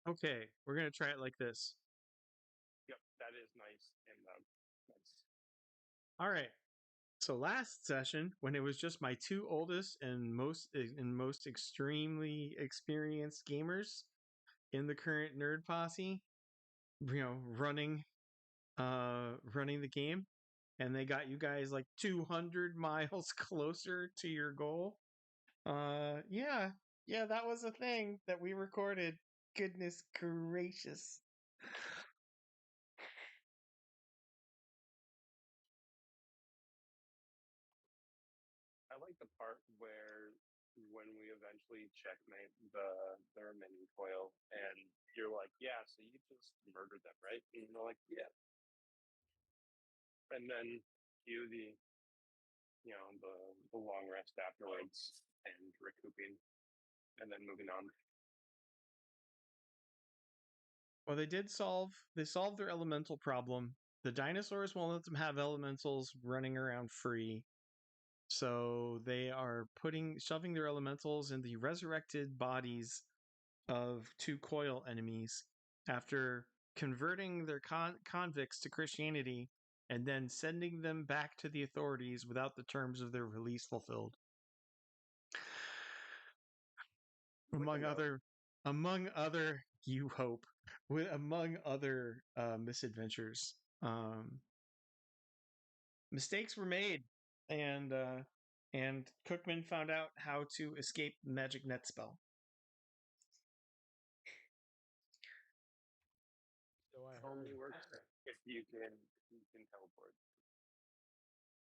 Okay, we're gonna try it like this. Yep, that is nice and nice. All right. So last session, when it was just my two oldest and most extremely experienced gamers in the current nerd posse, running the game, and they got you guys like 200 miles closer to your goal. Yeah, yeah, that was a thing that we recorded. Goodness gracious. I like the part where when we eventually checkmate the remaining coil, and you're like, yeah, so you just murdered them, right? And they're like, yeah. And then cue the long rest afterwards and recouping, and then moving on. Well, they solved their elemental problem. The dinosaurs won't let them have elementals running around free. So they are shoving their elementals in the resurrected bodies of two coil enemies after converting their convicts to Christianity and then sending them back to the authorities without the terms of their release fulfilled. Among other, among other, you hope, among other misadventures. Mistakes were made, and Cookman found out how to escape magic net spell. So I It only heard. works if you can teleport.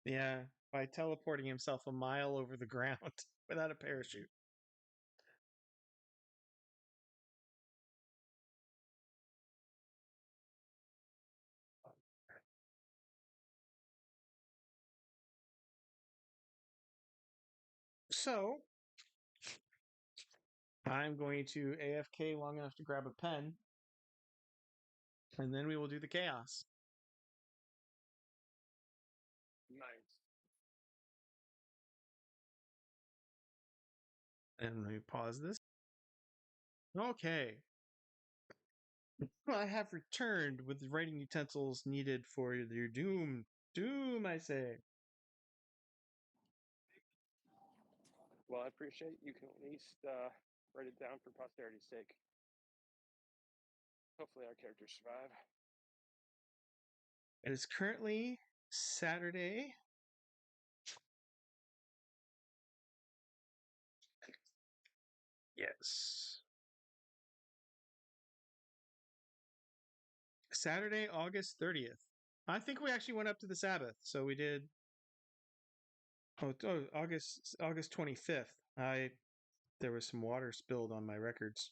Yeah, by teleporting himself a mile over the ground without a parachute. So I'm going to AFK long enough to grab a pen, and then we will do the chaos. Nice. And let me pause this. Okay. I have returned with the writing utensils needed for your doom. Doom, I say. Well, I appreciate you can at least write it down for posterity's sake. Hopefully, our characters survive. It is currently Saturday. Yes. Saturday, August 30th. I think we actually went up to the Sabbath. So we did August 25th. There was some water spilled on my records.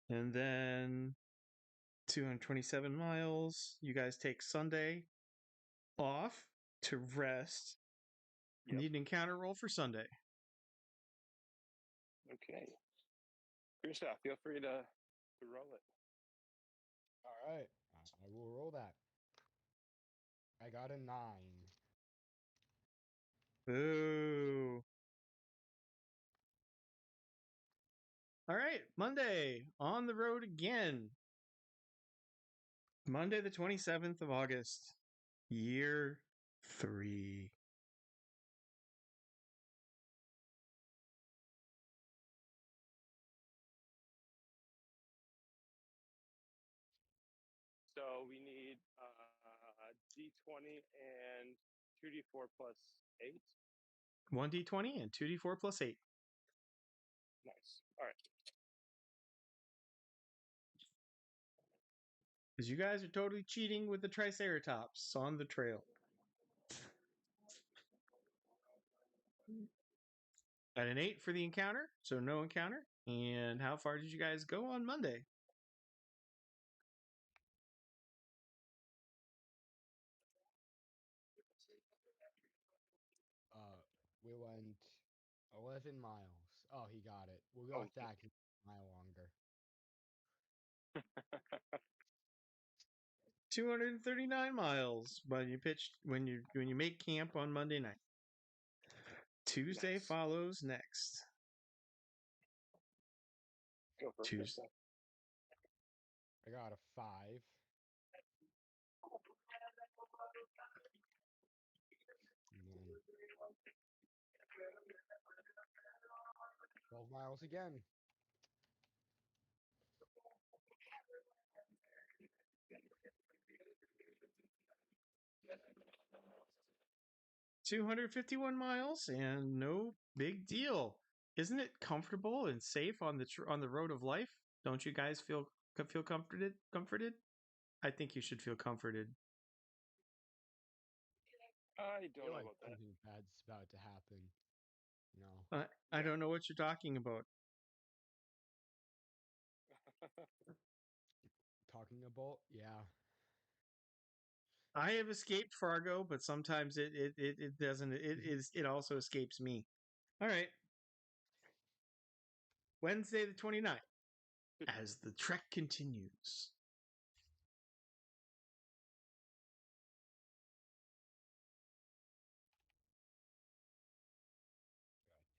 And then 227 miles. You guys take Sunday off to rest. Yep. Need an encounter roll for Sunday. Okay. Krista, feel free to roll it. All right, I will roll that. I got a 9. Boo. All right, Monday on the road again. Monday, the 27th of August, year 3. So we need D20 and 2D4 plus 8. 1d20 and 2d4 plus 8. Nice. All right. Because you guys are totally cheating with the Triceratops on the trail. At an 8 for the encounter, so no encounter. And how far did you guys go on Monday? We went 11 miles. Oh, he got it. We'll go Oh, with that 'cause it's a mile longer. 239 miles when you make camp on Monday night. Tuesday nice. follows next. Go for it. Tuesday. Krista. I got a 5. And then 12 miles again. 251 miles and no big deal. Isn't it comfortable and safe on the road of life? Don't you guys feel comforted? Comforted? I think you should feel comforted. I I don't feel know like about that. something bad's about to happen. No. I don't know what you're talking about. Talking about? Yeah. I have escaped Fargo, but sometimes it doesn't. It also escapes me. All right, Wednesday the 29th, as the trek continues.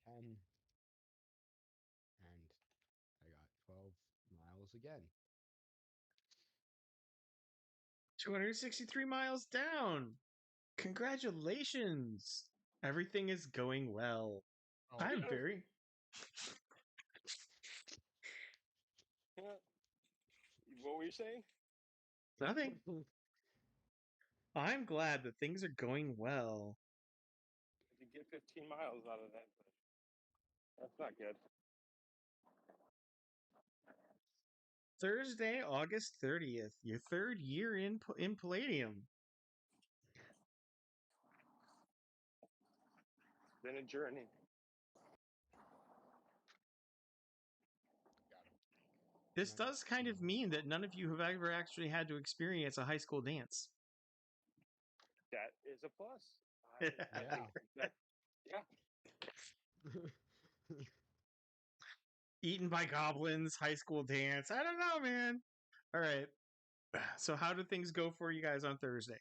Got 10. And I got 12 miles again. 263 miles down. Congratulations. Everything is going well. Oh, I'm very What were you saying? nothing. I'm glad that things are going well. You get 15 miles out of that, but that's not good. Thursday, August 30th, your third year in Palladium. It's been a journey. This does kind of mean that none of you have ever actually had to experience a high school dance. That is a plus. I Yeah. think that, yeah. Eaten by goblins, high school dance. I don't know, man. All right. So, how did things go for you guys on Thursday?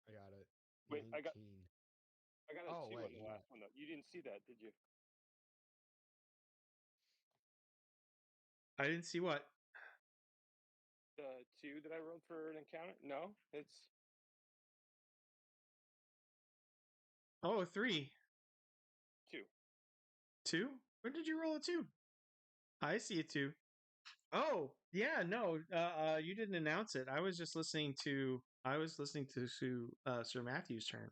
I got it. Wait, 19. I got a Oh, 2 wait, on the last one though. You didn't see that, did you? I didn't see what. The 2 that I rolled for an encounter? No, it's Oh, 3. 2. 2? When did you roll a 2? I see a 2. Oh, yeah, no. You didn't announce it. I was just listening to. Sir Matthew's turn.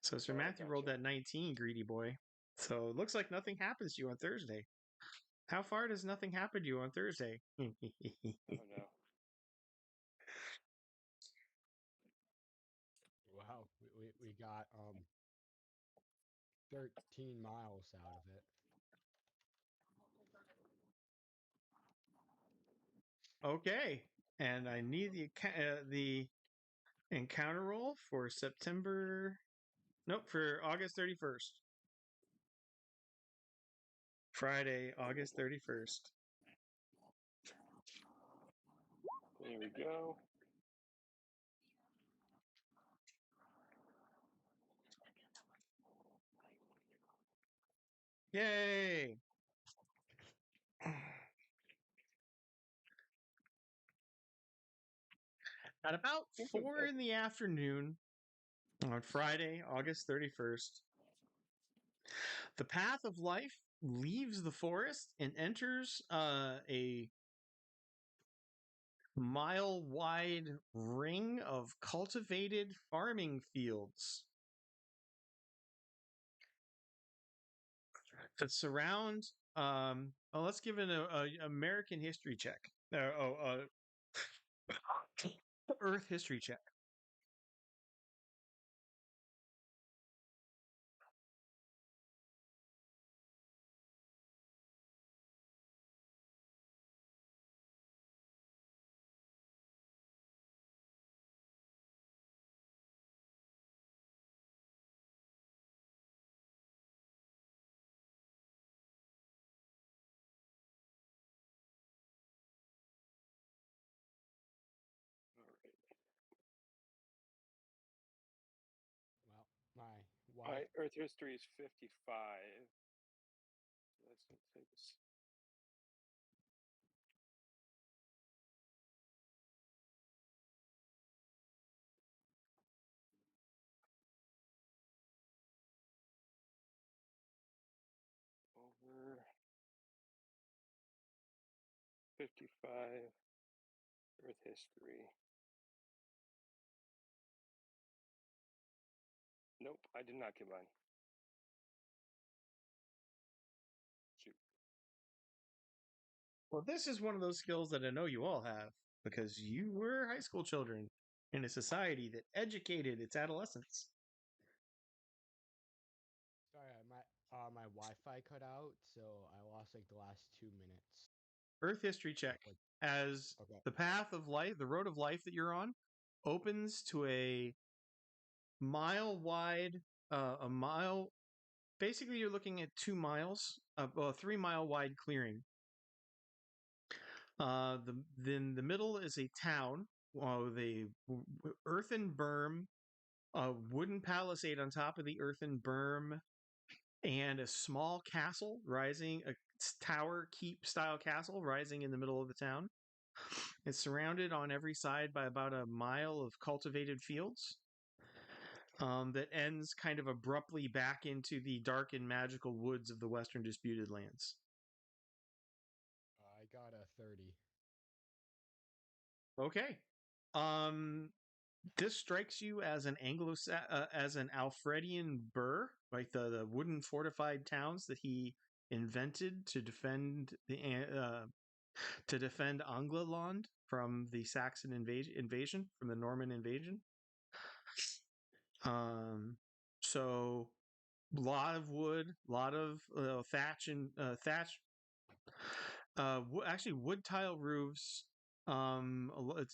So Sir Oh, Matthew rolled gotcha. that 19, greedy boy. So it looks like nothing happens to you on Thursday. How far does nothing happen to you on Thursday? Oh no. Wow. We got 13 miles out of it. Okay, and I need the encounter roll for September. Nope, for August 31st. Friday, August 31st. There we go. Yay! At about 4 in the afternoon on Friday, August 31st, the path of life leaves the forest and enters a mile-wide ring of cultivated farming fields that surround. Let's give it a American history check. Earth history check. Well, my My wife. Earth history is 55. Over 55 Earth history. Nope, I did not get mine. Shoot. Well, this is one of those skills that I know you all have because you were high school children in a society that educated its adolescents. Sorry, my Wi-Fi cut out, so I lost like the last 2 minutes. Earth history check. As Okay. the path of life, the road of life that you're on, opens to a mile wide, a mile. Basically, you're looking at 2 miles, well, a 3 mile wide clearing. Then the middle is a town with a earthen berm, a wooden palisade on top of the earthen berm, and a small castle rising, a tower keep style castle rising in the middle of the town. It's surrounded on every side by about a mile of cultivated fields. That ends kind of abruptly back into the dark and magical woods of the Western Disputed Lands. I got a 30. Okay. This strikes you as an as an Alfredian burr, like the wooden fortified towns that he invented to defend Angleland from the Saxon invasion, from the Norman invasion. So lot of wood, lot of thatch and actually wood tile roofs.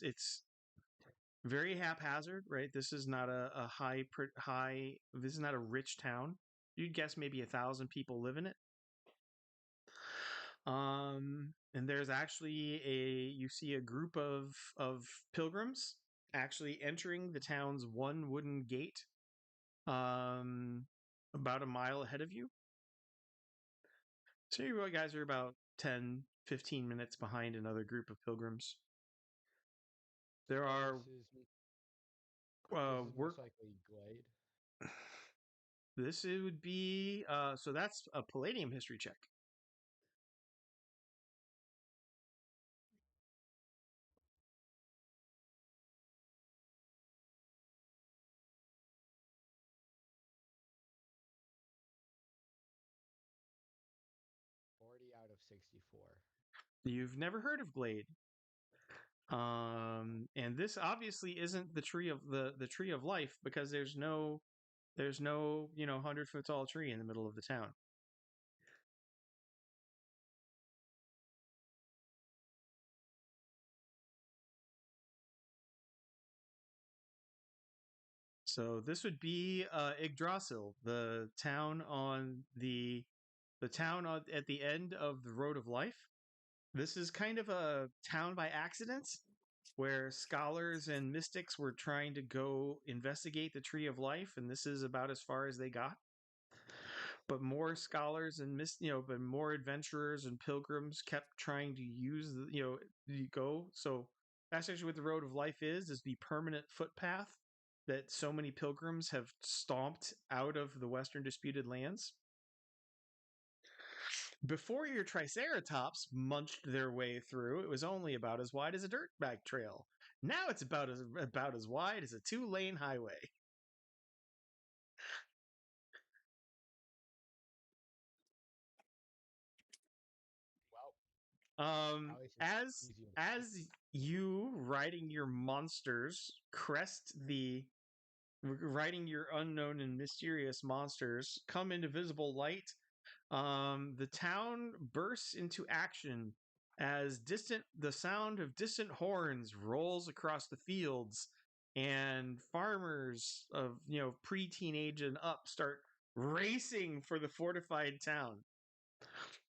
It's very haphazard, right? This is not a high. This is not a rich town. You'd guess maybe 1,000 people live in it. And there's actually you see a group of pilgrims actually entering the town's one wooden gate, about a mile ahead of you. So you guys are about 10, 15 minutes behind another group of pilgrims. There are This is work. most likely Glade. This would be so that's a Palladium history check. Out of 64. You've never heard of Glade. And this obviously isn't the tree of the tree of life because there's no 100-foot tall tree in the middle of the town. So this would be Yggdrasil, the town at the end of the road of life. This is kind of a town by accident where scholars and mystics were trying to go investigate the tree of life, and this is about as far as they got. But more scholars and but more adventurers and pilgrims kept trying to use go. So that's actually what the road of life is the permanent footpath that so many pilgrims have stomped out of the Western Disputed Lands. Before your Triceratops munched their way through, it was only about as wide as a dirt bike trail. Now it's about as wide as a 2-lane highway. As you riding your monsters riding your unknown and mysterious monsters come into visible light, the town bursts into action as the sound of distant horns rolls across the fields, and farmers of pre-teenage and up start racing for the fortified town,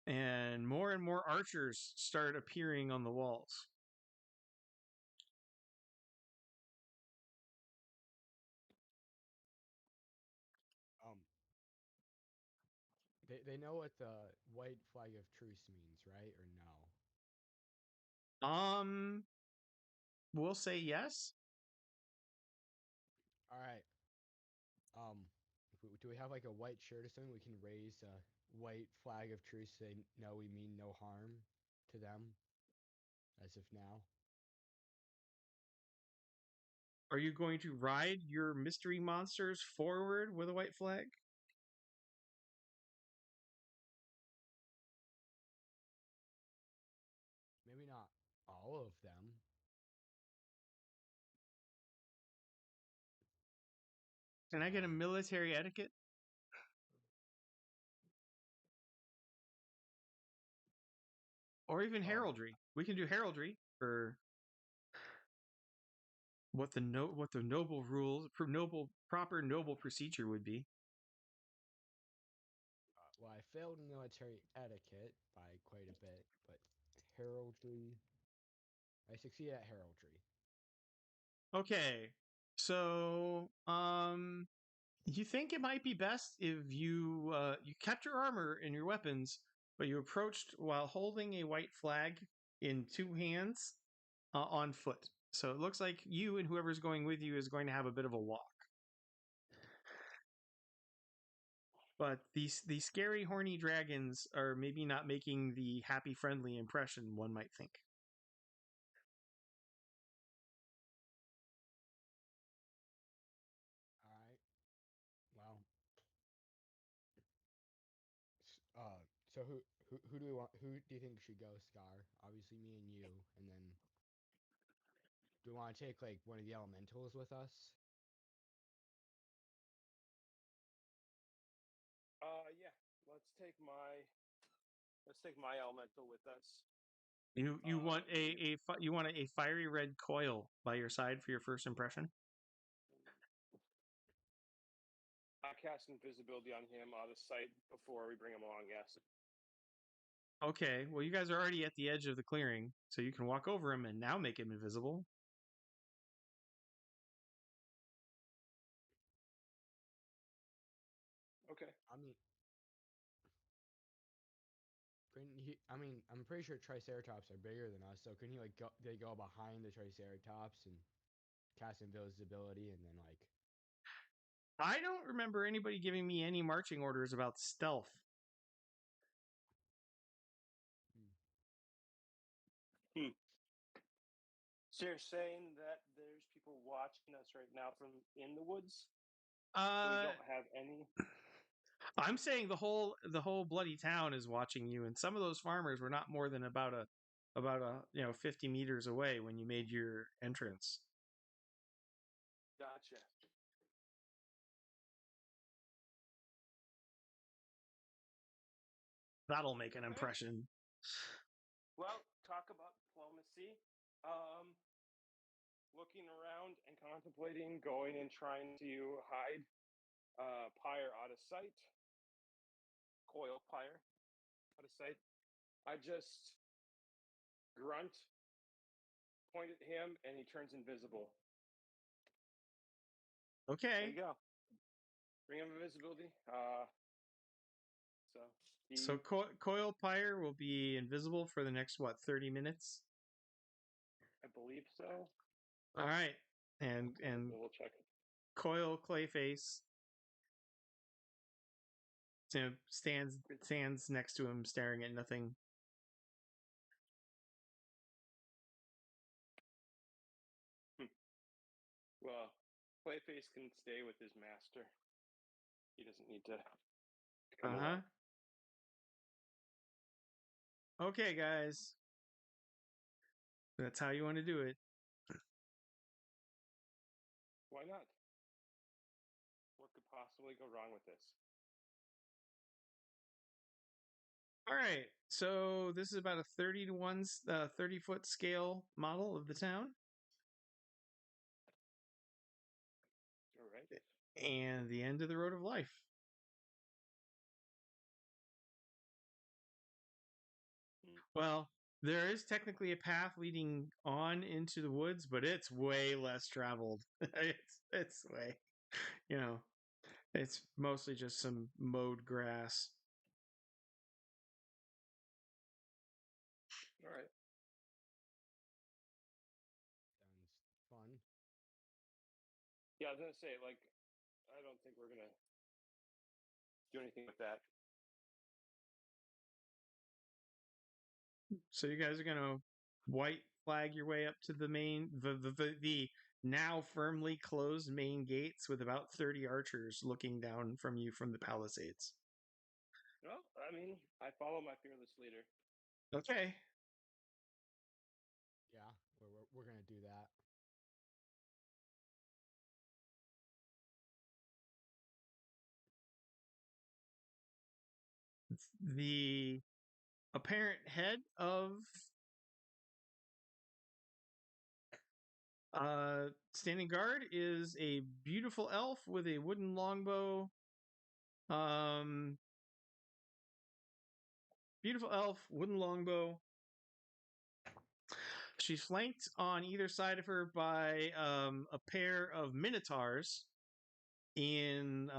and more archers start appearing on the walls. they know what the white flag of truce means, right? Or no? Um, we'll say yes. All right. Do we have like a white shirt or something we can raise a white flag of truce? Say no, we mean no harm to them, as if now. Are you going to ride your mystery monsters forward with a white flag? Maybe not all of them. Can I get a military etiquette? Or even Oh, heraldry. We can do heraldry for what the noble rules, noble proper noble procedure would be. well, I failed military etiquette by quite a bit, but heraldry. I succeeded at heraldry. Okay. So, you think it might be best if you kept your armor and your weapons, but you approached while holding a white flag in two hands on foot. So it looks like you and whoever's going with you is going to have a bit of a walk. But these scary horny dragons are maybe not making the happy friendly impression one might think. All right. Well, so who do we want? Who do you think should go, Scar? Obviously, me and you, and then do we want to take like one of the elementals with us? Yeah. Let's take my let's take my elemental with us. You want We you want a fiery red coil by your side for your first impression. I cast invisibility on him out of sight before we bring him along. Yes. Okay, well you guys are already at the edge of the clearing, so you can walk over him and now make him invisible. Okay. I mean, couldn't he? I mean, I'm pretty sure Triceratops are bigger than us, so couldn't he like go? They go behind the Triceratops and cast invisibility, and then like. I don't remember anybody giving me any marching orders about stealth. Hmm. Hmm. So you're saying that there's people watching us right now from in the woods, so we Uh, don't have any. I'm saying the whole bloody town is watching you, and some of those farmers were not more than about a 50 meters away when you made your entrance. Gotcha. That'll make an Okay. impression. Well, talk about diplomacy. Um, Looking around and contemplating going and trying to hide Pyre out of sight, coil Pyre out of sight. I just grunt, point at him, and he turns invisible. There Okay, you go. Bring him invisibility. So so he, Coil Pyre will be invisible for the next 30 minutes. I believe so. All right, and I'll double check. Coil Clayface stands next to him, staring at nothing. Well, Clayface can stay with his master. He doesn't need to come Uh huh. along. Okay, guys, that's how you want to do it. Why not? What could possibly go wrong with this? All right, so this is about a 30 to 1, 30-foot scale model of the town, All right. and the end of the road of life. Hmm. Well, there is technically a path leading on into the woods, but it's way less traveled. It's way, you know, it's mostly just some mowed grass. All right. Sounds fun. Yeah, I was gonna say, like, I don't think we're gonna do anything with that. So you guys are gonna white flag your way up to the main, the now firmly closed main gates with about 30 archers looking down from you from the palisades. Well, I mean, I follow my fearless leader. Okay. Yeah, we're gonna do that. The apparent head of standing guard is a beautiful elf with a wooden longbow. Um, Beautiful elf, wooden longbow. She's flanked on either side of her by a pair of minotaurs in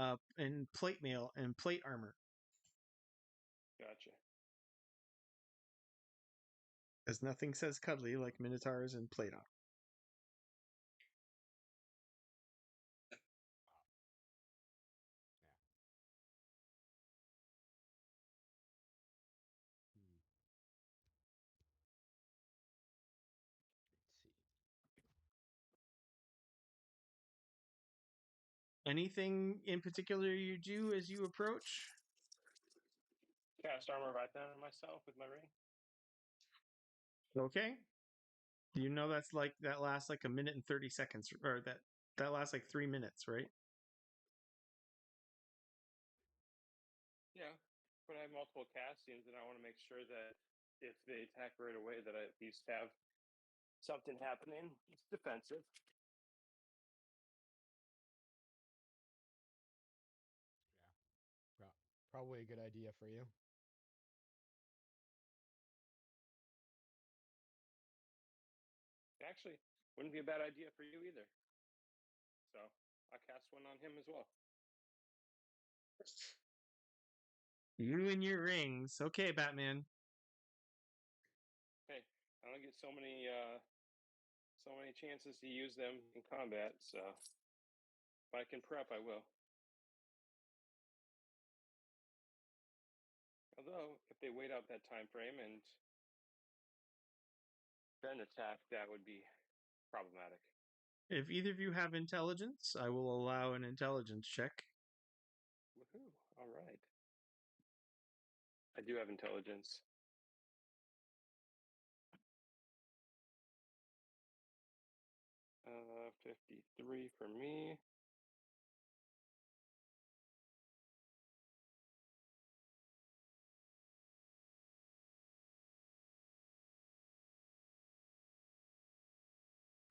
plate mail and plate armor, Gotcha. as nothing says cuddly like minotaurs and plate armor. Yeah. Hmm. Let's see. Anything in particular you do as you approach? Cast armor right down on myself with my ring. Okay. You know that lasts like a minute and 30 seconds, or that lasts like 3 minutes, right? Yeah, but I have multiple castings, and I want to make sure that if they attack right away, that I at least have something happening. It's defensive. Yeah, probably a good idea for you. Actually, wouldn't be a bad idea for you either. So I'll cast one on him as well. You and your rings. Okay, Batman. Hey, I don't get so many chances to use them in combat, so if I can prep, I will. Although, if they wait out that time frame and then attack, that would be problematic. If either of you have intelligence, I will allow an intelligence check. Woohoo! All right. I do have intelligence. 53 for me.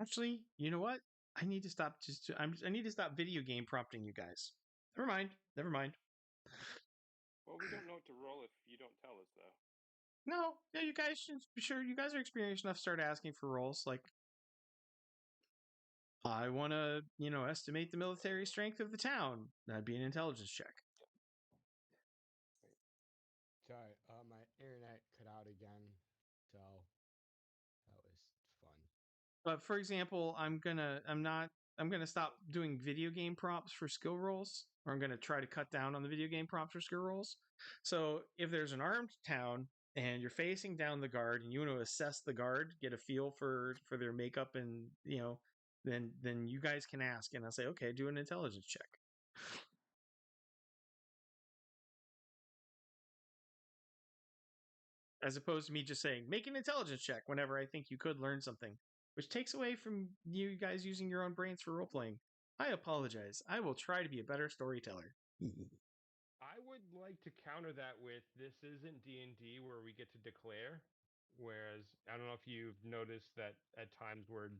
Actually, you know what? I need to stop. I need to stop video game prompting you guys. Never mind. Never mind. Well, we don't know what to roll if you don't tell us, though. No, yeah, you guys should be sure. You guys are experienced enough to start asking for rolls. Like, I want to, estimate the military strength of the town. That'd be an intelligence check. Sorry, my internet cut out again, so that was fun. But for example, I'm gonna stop doing video game prompts for skill rolls, or I'm gonna try to cut down on the video game prompts for skill rolls. So if there's an armed town and you're facing down the guard and you want to assess the guard, get a feel for their makeup, and then you guys can ask, and I'll say, okay, do an intelligence check. As opposed to me just saying, make an intelligence check whenever I think you could learn something, which takes away from you guys using your own brains for role playing. I apologize. I will try to be a better storyteller. I would like to counter that with this isn't D&D where we get to declare. Whereas I don't know if you've noticed that at times where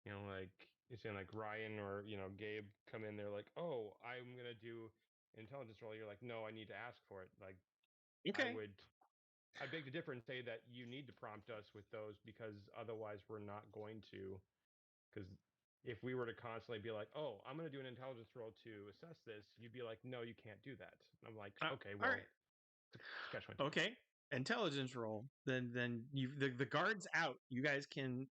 like you're saying like Ryan or Gabe come in, they're like, "Oh, I'm gonna do an intelligence roll." You're like, "No, I need to ask for it." Like Okay. I beg to differ and say that you need to prompt us with those because otherwise we're not going to. Because if we were to constantly be like, "Oh, I'm going to do an intelligence roll to assess this," you'd be like, "No, you can't do that." And I'm like, "Okay, All well, right. it's catch 22." Okay. intelligence roll, then the guard's out. You guys can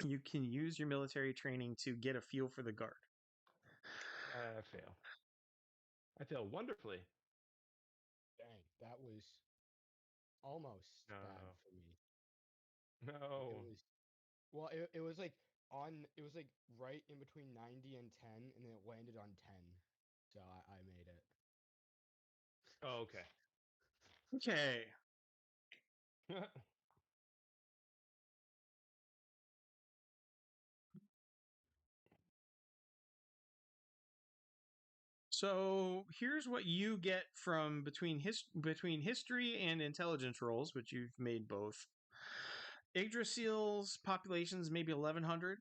use your military training to get a feel for the guard. I fail. I fail wonderfully. Dang, that was almost No. bad for me. No. It was well, it was like it was like right in between 90 and 10, and then it landed on 10. So I made it. Oh, okay. Okay. So here's what you get from between history and intelligence rolls, which you've made both. Yggdrasil's population is maybe 1,100.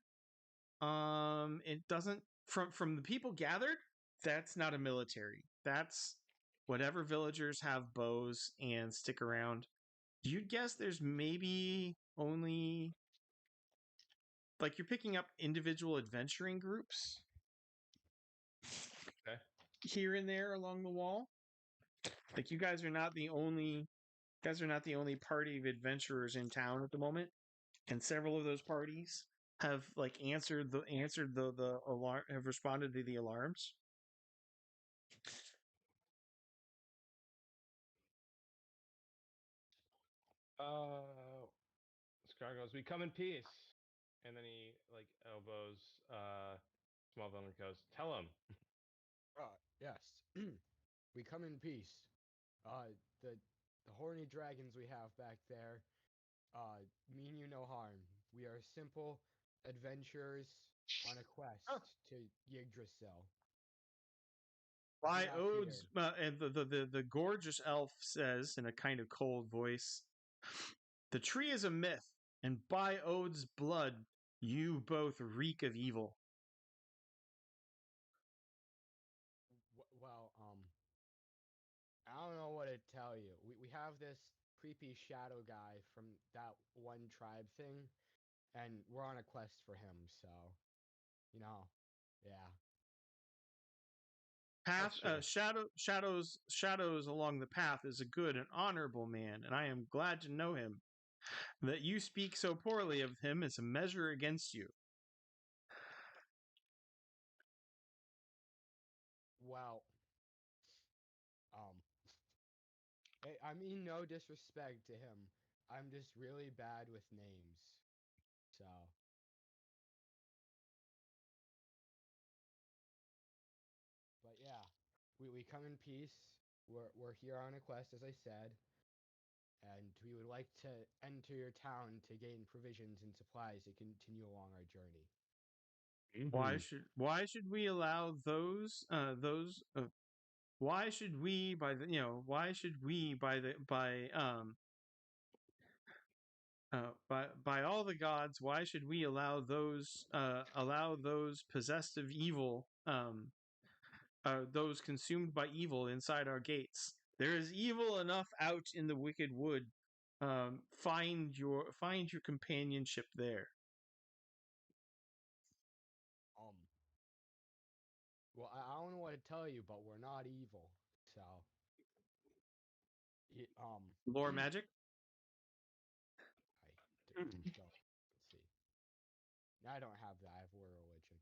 It doesn't from the people gathered. That's not a military. That's whatever villagers have bows and stick around. You'd guess there's maybe only like you're picking up individual adventuring groups Okay. here and there along the wall. Like you guys are not the only party of adventurers in town at the moment, and several of those parties have like answered the alarm, have responded to the alarms. Scar goes, "We come in peace," and then he like elbows small villain and goes, "Tell him." Yes. We come in peace. The horny dragons we have back there mean you no harm. We are simple adventurers on a quest to Yggdrasil. Do By not fear. Odes, and the gorgeous elf says in a kind of cold voice, "The tree is a myth, and by Ode's blood, you both reek of evil." Well, I don't know what to tell you. We have this creepy shadow guy from that one tribe thing, and we're on a quest for him. So, you know, yeah. Path, That's true. shadows along the path is a good and honorable man, and I am glad to know him. That you speak so poorly of him is a measure against you. Well, I mean no disrespect to him. I'm just really bad with names. So, but yeah, we come in peace. We're here on a quest, as I said, and we would like to enter your town to gain provisions and supplies to continue along our journey. Why Mm-hmm. should we allow why should we by the why should we by all the gods, why should we allow those possessed of evil, those consumed by evil inside our gates? There is evil enough out in the wicked wood. Find your companionship there. Um, well, I don't know what to tell you, but we're not evil. So, Lore magic. don't. Let's see. I don't have that. I have war religion.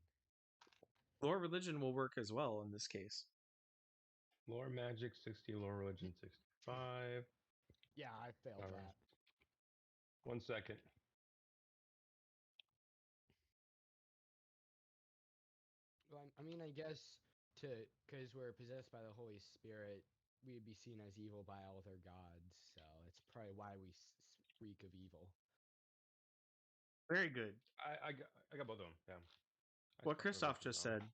Lore religion will work as well in this case. Lore magic 60, lore religion 65. Yeah, I failed All right. that. 1 second. Well, I mean, I guess because we're possessed by the Holy Spirit, we'd be seen as evil by all other gods. So it's probably why we reek of evil. Very good. I got both of them. Yeah. What spelled Christoph religion just wrong. said.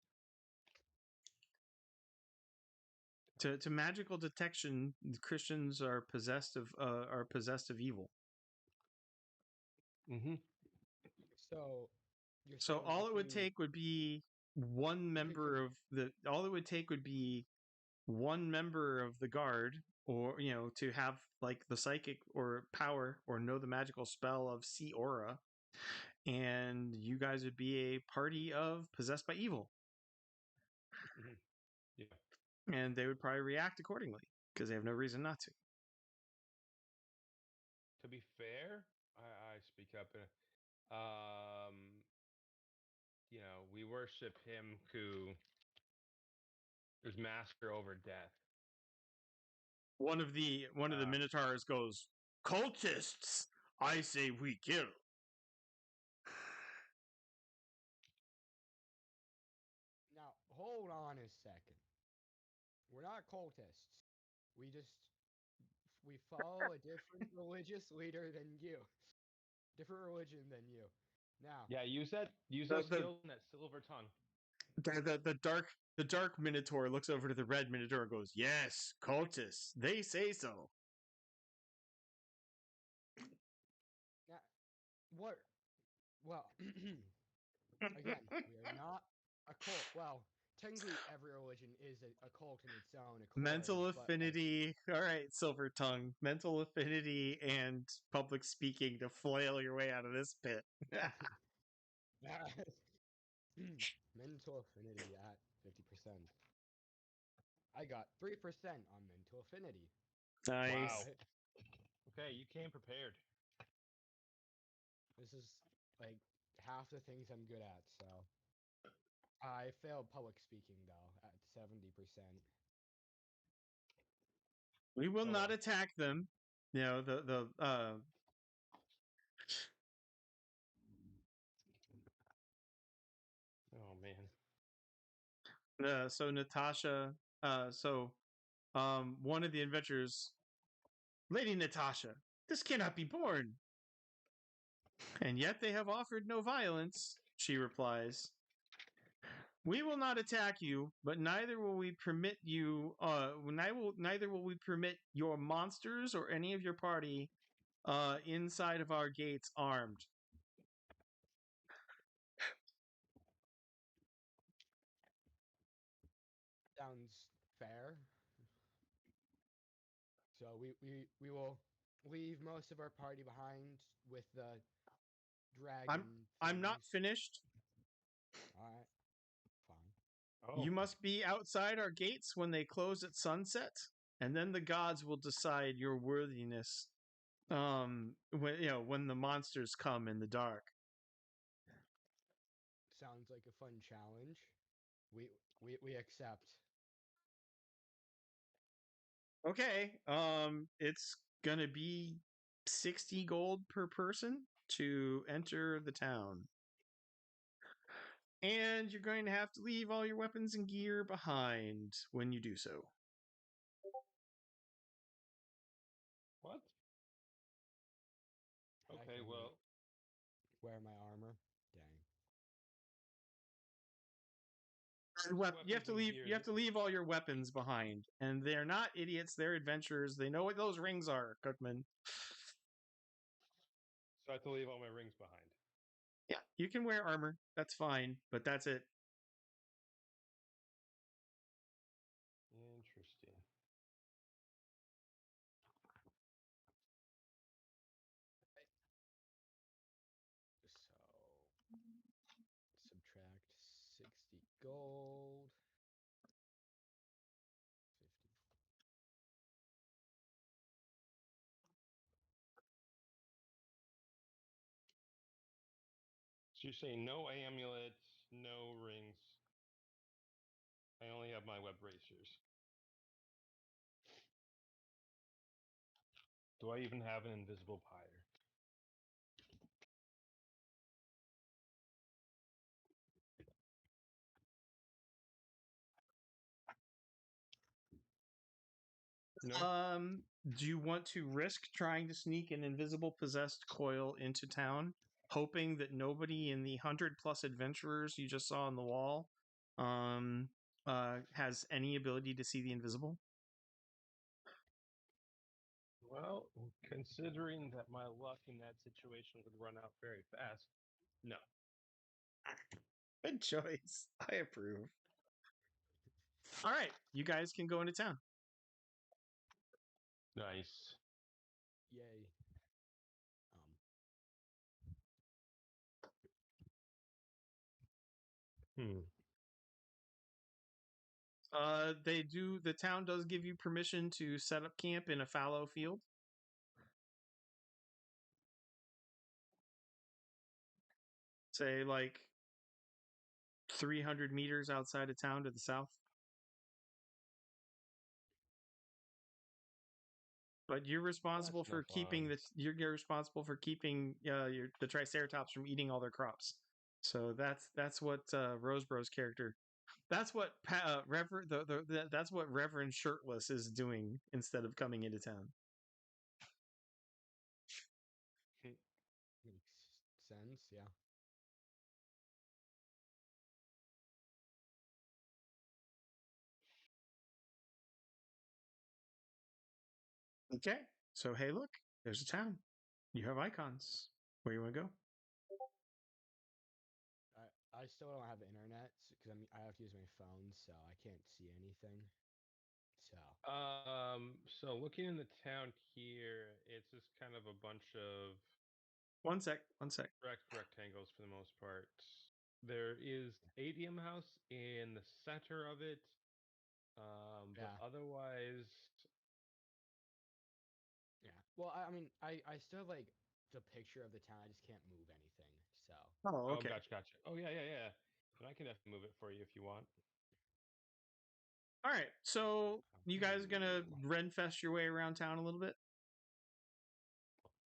To magical detection, Christians are possessed of evil. Mm-hmm. So you're So saying all if it would take would be one pick member of the all it would take would be one member of the guard, or to have like the psychic or power or know the magical spell of see aura, and you guys would be a party of possessed by evil. Mm-hmm. Yeah. And they would probably react accordingly because they have no reason not to. to be fair, I speak up. We worship him who is master over death. One of the minotaurs goes, "Cultists! I say we kill." Now, hold on a second. We're not cultists. We follow a different religious leader than you. Different religion than you. Now, Yeah, use those The- skills and that silver tongue. The dark minotaur looks over to the red minotaur and goes, "Yes, cultists. They say so." now what? Well, again, we are not a cult. Well, technically, every religion is a cult in its own accord. Mental but, affinity. All right, silver tongue. Mental affinity and public speaking to flail your way out of this pit. mental affinity at 50%. I got 3% on mental affinity. Nice. Wow. Okay, you came prepared. This is like half the things I'm good at, so. I failed public speaking though at 70%. We will Oh, not well. attack them. You know, Oh man. so Natasha, one of the adventurers, Lady Natasha, this cannot be borne. And yet they have offered no violence, she replies. We will not attack you, but neither will we permit you. Neither will we permit your monsters or any of your party inside of our gates armed. Sounds fair. So we will leave most of our party behind with the dragon. I'm not thingies. finished. Alright, fine. Oh. You must be outside our gates when they close at sunset, and then the gods will decide your worthiness. When the monsters come in the dark. Sounds like a fun challenge. We accept. Okay. It's gonna be 60 gold per person to enter the town. And you're going to have to leave all your weapons and gear behind when you do so. What? I Okay, can well, wear my armor. Dang. You have weapons to and leave. gear. You have to leave all your weapons behind, and they're not idiots. They're adventurers. They know what those rings are, Cookman. So I have to leave all my rings behind. Yeah, you can wear armor. That's fine, but that's it. Interesting. So subtract 60 gold. 50. So you're saying no amulets, no rings. I only have my web bracers. Do I even have an invisible pyre? No. Do you want to risk trying to sneak an invisible possessed coil into town, hoping that nobody in the 100+ adventurers you just saw on the wall has any ability to see the invisible? Well, considering that my luck in that situation would run out very fast, no. Good choice. I approve. All right, you guys can go into town. Nice. Yay. Hmm. The town does give you permission to set up camp in a fallow field. say like 300 meters outside of town to the south. But you're responsible That's no for keeping fun. you're responsible for keeping the Triceratops from eating all their crops. So that's what Rosebro's character. That's what Reverend that's what Reverend Shirtless is doing instead of coming into town. Makes sense, yeah. Okay. So hey, look, there's a town. You have icons. Where you want to go? I still don't have internet because I have to use my phone, so I can't see anything. So So looking in the town here, it's just kind of a bunch of 1 sec. 1 sec. rectangles for the most part. There is Adium House in the center of it, but yeah, otherwise, yeah. Well, I mean, I still have like the picture of the town. I just can't move anything. So Oh, oh, okay. gotcha. Oh, yeah. And I can definitely move it for you if you want. All right. So you guys gonna Ooh. Renfest your way around town a little bit?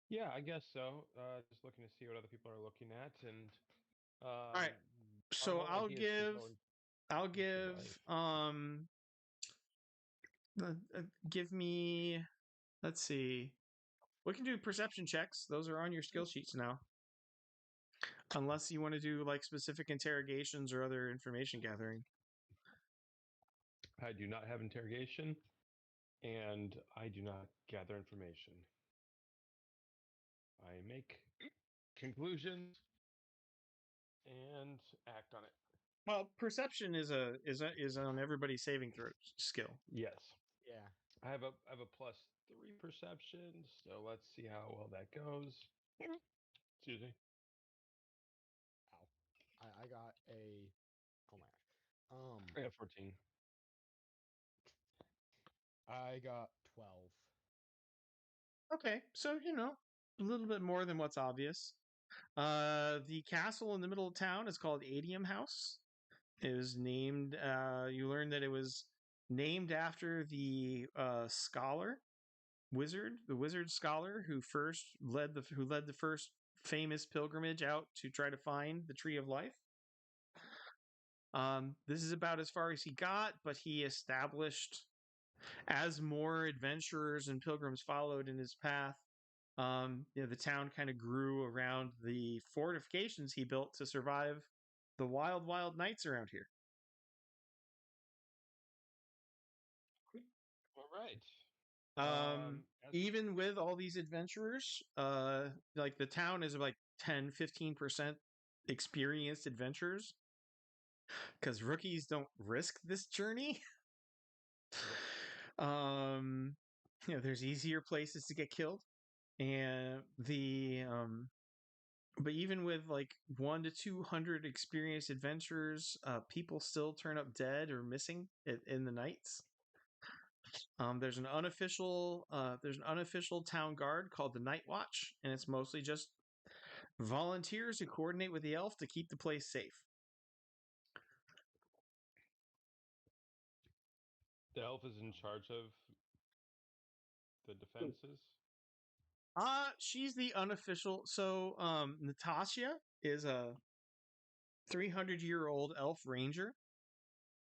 Yeah, I guess so. Just looking to see what other people are looking at, and All right. our So whole idea is to go and I'll to give life. give me, let's see. We can do perception checks. Those are on your skill sheets now. Unless you want to do like specific interrogations or other information gathering. I do not have interrogation, and I do not gather information. I make conclusions and act on it. Well, perception is on everybody's saving throw skill. Yes. yeah. I have a +3 perception, so let's see how well that goes. Excuse me. Ow. I got a. Oh my gosh. I got 14. I got 12. Okay, so a little bit more than what's obvious. The castle in the middle of town is called Adium House. It was named. You learn that it was named after the scholar wizard, the wizard scholar who led the first famous pilgrimage out to try to find the tree of life. This is about as far as he got, but he established as more adventurers and pilgrims followed in his path. The town kind of grew around the fortifications he built to survive the wild, wild nights around here. All right. Um, As Even with all these adventurers, like the town is like 10-15% experienced adventurers because rookies don't risk this journey. um, there's easier places to get killed, and but even with like 1 to 200 experienced adventurers, people still turn up dead or missing in the nights. There's an unofficial town guard called the Night Watch, and it's mostly just volunteers who coordinate with the elf to keep the place safe. the elf is in charge of the defenses. She's the unofficial. So, Natasha is a 300-year-old elf ranger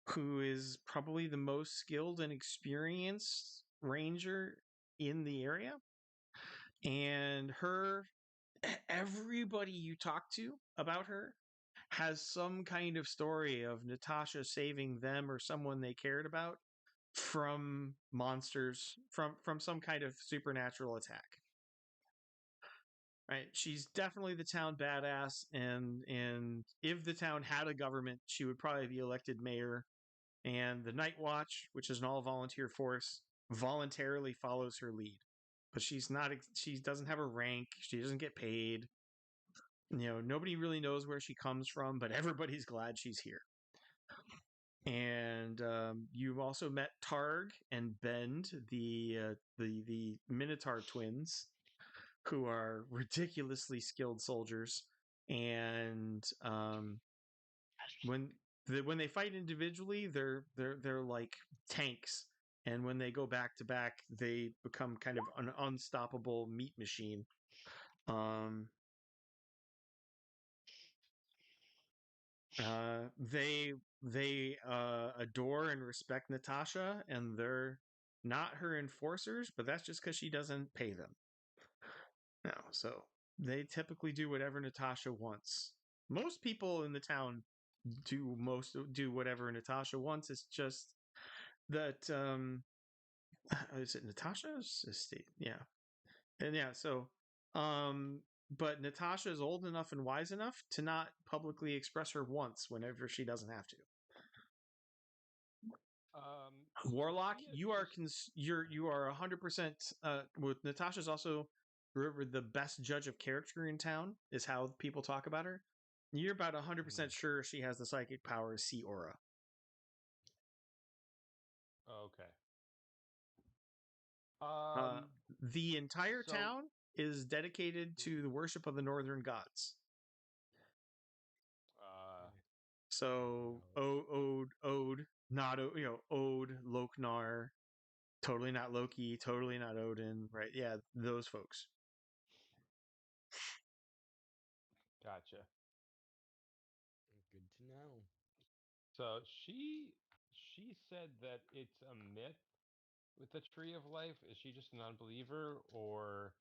who is probably the most skilled and experienced ranger in the area. And everybody you talk to about her has some kind of story of Natasha saving them or someone they cared about from monsters, from some kind of supernatural attack. Right? She's definitely the town badass, and if the town had a government, she would probably be elected mayor. And the Night Watch, which is an all volunteer force, voluntarily follows her lead. But she's not. She doesn't have a rank. She doesn't get paid. Nobody really knows where she comes from, but everybody's glad she's here. And you've also met Targ and Bend, the Minotaur twins, who are ridiculously skilled soldiers. and when when they fight individually, they're like tanks, and when they go back to back, they become kind of an unstoppable meat machine. Um, they adore and respect Natasha, and they're not her enforcers, but that's just because she doesn't pay them. No, so they typically do whatever Natasha wants. Most people in the town do whatever Natasha wants. It's just that is it Natasha's estate? Yeah. And yeah, so um but Natasha is old enough and wise enough to not publicly express her wants whenever she doesn't have to. So Warlock, she you are just you are 100% with Natasha's also remember the best judge of character in town is how people talk about her. You're about 100% sure she has the psychic power to see aura. okay. Uh, the entire So town is dedicated to the worship of the northern gods. So Ode, not Ode, Loknar, totally not Loki, totally not Odin, right? Yeah, those folks. gotcha. Good to know. So she said that it's a myth with the tree of life. Is she just an unbeliever or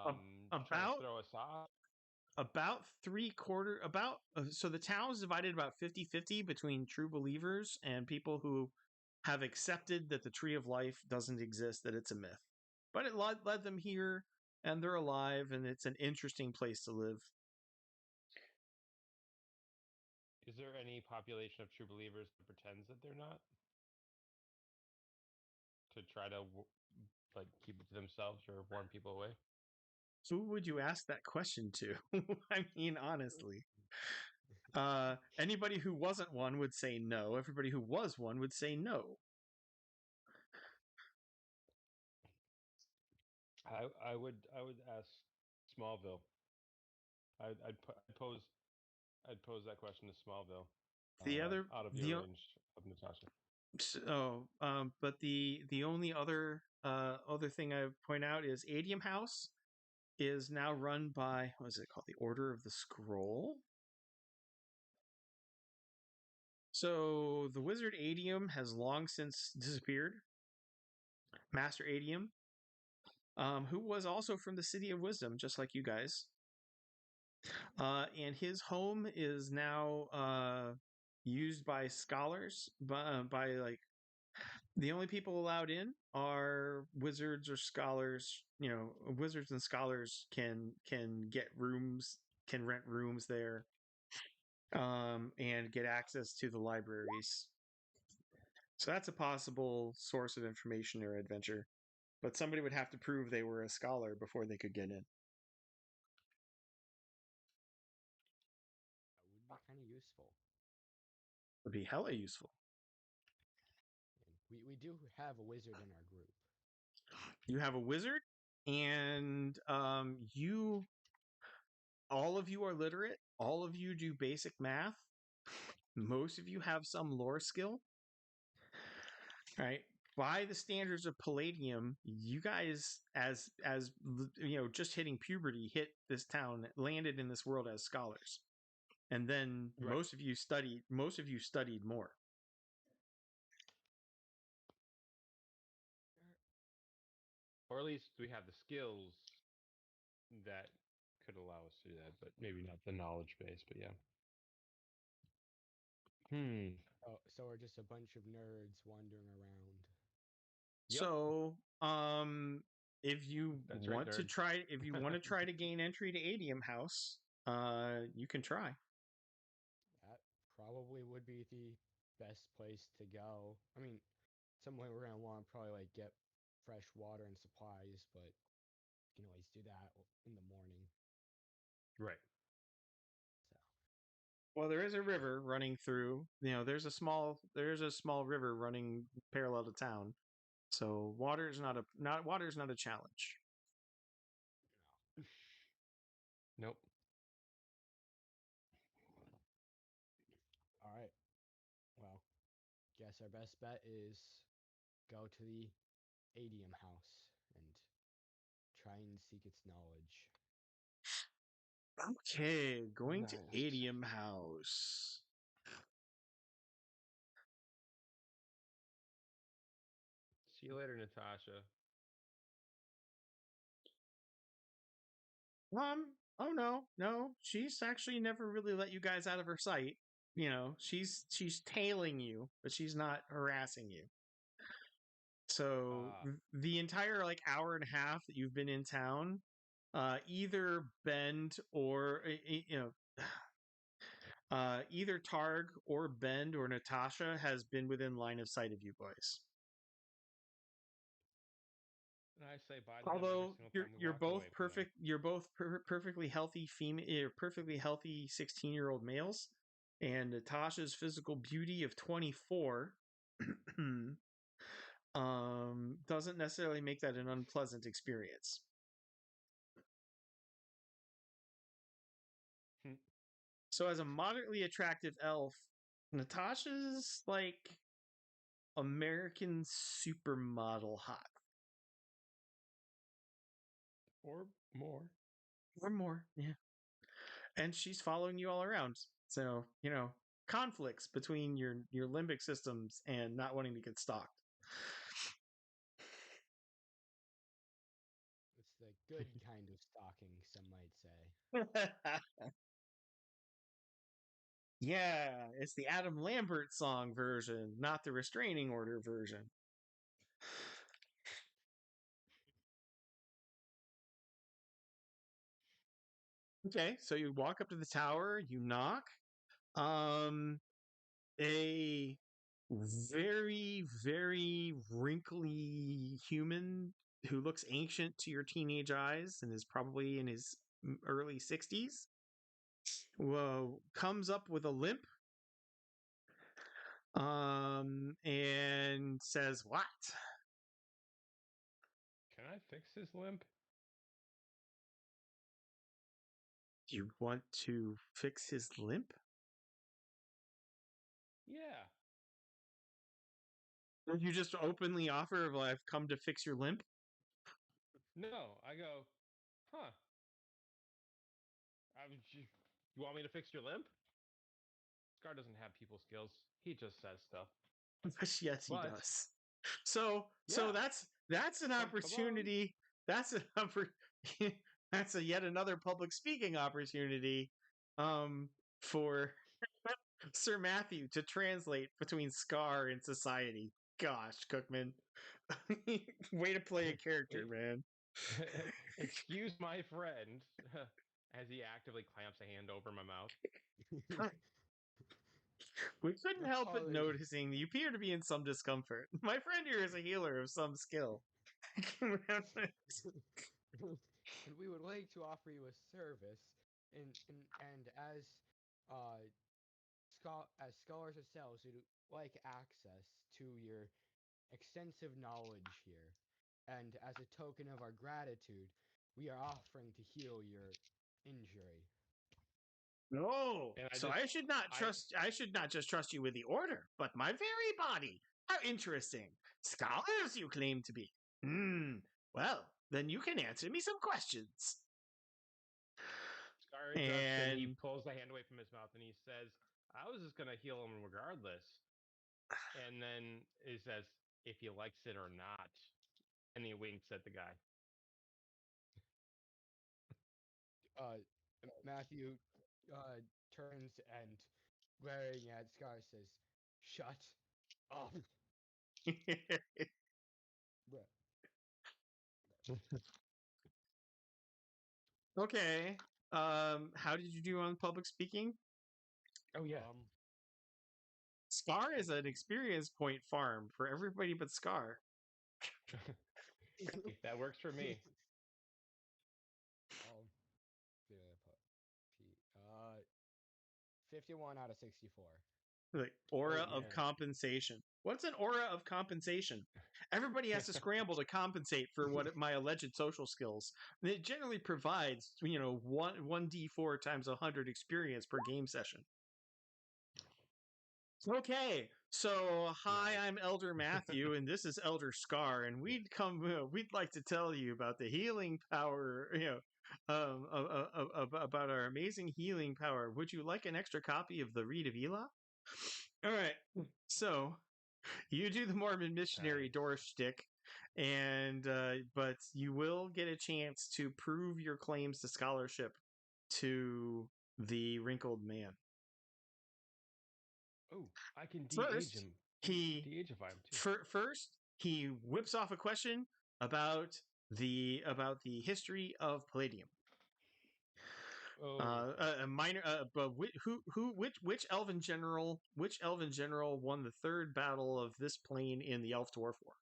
trying to About throw us off? about three quarter about so the town is divided about 50-50 between true believers and people who have accepted that the tree of life doesn't exist, that it's a myth, but it led them here, and they're alive, and it's an interesting place to live. Is there any population of true believers that pretends that they're not to try to like keep it to themselves or warn people away? Who would you ask that question to? I mean, honestly, anybody who wasn't one would say no. Everybody who was one would say no. I would ask Smallville. I'd pose that question to Smallville. The other Out of the earrange of Natasha. but the only other thing I would point out is Adium House is now run by, what is it called, the Order of the Scroll. So the wizard Adium has long since disappeared. Master Adium, who was also from the City of Wisdom, just like you guys. And his home is now used by scholars, by like the only people allowed in are wizards or scholars. You know, wizards and scholars can get rooms, can rent rooms there, and get access to the libraries. So that's a possible source of information or adventure. But somebody would have to prove they were a scholar before they could get in. That would be kind of useful. Would be hella useful. And we do have a wizard in our group. You have a wizard, and all of you are literate. All of you do basic math. Most of you have some lore skill. Right? By the standards of Palladium, you guys, as you know, just hitting puberty, hit this town, landed in this world as scholars, and then Right. most of you studied. Most of you studied more. Or at least we have the skills that could allow us to do that, but maybe not the knowledge base, but yeah. Oh, so we're just a bunch of nerds wandering around. Yep. So, if you That's right, want to nerds. try, if you want to try to gain entry to Adium House, you can try. That probably would be the best place to go. I mean, some way we're gonna want to probably like get fresh water and supplies, but you can always do that in the morning. Right. So Well, there is a river running through. You know, there's a small river running parallel to town. So water's not a challenge. Nope. guess our best bet is go to the Adium house and try and seek its knowledge. Okay, going to Nice. Adium House. See you later, Natasha. Oh no. She's actually never really let you guys out of her sight. You know, she's tailing you, but she's not harassing you. So Ah. the entire like hour and a half that you've been in town, either Bend or you know, either Targ or Bend or Natasha has been within line of sight of you boys. And I say bye to them every Although single time we you're walk both away from them. you're both perfectly healthy female, perfectly healthy 16-year-old males, and Natasha's physical beauty of 24 doesn't necessarily make that an unpleasant experience. So as a moderately attractive elf, Natasha's like American supermodel hot. Or more. Or more, yeah. And she's following you all around. So, you know, conflicts between your limbic systems and not wanting to get stalked. It's the good kind of stalking, some might say. Yeah, it's the Adam Lambert song version, not the restraining order version. Okay, so you walk up to the tower, you knock. A very wrinkly human who looks ancient to your teenage eyes and is probably in his early 60s comes up with a limp and says, "What? Can I fix his limp? You want to fix his limp?" Yeah. Or you just openly offer, "Well, I've come to fix your limp"? No, I go, huh. You want me to fix your limp? Scar doesn't have people skills. He just says stuff. Yes, he But does. So yeah, that's an but come on. opportunity. That's an that's a yet another public speaking opportunity for Sir Matthew to translate between Scar and society. Gosh, Cookman. Way to play a character, man. Excuse my friend, as he actively clamps a hand over my mouth. We couldn't help but Apologies. noticing that you appear to be in some discomfort. My friend here is a healer of some skill. And we would like to offer you a service, and uh, as scholars ourselves, we'd like access to your extensive knowledge here, and as a token of our gratitude, we are offering to heal your injury. No, And so I should not trust. I should not just trust you with the order, but my very body. How interesting! Scholars, you claim to be. Well, then you can answer me some questions. Scar interrupts and he And pulls the hand away from his mouth and he says, I was just going to heal him regardless. And then he says, if he likes it or not. And he winks at the guy. Matthew turns and, glaring at Scar, says, "Shut up." okay. How did you do on public speaking? Oh, yeah. Scar is an experience point farm for everybody but Scar. Hey, that works for me. Yeah, 51 out of 64. Like aura Oh, of yeah. compensation. What's an aura of compensation? Everybody has to scramble to compensate for what my alleged social skills. And it generally provides, you know, one d4 times 100 experience per game session. Okay, so hi, Right. I'm Elder Matthew, and this is Elder Scar, and we'd like to tell you about the healing power, about our amazing healing power. Would you like an extra copy of the Reed of Elah? All right, so you do the Mormon missionary Nice. door shtick, and but you will get a chance to prove your claims to scholarship to the wrinkled man. Oh, I can de-age First, him. he De-ageify him too. first he whips off a question about the history of Palladium. Oh, A minor, but which elven general won the third battle of this plane in the Elf Dwarf War?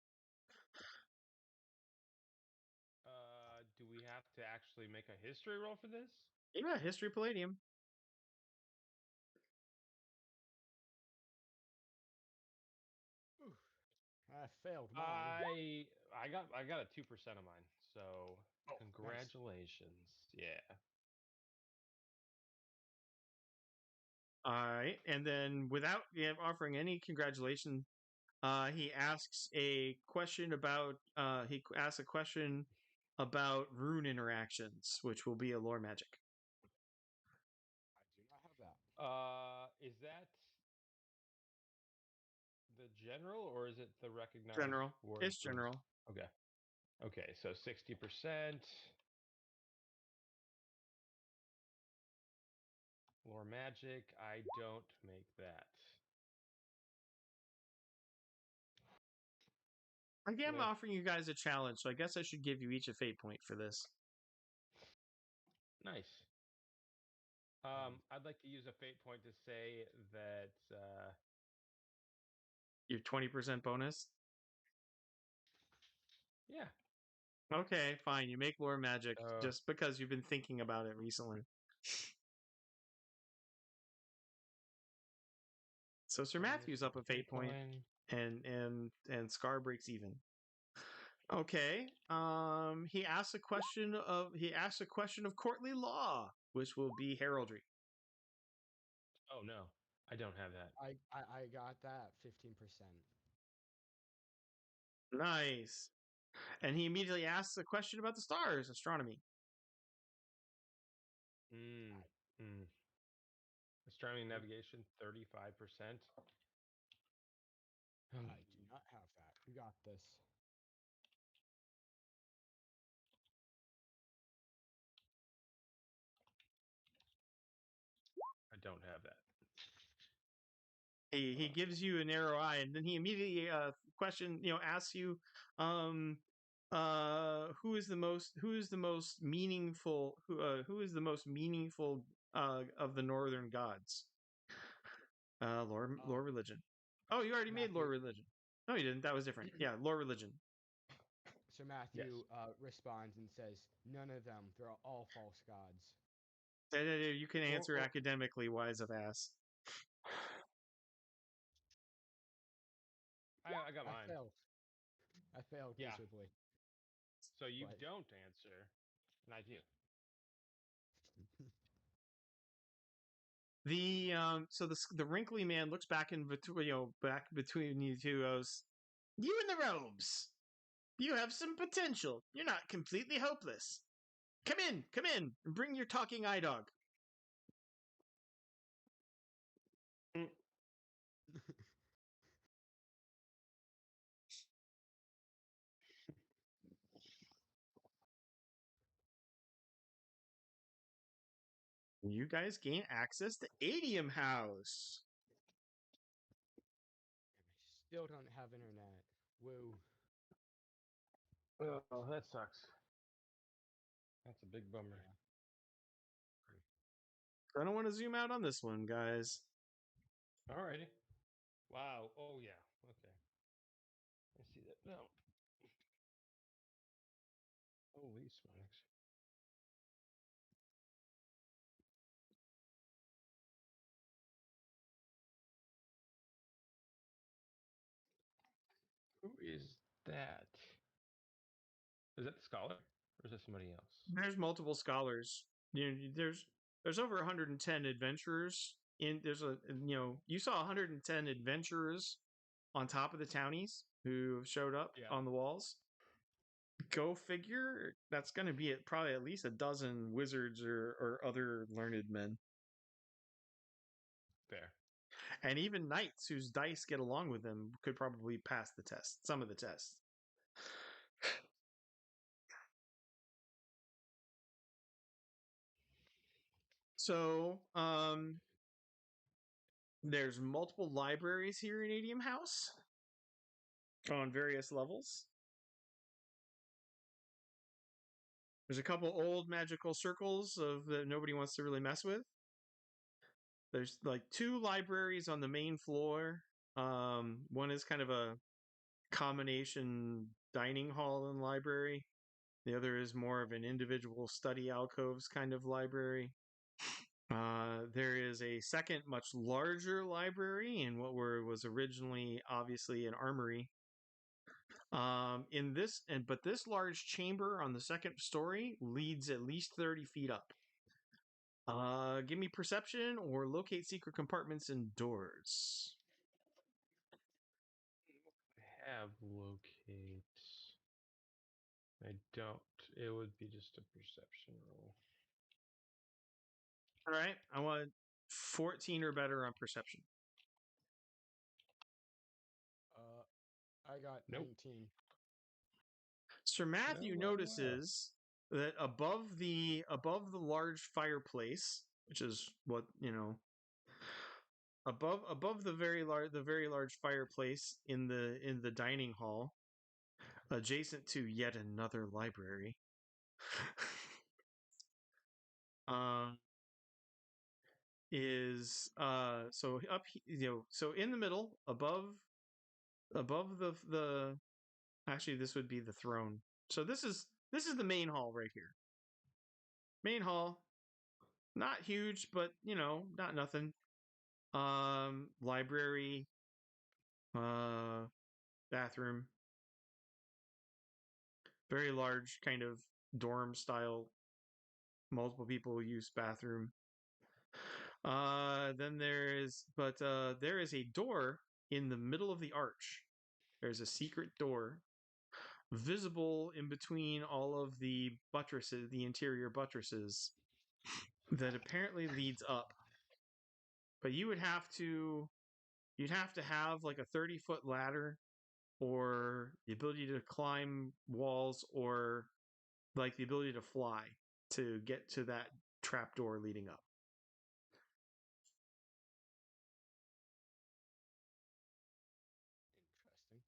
do we have to actually make a history roll for this? Yeah, history of Palladium. Oof. I failed mine. I got a 2% of mine. So Oh, nice. congratulations. Yeah. All right, and then without offering any congratulations, he asks a question about rune interactions, which will be a lore magic. I do not have that. Is that the general or is it the recognized General, word it's for? general. Okay. Okay, so 60%. Lore magic, I don't make that. Again, I'm With offering you guys a challenge, so I guess I should give you each a fate point for this. nice. I'd like to use a fate point to say that Your 20% bonus. yeah. Okay, fine. You make lore magic Uh, just because you've been thinking about it recently. So Sir minus Matthew's up a fate point, and Scar breaks even. Okay. He asks a question of courtly law, which will be heraldry. Oh no, I don't have that. I got that 15%. Nice. And he immediately asks a question about the stars, astronomy. Mm, mm. Astronomy and navigation, 35%. I do not have that. You got this. I don't have that. He gives you a narrow eye, and then he immediately asks you, who is the most meaningful of the northern gods? Lore religion. Oh, you already made lore Matthew, religion. No, you didn't. That was different. Yeah, lore religion. So Matthew responds and says, "None of them. They're all false gods." You can answer Or academically, wise of ass. I got I mine. failed. I failed Yeah. miserably. So you But- don't answer, and I do. The wrinkly man looks back back between you two, goes, "You in the robes. You have some potential. You're not completely hopeless. Come in, and bring your talking eye dog." You guys gain access to Adium House. I still don't have internet. Woo. Oh, that sucks. That's a big bummer. I don't want to zoom out on this one, guys. Alrighty. Wow. Oh yeah. Okay. I see that now. Holy smokes. Who is that? Is that the scholar? Or is that somebody else? There's multiple scholars. There's over 110 adventurers there's a you saw 110 adventurers on top of the townies who showed up Yeah. on the walls. Go figure. That's going to be probably at least a dozen wizards or other learned men, Fair. and even knights whose dice get along with them could probably pass the test. Some of the tests. So, there's multiple libraries here in Adium House on various levels. There's a couple old magical circles that nobody wants to really mess with. There's like 2 libraries on the main floor. One is kind of a combination dining hall and library. The other is more of an individual study alcoves kind of library. There is a second, much larger library in what was originally obviously an armory. But this large chamber on the second story leads at least 30 feet up. Give me perception or locate secret compartments and doors. I have locate. I don't. It would be just a perception roll. All right, I want 14 or better on perception. I got Nope. 19. Sir Matthew Well. notices that above the large fireplace, which is what above the very large fireplace in the dining hall, adjacent to yet another library. Is so up so in the middle above the actually this would be the throne. So this is the main hall right here. Main hall, not huge, but not nothing. Library, bathroom, very large kind of dorm style, multiple people use bathroom. Then there is a door in the middle of the arch. There's a secret door visible in between all of the buttresses, the interior buttresses, that apparently leads up. But you'd have to have like a 30-foot ladder or the ability to climb walls or like the ability to fly to get to that trapdoor leading up. Interesting.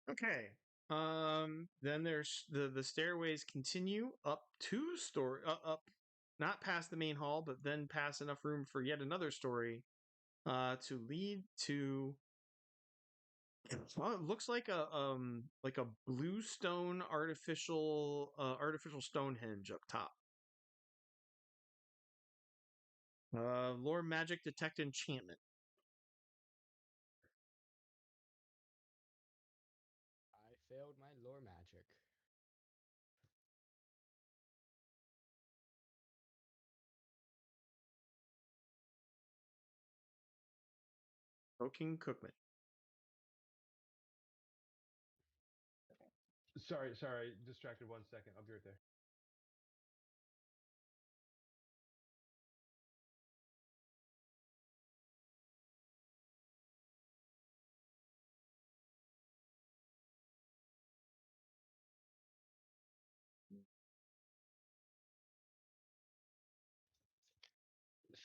Okay. Then there's the stairways continue up 2 story up, not past the main hall, but then past enough room for yet another story to lead to well, it looks like a bluestone artificial Stonehenge up top. Lore magic detect enchantment. I failed my lore magic. Proking Cookman. Sorry. Distracted 1 second. I'll be right there.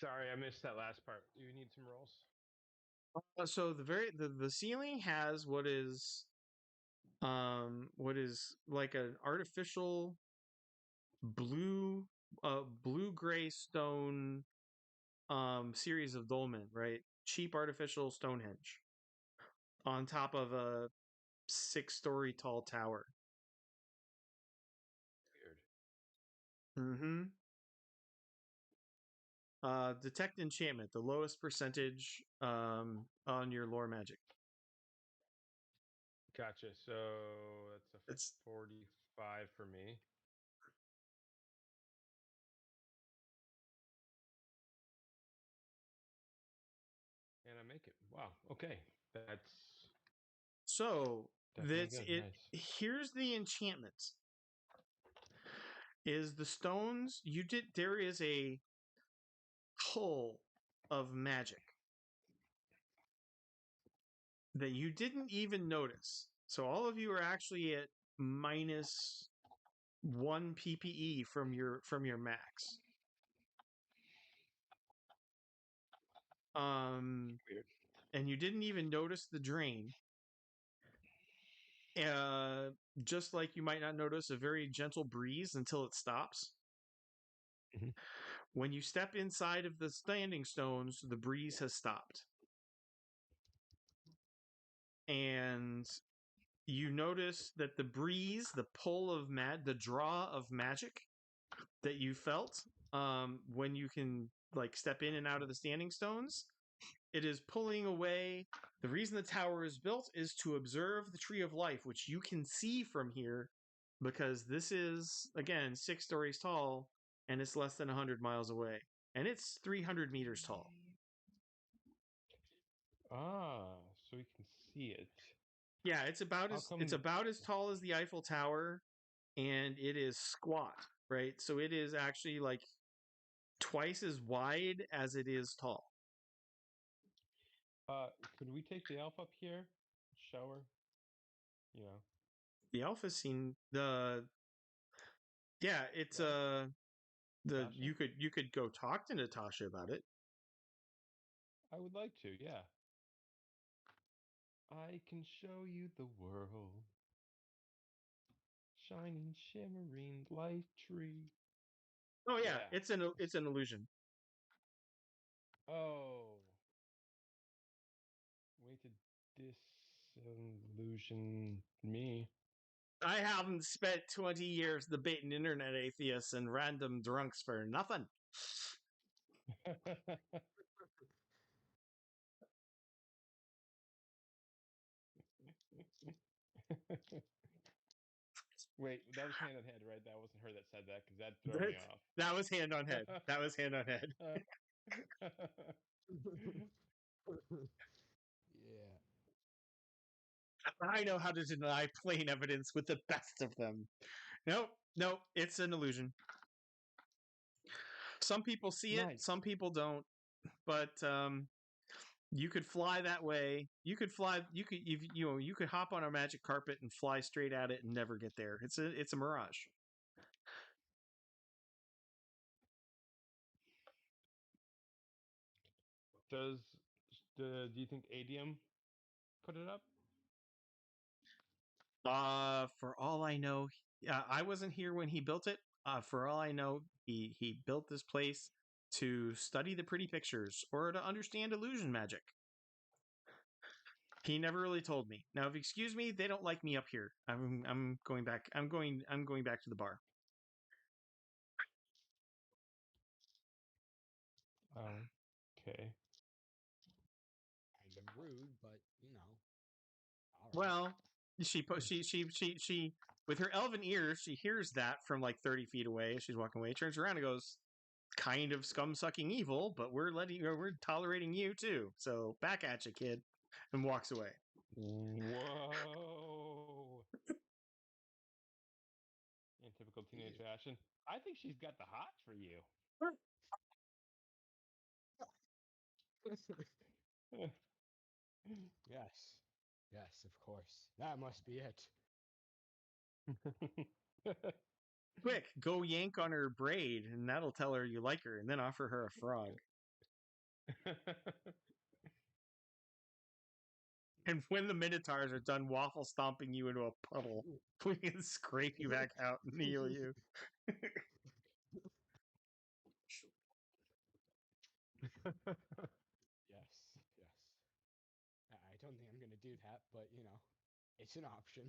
Sorry, I missed that last part. You need some rolls? So the ceiling has what is like an artificial blue gray stone series of dolmen, right? Cheap artificial Stonehenge. on top of a 6-story tall tower. Weird. Mm-hmm. Detect enchantment, the lowest percentage on your lore magic. Gotcha. So that's a It's 45 for me. And I make it. Wow. Okay. That's so definitely that's good. it. Nice. Here's the enchantment. Is the stones you did? There is a pull of magic that you didn't even notice. So all of you are actually at minus 1 PPE from your max. Weird. And you didn't even notice the drain. Just like you might not notice a very gentle breeze until it stops. Mhm. When you step inside of the standing stones, the breeze has stopped. And you notice that the breeze, the pull of the draw of magic that you felt when you can like step in and out of the standing stones, it is pulling away. The reason the tower is built is to observe the tree of life, which you can see from here because this is again 6 stories tall and it's less than 100 miles away and it's 300 meters tall. Ah, so we can see it. Yeah, it's How it's come? about as tall as the Eiffel Tower, and it is squat, right? So it is actually like twice as wide as it is tall. Could we take the elf up here? Shower? You know. The Alpha scene, it's Yeah. the Natasha? you could go talk to Natasha about it. I would like to. Yeah. I can show you the world. Shining, shimmering light tree. Oh yeah, Yeah. it's an illusion. Oh. Way to disillusion me. I haven't spent 20 years debating internet atheists and random drunks for nothing. Wait, that was hand on head, right? That wasn't her that said that because that'd throw me off. That was hand on head. That was hand on head. Yeah. I know how to deny plain evidence with the best of them. Nope, it's an illusion. Some people see it, Nice. some people don't. But you could fly that way. You could fly. You could hop on a magic carpet and fly straight at it and never get there. It's a mirage. Does do you think Adium put it up? For all I know, I wasn't here when he built it. For all I know, he built this place to study the pretty pictures or to understand illusion magic. He never really told me. Now, if you excuse me, they don't like me up here. I'm going back. I'm going back to the bar. Oh, okay. Kind of rude, but all right. Well, she with her elven ears, she hears that from like 30 feet away. She's walking away, turns around and goes, "Kind of scum sucking evil, but we're tolerating you too. So back at you, kid," and walks away. Whoa. In typical teenage fashion, I think she's got the hots for you. Yes. Yes, of course. That must be it. Quick, go yank on her braid, and that'll tell her you like her, and then offer her a frog. And when the minotaurs are done waffle stomping you into a puddle, we can scrape you back out and heal you. Yes. Yes. I don't think I'm gonna do that, but it's an option.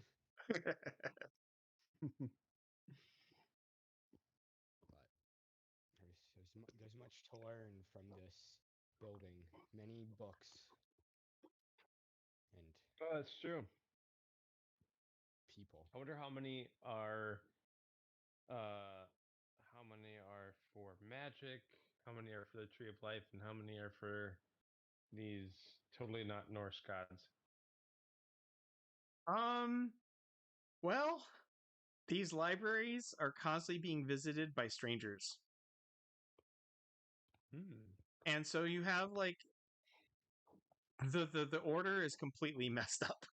But there's much to learn from this building. Many books and Oh, that's true. people. I wonder how many are uh for magic, how many are for the Tree of Life, and how many are for these totally not Norse gods. um, well, these libraries are constantly being visited by strangers. And so you have like the order is completely messed up.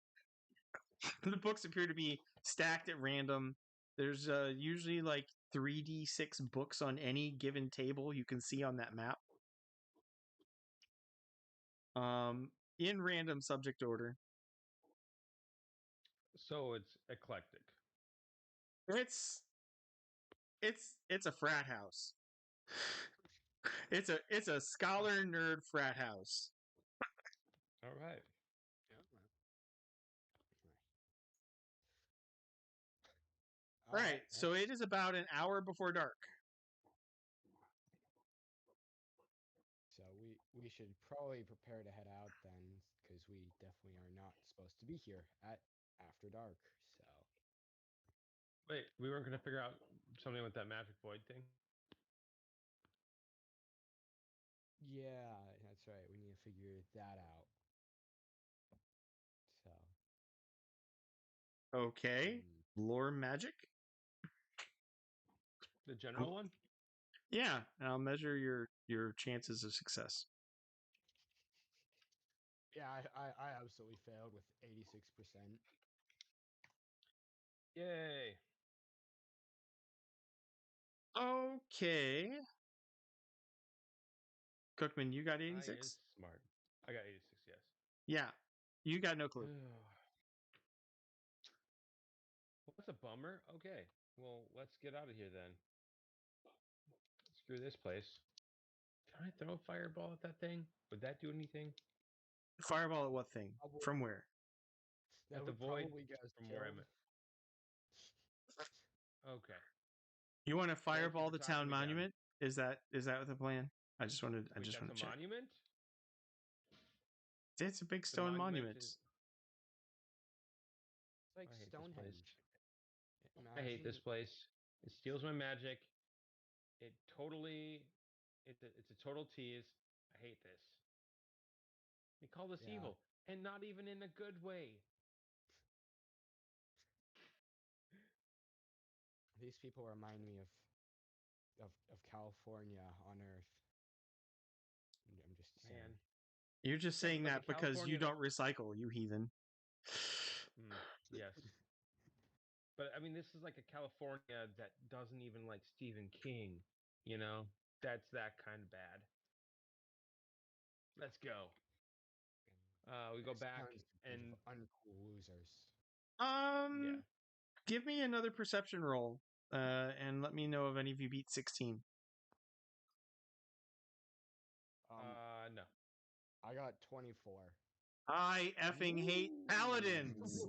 The books appear to be stacked at random. There's usually like 3d6 books on any given table you can see on that map. In random subject order. So it's eclectic. It's a frat house. It's a scholar nerd frat house. All right. All right, so it is about an hour before dark. So we should probably prepare to head out then, because we definitely are not supposed to be here at after dark. So Wait, we weren't going to figure out something with that magic void thing? yeah, that's right. We need to figure that out. So Okay, lore magic. The general one? Yeah, and I'll measure your chances of success. yeah, I absolutely failed with 86%. Yay. Okay. Cookman, you got I 86? is smart. I got 86, yes. Yeah. You got no clue. Well, that's a bummer. Okay. Well, let's get out of here then. Screw this place. Can I throw a fireball at that thing? Would that do anything? Fireball at what thing? Probably- From where? That At the would void probably get us from where I'm killed. at. Okay. You want to Thank you fireball for the talking town me down. monument? Is that the plan? I just wanted Wait, to that's a check. monument? It's a big The stone monument. is- It's like I hate this Stonehenge. place. I hate this place. It steals my magic. It totally. It's a total tease. I hate this. They call this Yeah. evil, and not even in a good way. These people remind me of California on Earth. I'm just saying. Man. You're just Yeah, saying but that the because you California don't recycle, you heathen. Yes. But I mean, this is like a California that doesn't even like Stephen King. You know, that's that kind of bad. Let's go. We go This back town's a bunch and of uncool losers. yeah. Give me another perception roll, and let me know if any of you beat 16. No. I got 24. I effing hate paladins.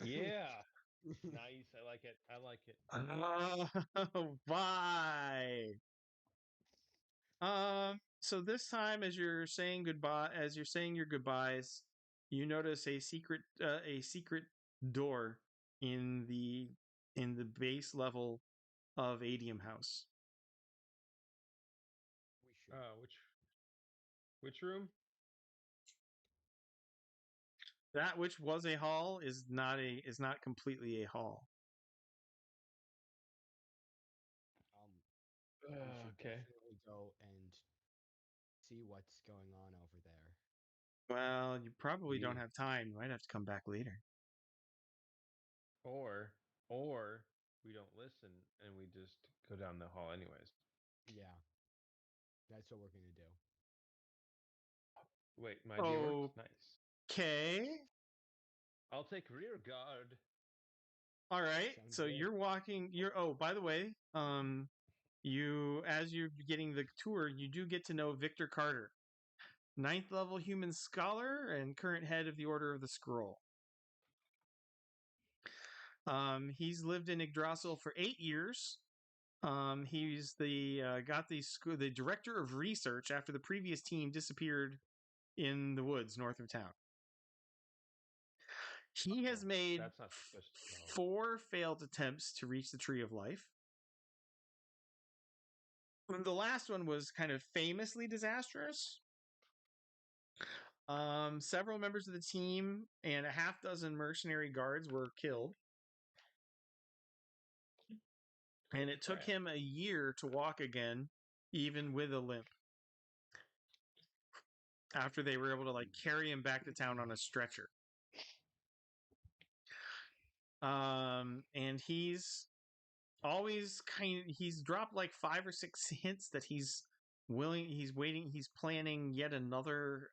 Yeah. Nice. I like it. I like it. Why? So this time, as you're saying your goodbyes, you notice a secret door in the base level of Adium House. We should. Which room? That which was a hall is not completely a hall. We should Okay. definitely go and see what's going on over there. Well, you probably don't Yeah. have time. You might have to come back later. Or we don't listen and we just go down the hall anyways. Yeah. That's what we're going to do. Wait, my idea works. Nice. Okay. I'll take rear guard. All right. Sounds So good. you're walking. By the way, as you're getting the tour, you do get to know Victor Carter. ninth level human scholar and current head of the Order of the Scroll. He's lived in Yggdrasil for 8 years. He's the director of research after the previous team disappeared in the woods north of town. He has made That's not suspicious at all. 4 failed attempts to reach the Tree of Life. And the last one was kind of famously disastrous. Several members of the team and a half dozen mercenary guards were killed. And it took Crap. him a year to walk again, even with a limp. After they were able to carry him back to town on a stretcher. And he's always he's dropped 5 or 6 hints that he's planning yet another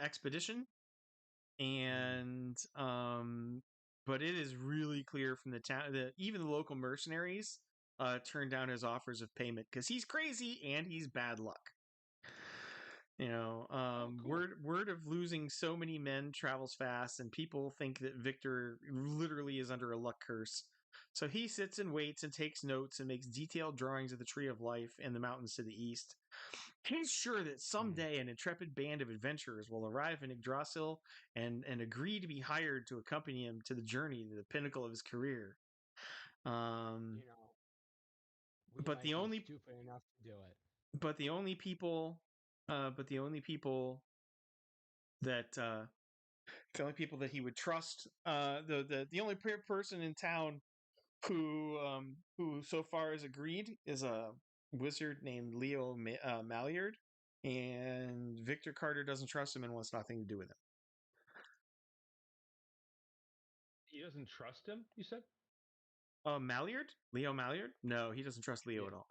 expedition. And but it is really clear from the town that even the local mercenaries turned down his offers of payment because he's crazy and he's bad luck. Cool. Word of losing so many men travels fast, and people think that Victor literally is under a luck curse. So he sits and waits and takes notes and makes detailed drawings of the Tree of Life and the mountains to the east. He's sure that someday an intrepid band of adventurers will arrive in Yggdrasil and agree to be hired to accompany him to the journey to the pinnacle of his career. You know, we But might the be only stupid enough to do it. but the only people that he would trust, the only person in town who so far has agreed is a wizard named Leo Malyard, and Victor Carter doesn't trust him and wants nothing to do with him. He doesn't trust him, you said? Malyard? Leo Malyard? No, he doesn't trust Leo Yeah. at all.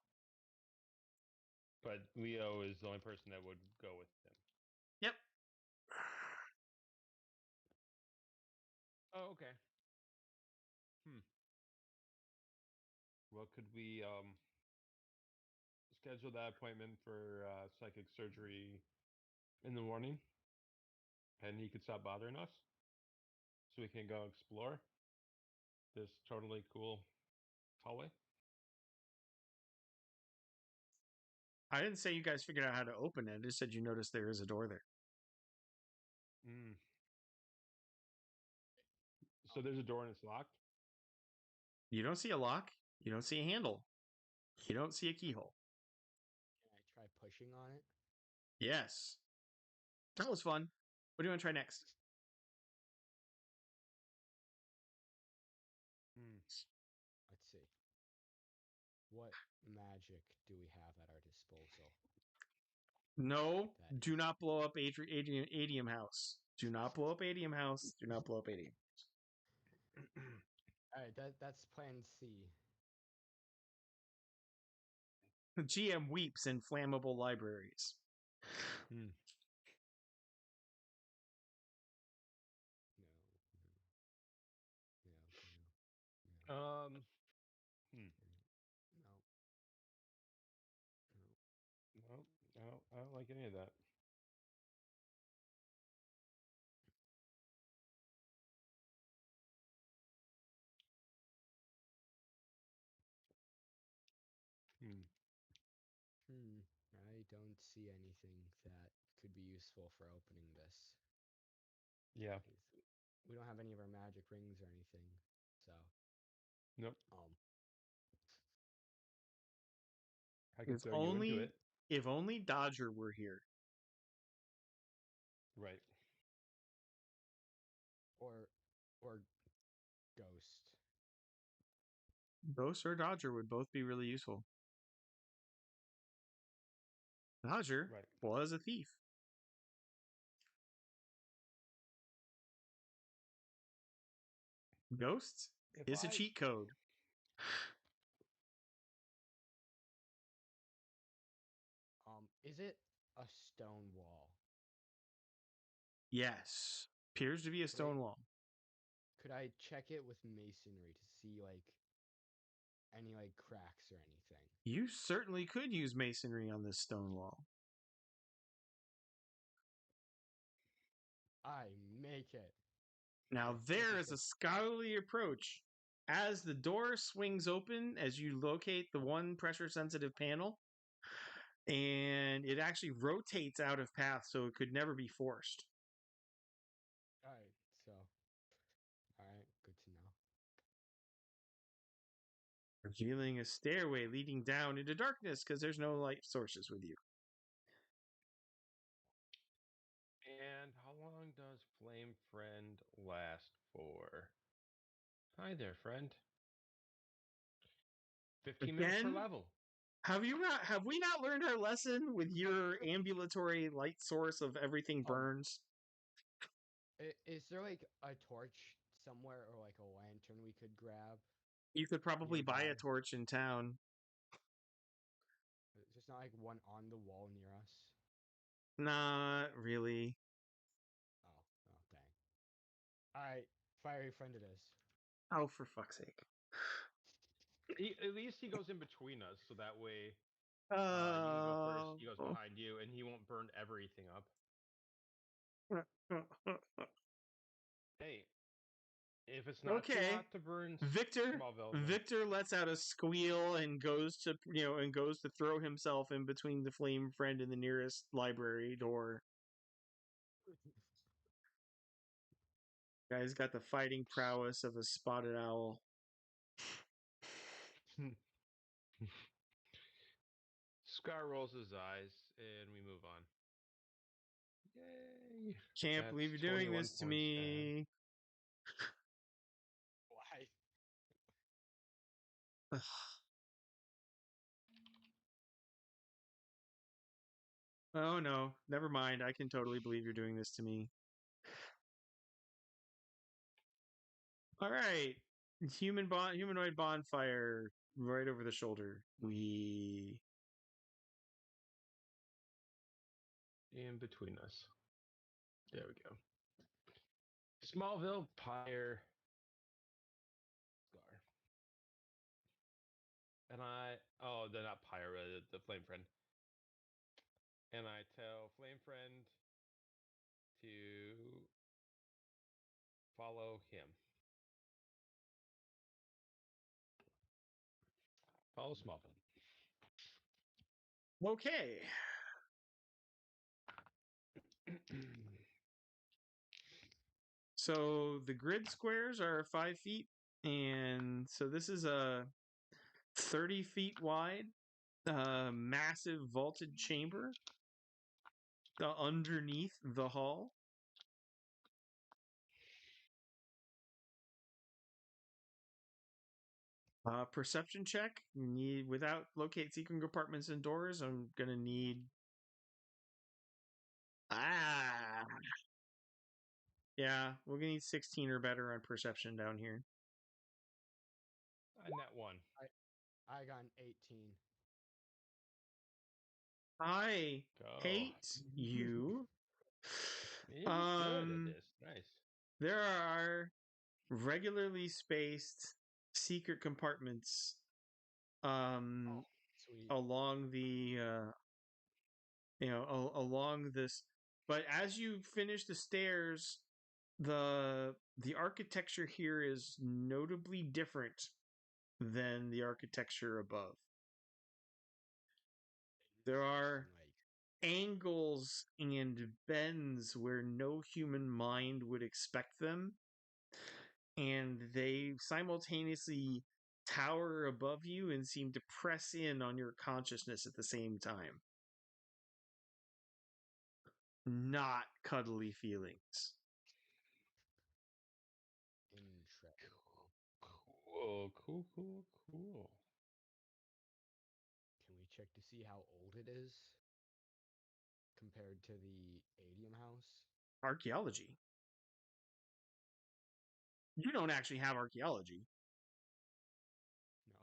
But Leo is the only person that would go with him. Yep. Oh, okay. Well, could we schedule that appointment for psychic surgery in the morning? And he could stop bothering us? So we can go explore this totally cool hallway? I didn't say you guys figured out how to open it. I just said you noticed there is a door there. So there's a door and it's locked? You don't see a lock. You don't see a handle. You don't see a keyhole. Can I try pushing on it? Yes. That was fun. What do you want to try next? Let's see. What magic do we have at our disposal? No, do not blow up Adium House. Do not blow up Adium House. Do not blow up Adium. All right, that's Plan C. The GM weeps in flammable libraries. No. No, I don't like any of that. I don't see anything that could be useful for opening this. Yeah. We don't have any of our magic rings or anything, so. Nope. I If could throw you into it. If only Dodger were here. Right. Or Ghost. Ghost or Dodger would both be really useful. Dodger was a thief. Ghost is a cheat code. Is it a stone wall? Yes. Appears to be a stone wall. Could I check it with masonry to see any cracks or anything? You certainly could use masonry on this stone wall. I make it. Now This there is is the- a scholarly approach. As the door swings open, as you locate the one pressure-sensitive panel, and it actually rotates out of path, so it could never be forced. All right. So, all right. Good to know. Revealing a stairway leading down into darkness because there's no light sources with you. And how long does Flame Friend last for? Hi there, friend. 15 minutes per Again? level. Have we not learned our lesson with your ambulatory light source of everything burns? Is there like a torch somewhere or like a lantern we could grab? You could probably buy a nearby? torch in town. There's just not like one on the wall near us. Not really. Oh, dang. All right, fiery friend it is. Oh, for fuck's sake. At least he goes in between us, so that way you can go first. He goes behind you, and he won't burn everything up. Hey, if it's not too Okay. hot to burn Victor Smallville, then Victor lets out a squeal and goes to throw himself in between the flame friend and the nearest library door. Guy's got the fighting prowess of a spotted owl. Scar rolls his eyes, and we move on. Yay! Can't That's believe you're doing 21 this to points me. Why? Oh no, never mind. I can totally believe you're doing this to me. All right, humanoid bonfire right over the shoulder. We in between us. There we go. Smallville Pyre Scar. And they're not Pyre, the Flame Friend. And I tell Flame Friend to follow him. Follow Smallville. okay. So the grid squares are 5 feet, and so this is a 30 feet wide, massive vaulted chamber underneath the hall. Perception check. Need without locate secret compartments and doors. I'm gonna need. Yeah, we're gonna need 16 or better on perception down here. I net one. I got an 18. I Go. hate you. You're good at this. Nice. There are regularly spaced secret compartments Sweet. along the along this, but as you finish the stairs, the architecture here is notably different than the architecture above. There are angles and bends where no human mind would expect them, and they simultaneously tower above you and seem to press in on your consciousness at the same time. Not cuddly feelings. Interesting. Cool. Can we check to see how old it is compared to the Adium house? Archaeology. You don't actually have archaeology. No.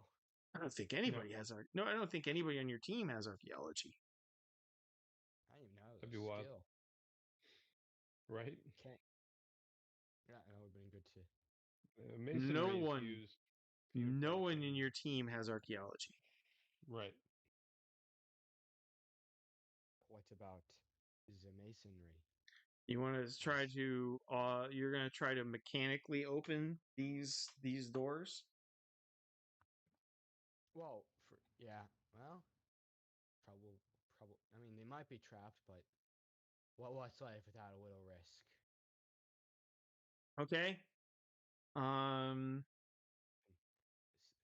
I don't think anybody has No, I don't think anybody on your team has archaeology. I didn't even know. That'd be wild. Skill. Right? Can't. Yeah, that would have been good to. Masonry is used No one in your team has archaeology. Right. What about the masonry? You want to try to you're going to try to mechanically open these doors? Well, well, probably. I mean, they might be trapped, but what's life without a little risk? Okay. Um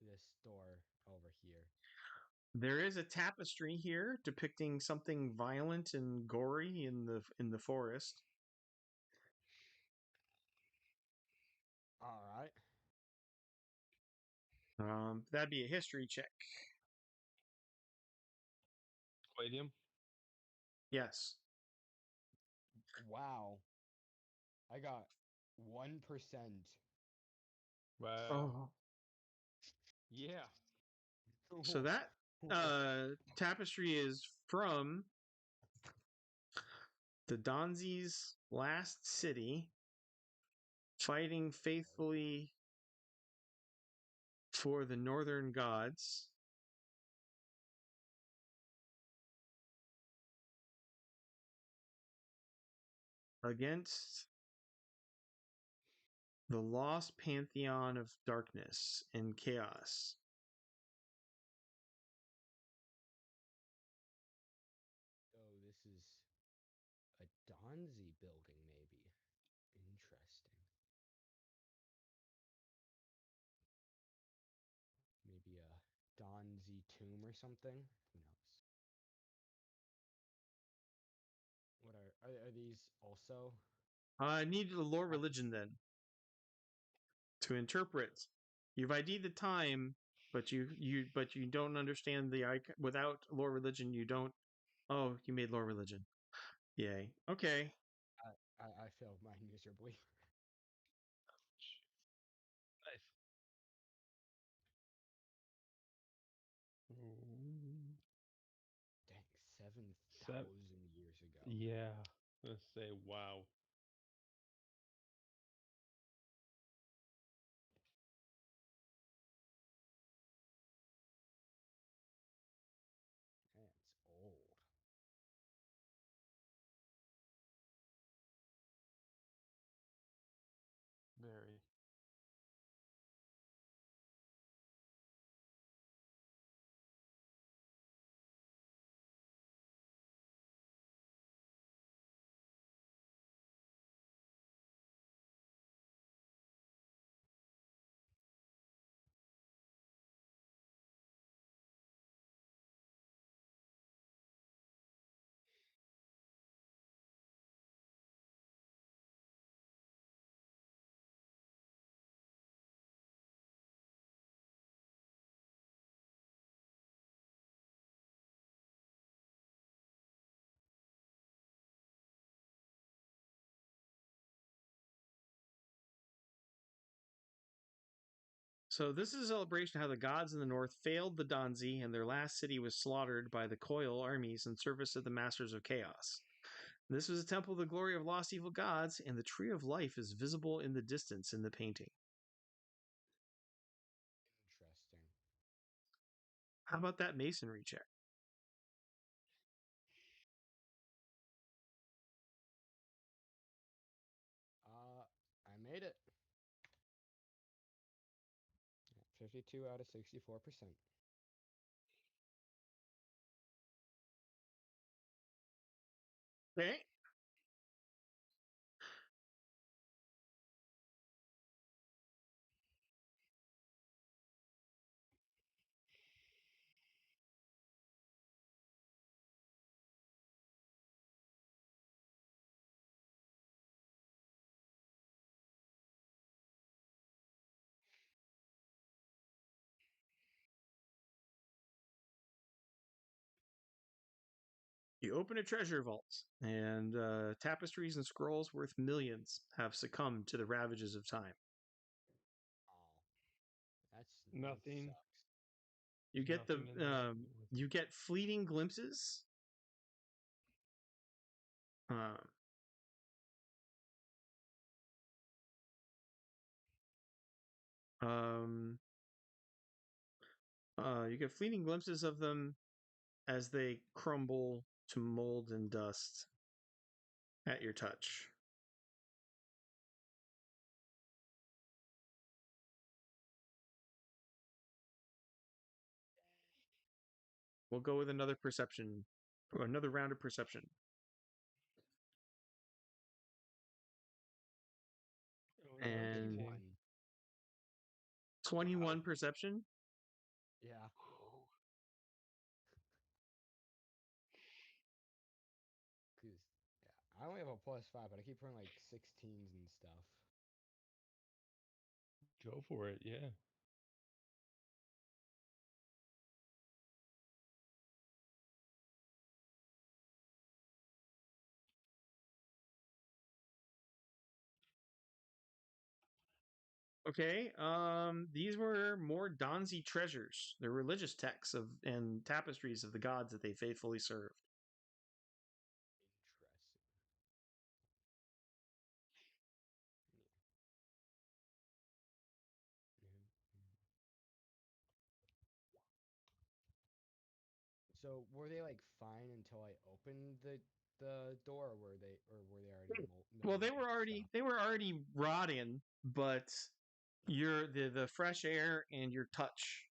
This door over here. there is a tapestry here depicting something violent and gory in the forest. All right. That'd be a history check. Palladium. Yes. Wow. I got 1%. Wow. Oh. Yeah. So that tapestry is from the Donzi's last city, fighting faithfully for the northern gods. Against the lost pantheon of darkness and chaos. So this is a Donzi building, maybe. Interesting. Maybe a Donzi tomb or something. Who knows? What are these also? I needed a lore religion then to interpret. You've ID'd the time, but you don't understand the icon. Without lore religion, you don't. Oh, you made lore religion. Yay. Okay. I failed mine miserably. Nice. Dang, 7,000 years ago. Yeah. Let's say wow. That's old. Very. So this is a celebration of how the gods in the north failed the Donzi and their last city was slaughtered by the Coil armies in service of the Masters of Chaos. This was a temple of the glory of lost evil gods, and the tree of life is visible in the distance in the painting. Interesting. How about that masonry check? I made it. 52 out of 64%. Okay. You open a treasure vault, and tapestries and scrolls worth millions have succumbed to the ravages of time. Oh, that Nothing. sucks. You There's get the nothing in there. you get fleeting glimpses. Uh, um, you get fleeting glimpses of them as they crumble to mold and dust at your touch. We'll go with another perception, or another round of perception. Oh, no, And 21. 21 Wow. perception. Yeah. Cause I only have a +5, but I keep putting like 16s and stuff. Go for it, yeah. Okay. These were more Donzi treasures. They're religious texts of and tapestries of the gods that they faithfully served. Interesting. Mhm. So were they like fine until I opened the door, or were they already Well, mildewy and stuff? they were already rotting, but the fresh air and your touch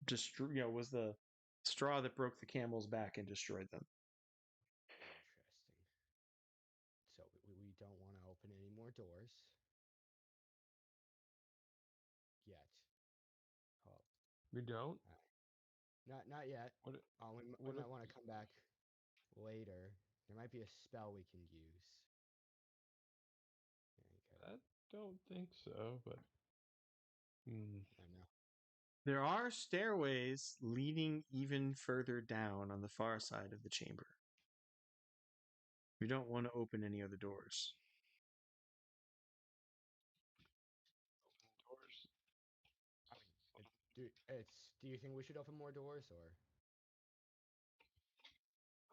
was the straw that broke the camel's back and destroyed them. Interesting. So we don't want to open any more doors yet. Oh, We don't? not yet. What? We What if might want to come back later. There might be a spell we can use. There you go. I don't think so, but I know. There are stairways leading even further down on the far side of the chamber. We don't want to open any other doors. doors. I mean, do you think we should open more doors, or?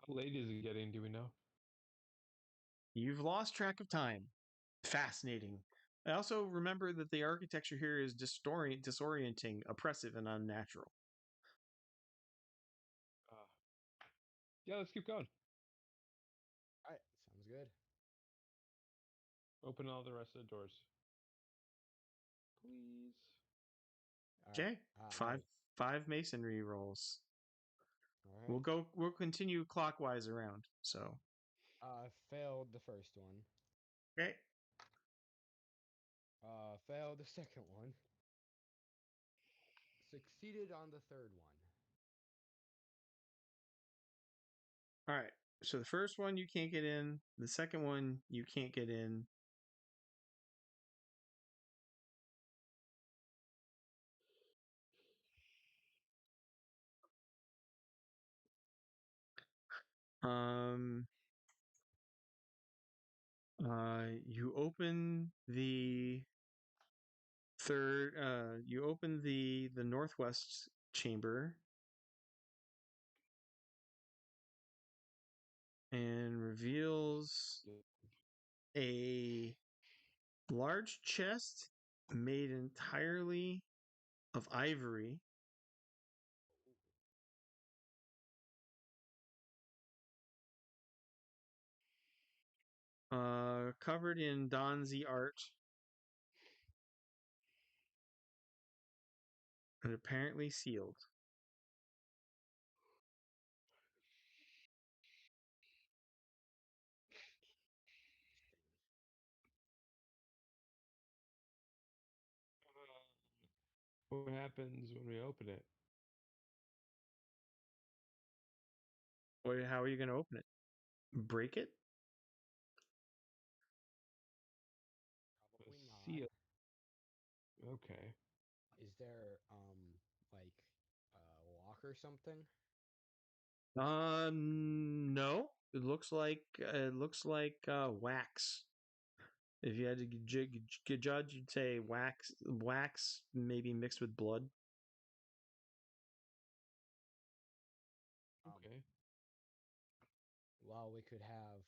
How late is it getting? Do we know? You've lost track of time. Fascinating. I also remember that the architecture here is disorienting, oppressive, and unnatural. Uh, yeah, let's keep going. All right, sounds good. Open all the rest of the doors, please. All right. Okay, five masonry rolls. All right. We'll continue clockwise around. So Failed the first one. okay, Failed the second one. Succeeded on the third one. all right. So the first one you can't get in. The second one you can't get in. Um. You open the third. You open the northwest chamber and reveals a large chest made entirely of ivory. Covered in Donzi art and apparently sealed. What happens when we open it? How are you going to open it? Break it? Probably not. Seal. Okay. Is there like a lock or something? No. It looks like wax. If you had to judge, you'd say wax maybe mixed with blood. Um, Okay. well, we could have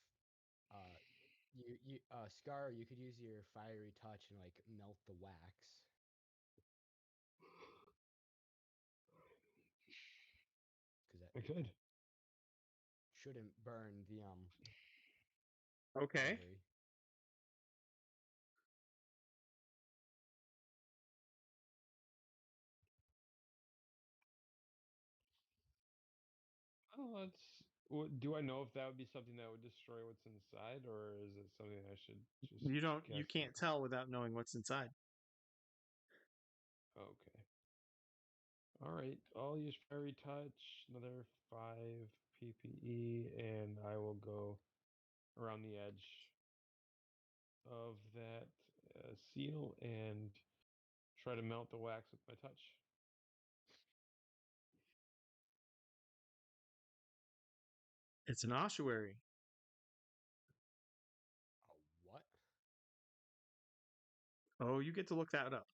uh Scar. You could use your fiery touch and like melt the wax, because that I could. shouldn't burn the Okay. ivory. Well, do I know if that would be something that would destroy what's inside, or is it something I should just You guess can't at? tell without knowing what's inside. Okay. All right. I'll use Fairy Touch, another 5 PPE, and I will go around the edge of that seal and try to melt the wax with my touch. It's an ossuary. A what? Oh, you get to look that up.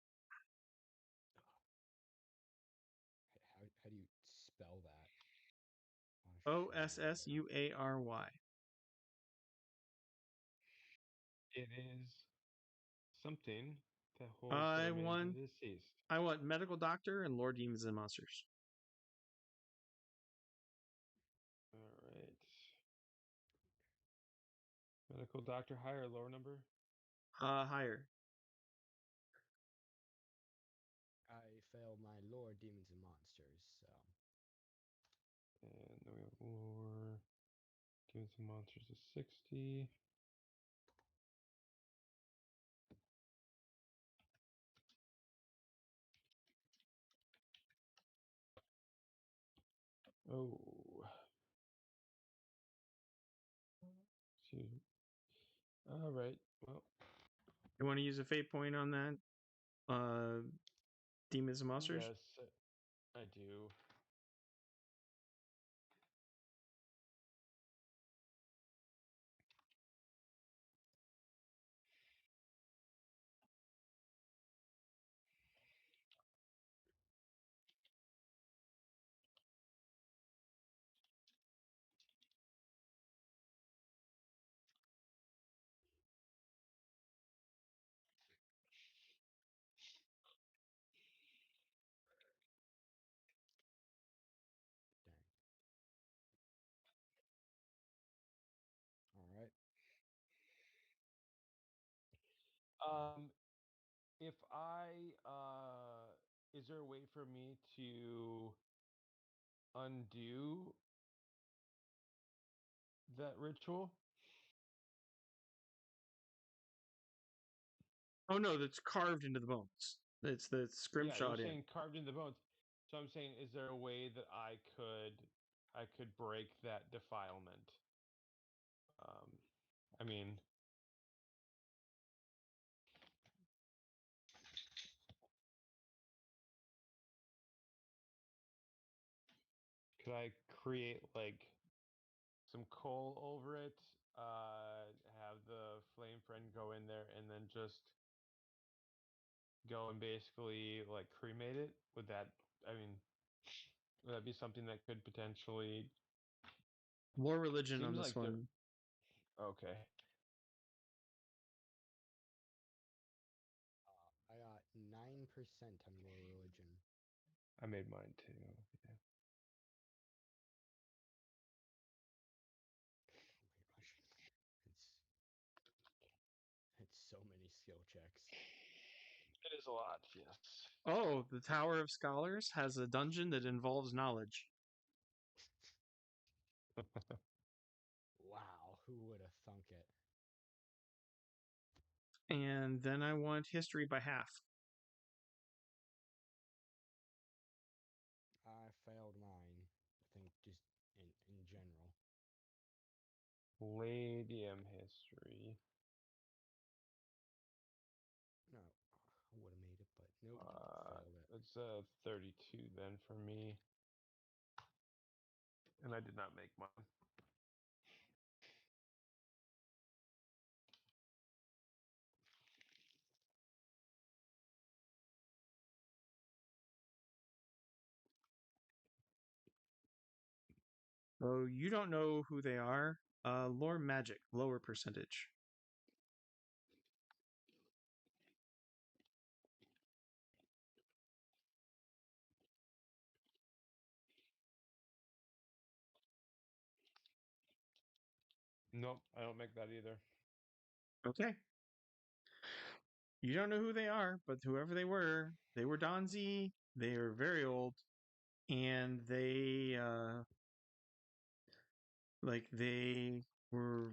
How do you spell that? Ossuary. It is something that holds the I remains of won. the deceased. I want medical doctor and Lord Demons and Monsters. All right. Medical doctor, higher or lower number? Higher. I failed my lore, demons, and monsters, so And then we have lower. Demons and monsters is 60. Oh. Excuse me. All right. Well, You want to use a fate point on that? Demons and Monsters? yes, I do. dang. All right. Um, if is there a way for me to undo that ritual? Oh no, that's carved into the bones. It's the Yeah, you're scrimshawed in. saying carved in the bones. So I'm saying, is there a way that I could break that defilement? Um, I mean, could I create like some coal over it? Have the flame friend go in there and then just go and basically like cremate it? Would that? I mean, would that be something that could potentially? More religion on Seems this like they're one. okay. I got 9% on lore religion. I made mine too. Yeah. Oh my gosh, it's so many skill checks. It is a lot, yes. Oh, the Tower of Scholars has a dungeon that involves knowledge. Wow, who would have thunk it? And then I want history by half. I failed mine. I think just in general. Palladium history. No, I would have made it, but nope, failed it. It's 32 then for me, and I did not make mine. Oh, you don't know who they are. Lore magic, lower percentage. Nope, I don't make that either. Okay. You don't know who they are, but whoever they were Donzi. They are very old, and Like they were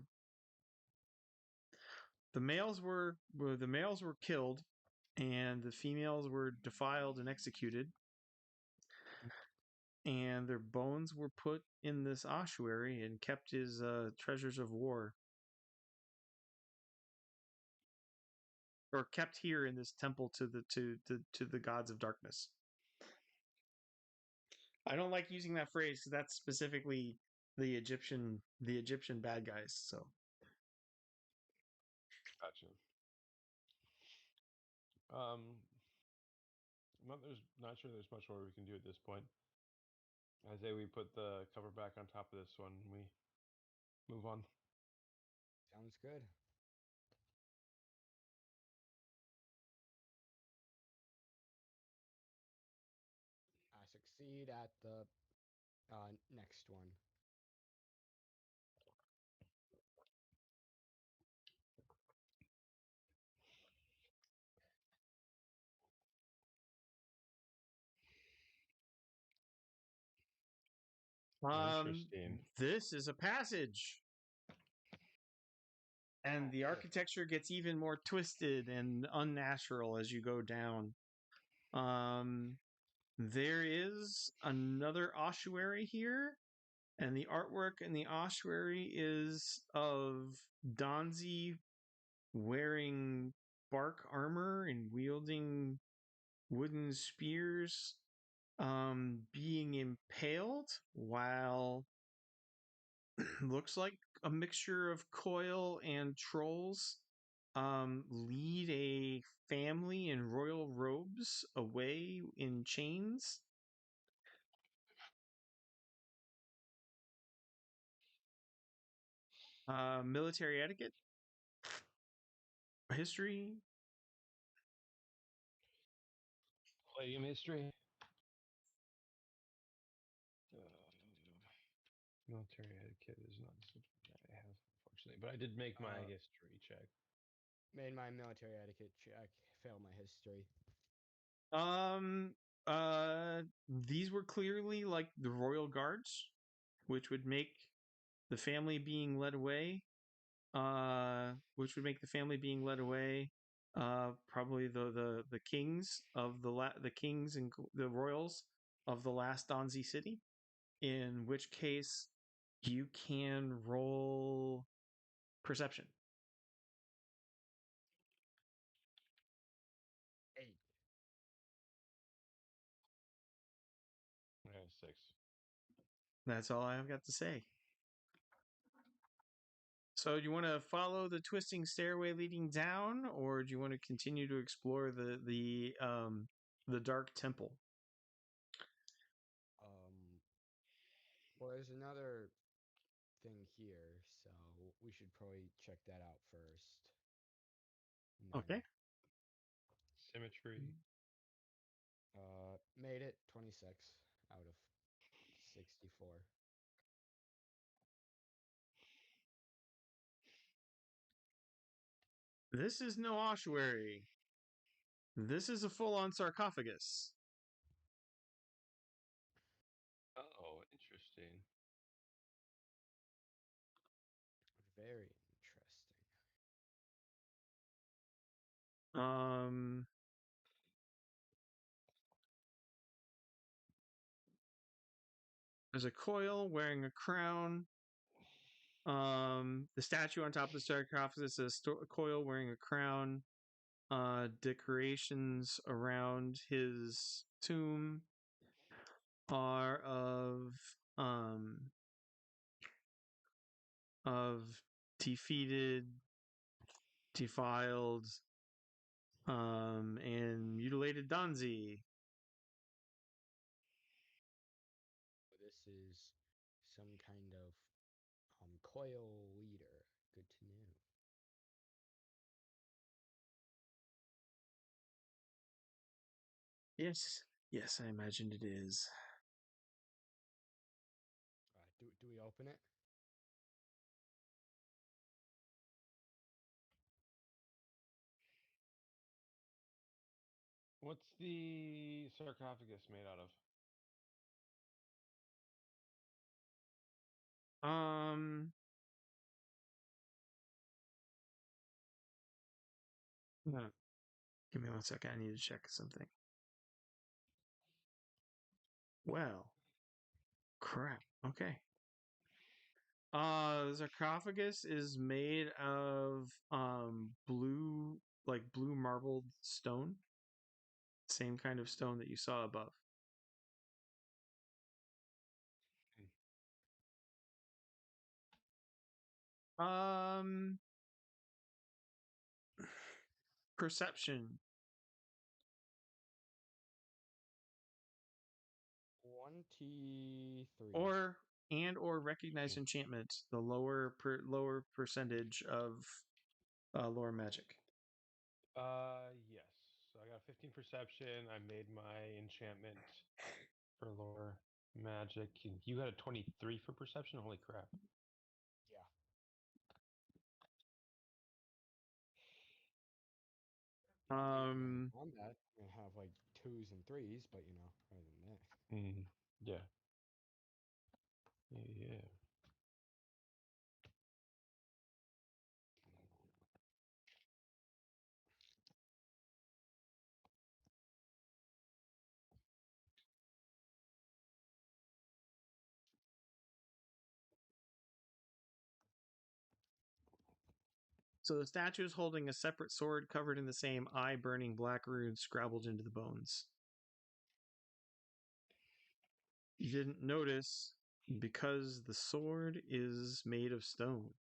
the males were killed and the females were defiled and executed, and their bones were put in this ossuary and kept as treasures of war, or kept here in this temple to the gods of darkness. I don't like using that phrase because that's specifically the Egyptian bad guys. So Gotcha. Not sure there's much more we can do at this point. I say we put the cover back on top of this one and we move on. Sounds good. I succeed at the next one. Interesting. this is a passage, and the architecture gets even more twisted and unnatural as you go down. There is another ossuary here, and the artwork in the ossuary is of Donzi wearing bark armor and wielding wooden spears, being impaled while looks like a mixture of coil and trolls lead a family in royal robes away in chains. Military etiquette, history. Palladium history. Military etiquette is not something that I have, unfortunately, but I did make my history check. Made my military etiquette check. Failed my history. Um, these were clearly like the royal guards, which would make the family being led away. Which would make the family being led away. Probably the kings of the kings and the royals of the last Donzi city. In which case, you can roll perception. 8. I have 6. That's all I've got to say. So, do you want to follow the twisting stairway leading down, or do you want to continue to explore the dark temple? Well, there's another thing here, so we should probably check that out first. And then, Okay. Symmetry. made it 26 out of 64. This is no ossuary. This is a full-on sarcophagus. Oh, interesting. Very interesting. There's a coil wearing a crown. The statue on top of the sarcophagus is a coil wearing a crown. Decorations around his tomb are of defeated, defiled, and mutilated Donzi. This is some kind of coil leader. Good to know. Yes, yes, I imagined it is. Do we open it? What's the sarcophagus made out of? Um. Give me 1 second. I need to check something. Well, crap. Okay. The sarcophagus is made of blue, like blue marbled stone. Same kind of stone that you saw above. Um, perception 23. or recognize enchantment. The lower percentage of lore magic. Yes. So I got 15 perception. I made my enchantment for lore magic. You got a 23 for perception? Holy crap. Yeah. Um, On that, I'm gonna have like 2s and 3s, but other than that. Yeah. Yeah. so the statue is holding a separate sword covered in the same eye-burning black runes scrabbled into the bones. You didn't notice because the sword is made of stone.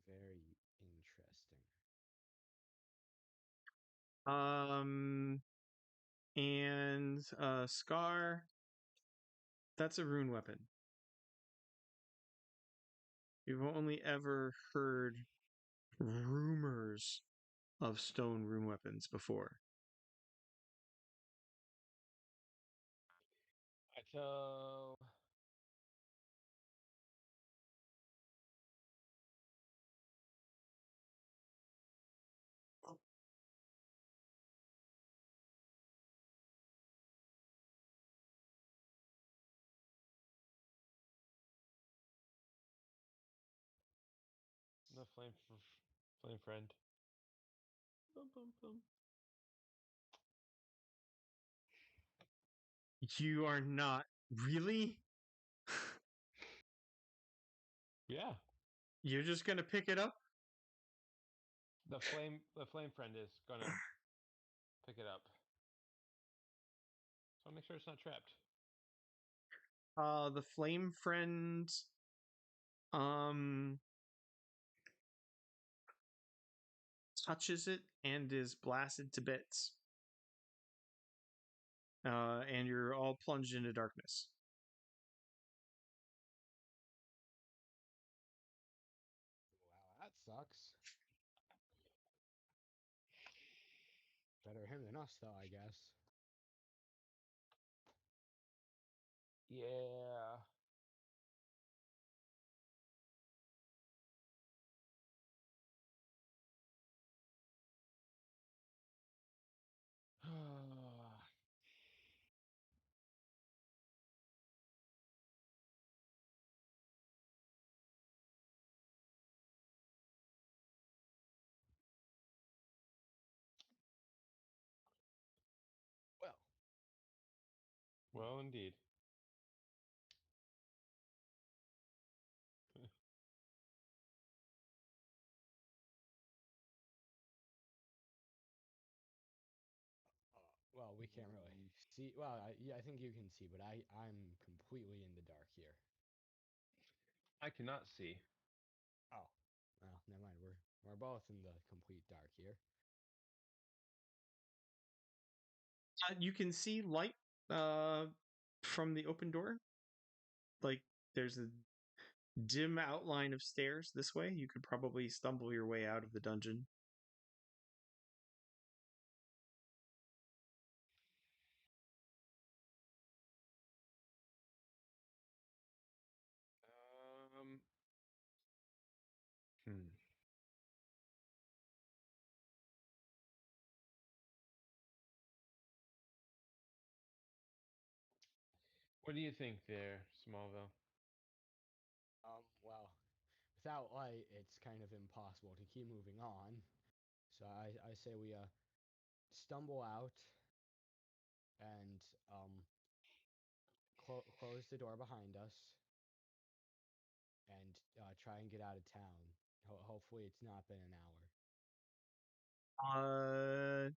Very, very interesting. And Scar, that's a rune weapon. You've only ever heard rumors of stone rune weapons before. I tell. The flame friend. Bum, bum, bum. You are not really? Yeah. You're just gonna pick it up? The flame friend is gonna pick it up. So I'll make sure it's not trapped. The flame friend um touches it and is blasted to bits. And you're all plunged into darkness. Wow, that sucks. Better him than us, though, I guess. Yeah. Well, Well, indeed. well, we can't really see. Well, yeah, I think you can see, but I'm completely in the dark here. I cannot see. Oh, well, never mind. We're both in the complete dark here. You can see light uh, from the open door. Like there's a dim outline of stairs this way. You could probably stumble your way out of the dungeon. Um. Hmm. What do you think there, Smallville? Well, without light, it's kind of impossible to keep moving on. So I say we stumble out and close the door behind us and try and get out of town. Hopefully, it's not been an hour.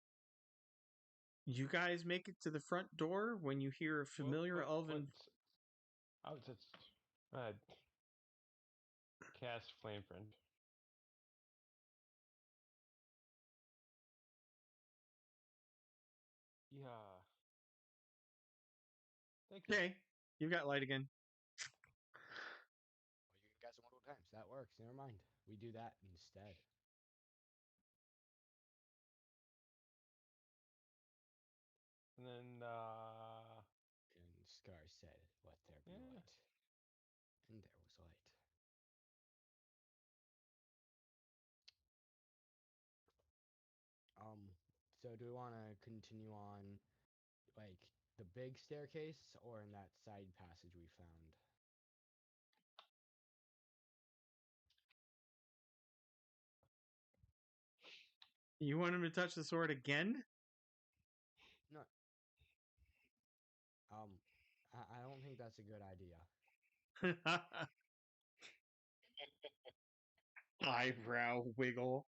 You guys make it to the front door when you hear a familiar elven. I was just cast Flame Friend. Yeah. Thank you. Okay, you've got light again. Well, you guys multiple times. That works. Never mind. We do that instead. And then, And Scar said, "Let there be yeah. light." And there was light. So do we want to continue on, like, the big staircase or in that side passage we found? You want him to touch the sword again? No. I don't think that's a good idea. Eyebrow wiggle.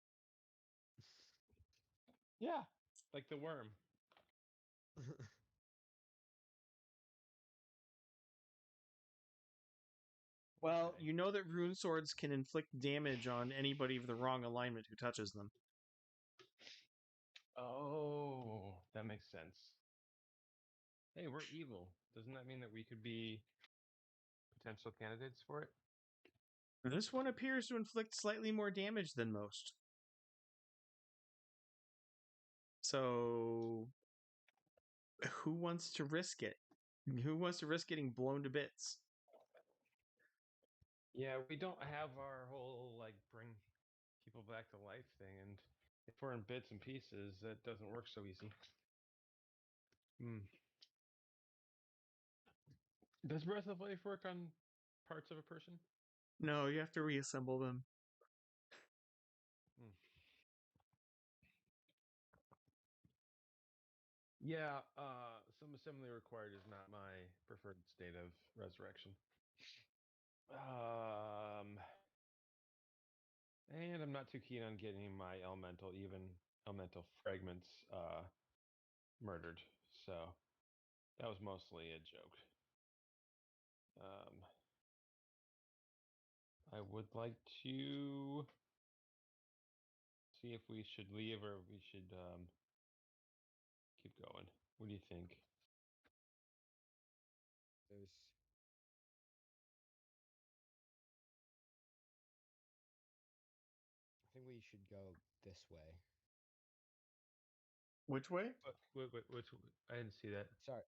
Yeah, like the worm. Well, Okay. you know that rune swords can inflict damage on anybody of the wrong alignment who touches them. Oh, that makes sense. Hey, we're evil. Doesn't that mean that we could be potential candidates for it? This one appears to inflict slightly more damage than most. So, who wants to risk it? Who wants to risk getting blown to bits? Yeah, we don't have our whole like bring people back to life thing, and if we're in bits and pieces, that doesn't work so easy. Hmm. Does Breath of Life work on parts of a person? No, you have to reassemble them. Hmm. Yeah, some assembly required is not my preferred state of resurrection. And I'm not too keen on getting my elemental fragments murdered. So that was mostly a joke. I would like to see if we should leave or we should keep going. What do you think? There's I think we should go this way. Which way? Which I didn't see that. Sorry.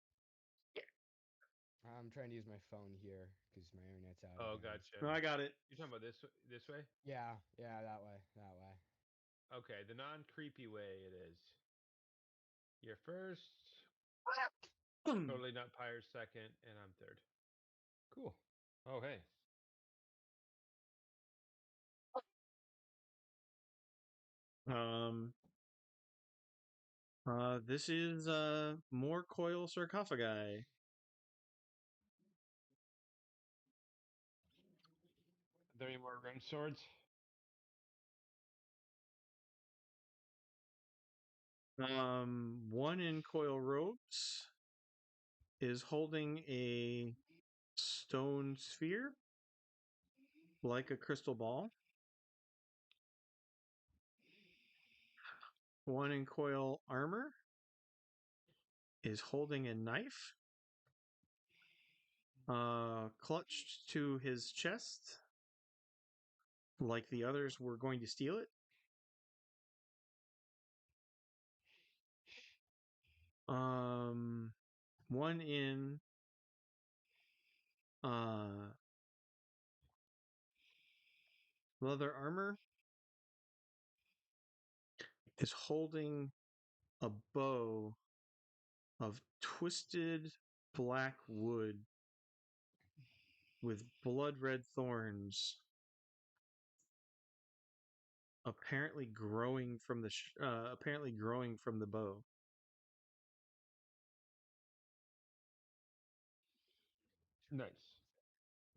I'm trying to use my phone here because my internet's out Oh, again. No, gotcha. I got it. You're talking about this way? Yeah, that way. Okay, the non-creepy way it is. You're first, totally not Pyre's second, and I'm third. Cool. Oh, hey. This is more coil sarcophagi. Are there any more rune swords? One in coil ropes is holding a stone sphere like a crystal ball. One in coil armor is holding a knife, clutched to his chest, like the others were going to steal it. One in leather armor is holding a bow of twisted black wood with blood red thorns apparently growing from the bow. Nice.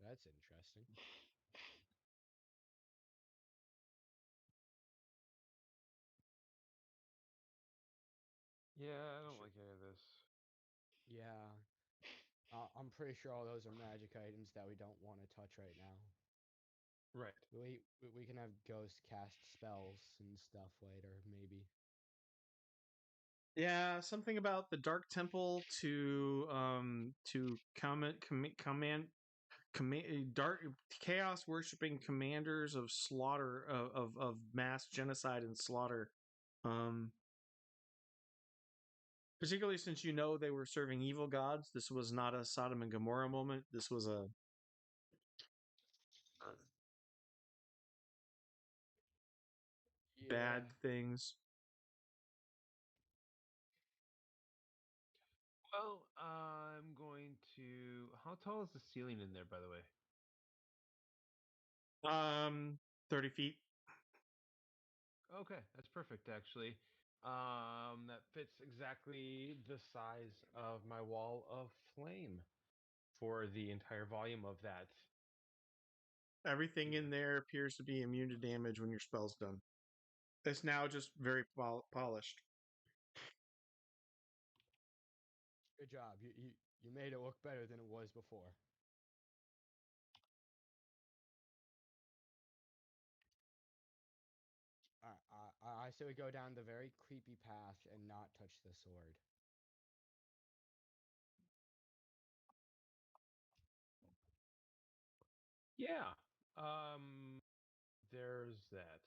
That's interesting. Yeah, I don't Sure. like any of this. Yeah. I'm pretty sure all those are magic items that we don't want to touch right now. Right. We can have ghosts cast spells and stuff later, maybe. Yeah, something about the Dark Temple to dark chaos worshipping commanders of slaughter of mass genocide and slaughter. Um, Particularly since you know they were serving evil gods. This was not a Sodom and Gomorrah moment. This was a Yeah. bad things. Well, I'm going to. How tall is the ceiling in there, by the way? 30 feet. Okay, that's perfect actually. That fits exactly the size of my wall of flame for the entire volume of that. Everything in Here. there appears to be immune to damage when your spell's done. It's now just very polished. Good job. You made it look better than it was before. I say we go down the very creepy path and not touch the sword. Yeah. There's that.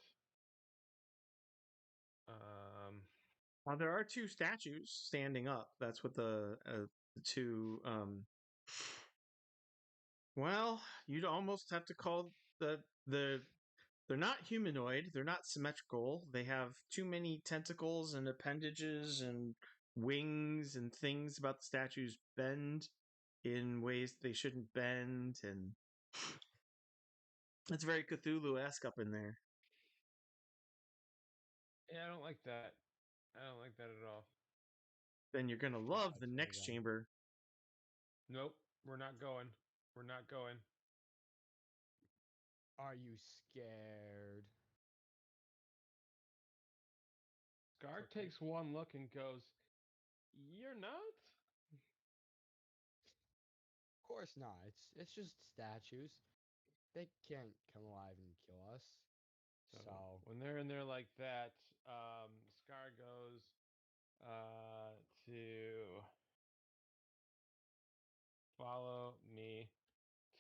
Um, There are two statues standing up. That's what the two. Well, you'd almost have to call the. They're not humanoid. They're not symmetrical. They have too many tentacles and appendages and wings and things about the statues bend in ways they shouldn't bend, and it's very Cthulhu-esque up in there. yeah, I don't like that. I don't like that at all. Then you're gonna Should love the touch it next again. chamber. Nope, we're not going. We're not going. Are you scared? Scar Okay. takes one look and goes, "You're not." Of course not. It's just statues. They can't come alive and kill us. So So when they're in there like that, Scar goes to follow me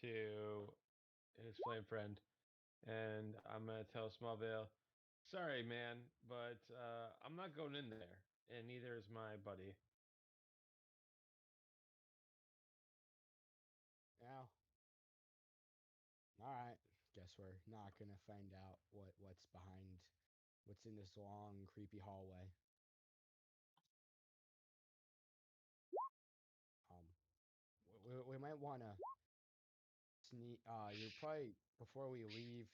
to his flame friend, and I'm gonna tell Smallville, sorry man, but I'm not going in there, and neither is my buddy. yeah. All right. Guess we're not gonna find out what's in this long creepy hallway. Um, we might want to you probably before we leave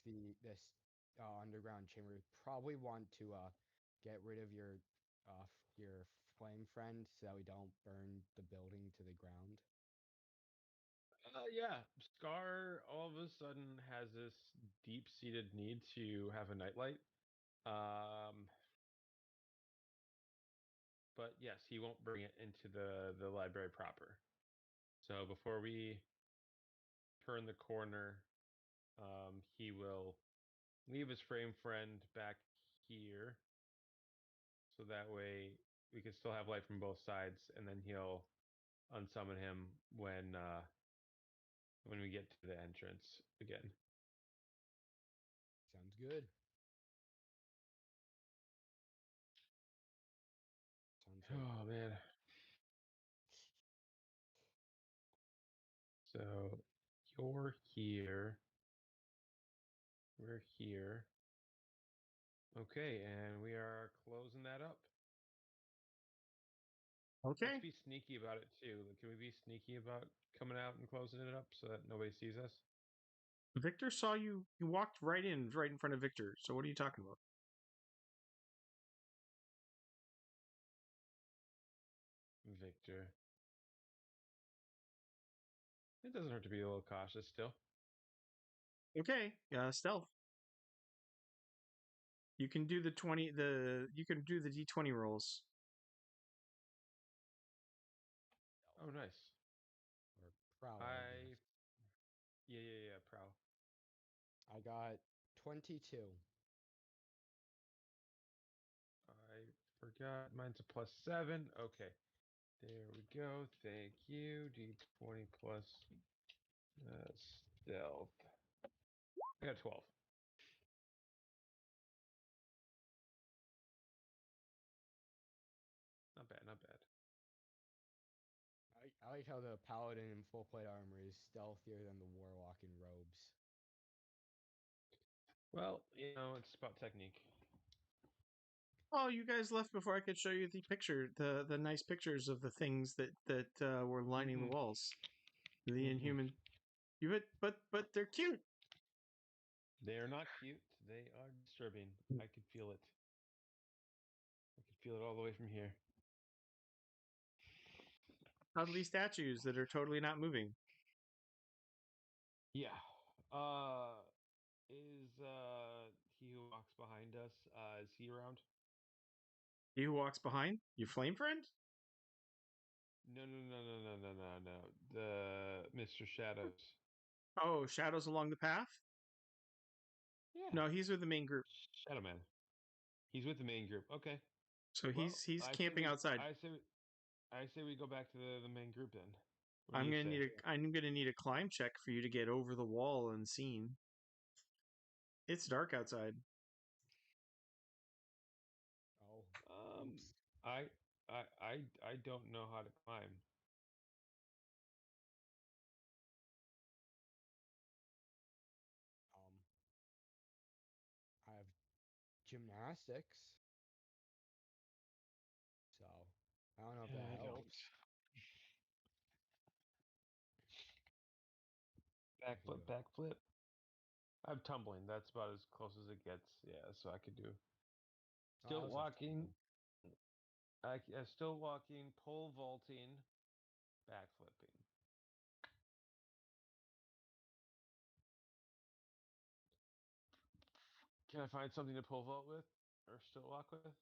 this underground chamber, probably want to get rid of your flame friend so that we don't burn the building to the ground. Yeah, Scar all of a sudden has this deep-seated need to have a nightlight. Um, but yes, he won't bring it into the library proper. So before we turn the corner, he will leave his frame friend back here, so that way we can still have light from both sides, and then he'll unsummon him when we get to the entrance again. Sounds good. Sounds like Oh man. So you're here. We're here. Okay, and we are closing that up. Okay. Let's be sneaky about it too. Like, can we be sneaky about coming out and closing it up so that nobody sees us? Victor saw you. You walked right in front of Victor. So what are you talking about? Victor. It doesn't hurt to be a little cautious still. Okay. Stealth. You can do the 20. You can do the d20 rolls. Oh, nice. Or prowl. I guess. Yeah. Prowl. I got 22. I forgot. Mine's a +7. Okay. There we go. Thank you. D20 plus stealth. I got 12. Not bad, not bad. I like how the paladin in full plate armor is stealthier than the warlock in robes. Well, it's about technique. Oh, you guys left before I could show you the nice pictures of the things that were lining the walls. The inhuman. But they're cute. They are not cute. They are disturbing. I could feel it. I could feel it all the way from here. Cuddly statues that are totally not moving. Yeah. Is he who walks behind us, is he around? He who walks behind you, flame friend. No. The Mr. Shadows. Oh, shadows along the path. Yeah. No, he's with the main group. Shadow Man. He's with the main group. Okay. So Well, he's camping outside. I say we go back to the main group then. What do you say? I'm gonna need a climb check for you to get over the wall unseen. It's dark outside. Oh. Um, Oops. I don't know how to climb. I have gymnastics. So I don't know if that I don't. helps. Backflip, backflip. I'm tumbling. That's about as close as it gets. Yeah, so I could do. Oh, I Still also have walking. tumbling. Still walking, pole vaulting, backflipping. Can I find something to pole vault with, or still walk with?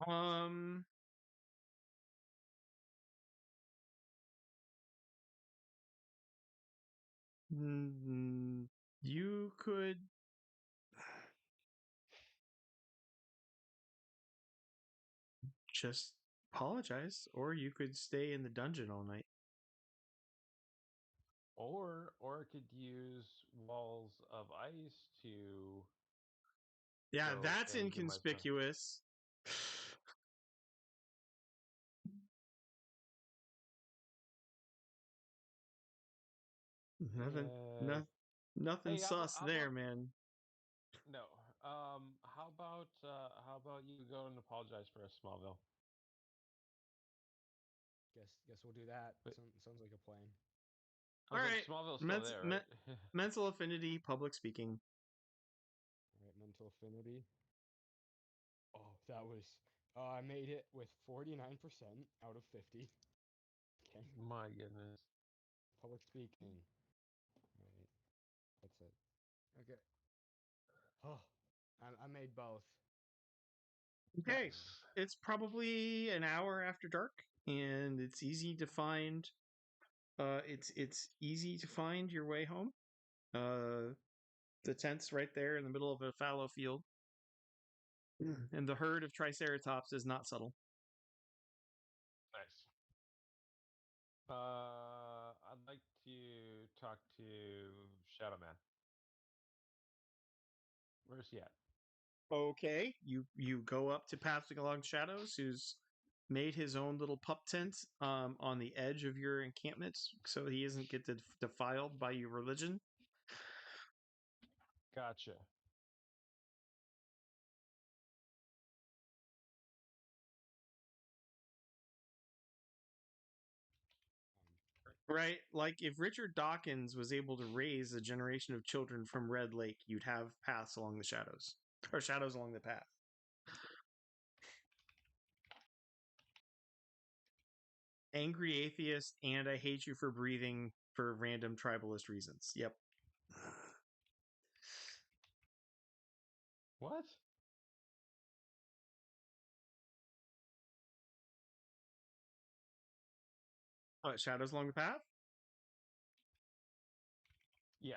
Um, you could. Just apologize, or you could stay in the dungeon all night. Or it could use walls of ice to. Yeah, go that's and give my inconspicuous. Nothing, Yeah. no, nothing Hey, sus how there, about man. no? How about you go and apologize for us, Smallville? Guess we'll do that. But Sounds like a plan. I All was like, right, Smallville's still there, right? mental affinity, public speaking. All right, mental affinity. Oh, that was. I made it with 49% out of 50. Okay. My goodness. Public speaking. Right. That's it. Okay. Oh, I made both. Okay, Nice. it's probably an hour after dark, and it's easy to find. It's easy to find your way home. The tent's right there in the middle of a fallow field, and the herd of triceratops is not subtle. Nice. I'd like to talk to Shadow Man. Where's he at? Okay, you go up to Passing Along Shadows, who's made his own little pup tent on the edge of your encampment, so he doesn't get defiled by your religion. Gotcha. Right? Like if Richard Dawkins was able to raise a generation of children from Red Lake, you'd have paths along the shadows or shadows along the path. Angry atheist, and I hate you for breathing for random tribalist reasons. Yep. What? Shadows along the path? Yeah.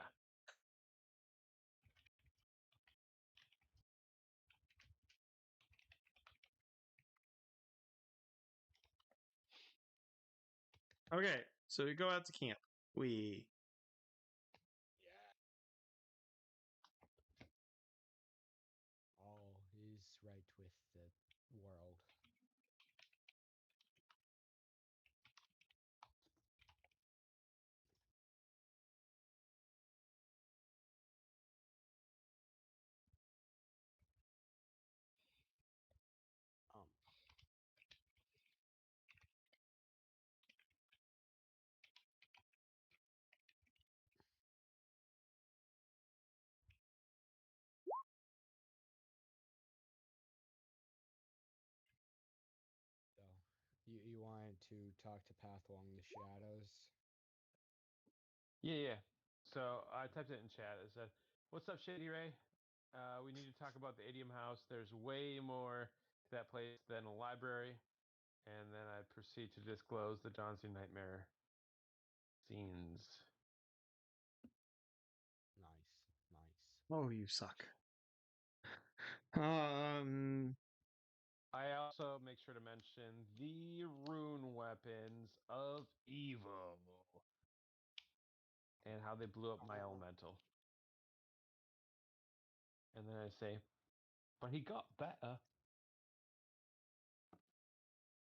Okay, so we go out to camp. We All is right with the world. Um, so you wanted to talk to Path Along the Shadows? Yeah. So I typed it in chat. It said, "What's up, Shady Ray? We need to talk about the Idiom House. There's way more to that place than a library." And then I proceed to disclose the John C. Nightmare scenes. Nice. Oh, you suck. I also make sure to mention the rune weapons of evil and how they blew up my elemental. And then I say, but he got better.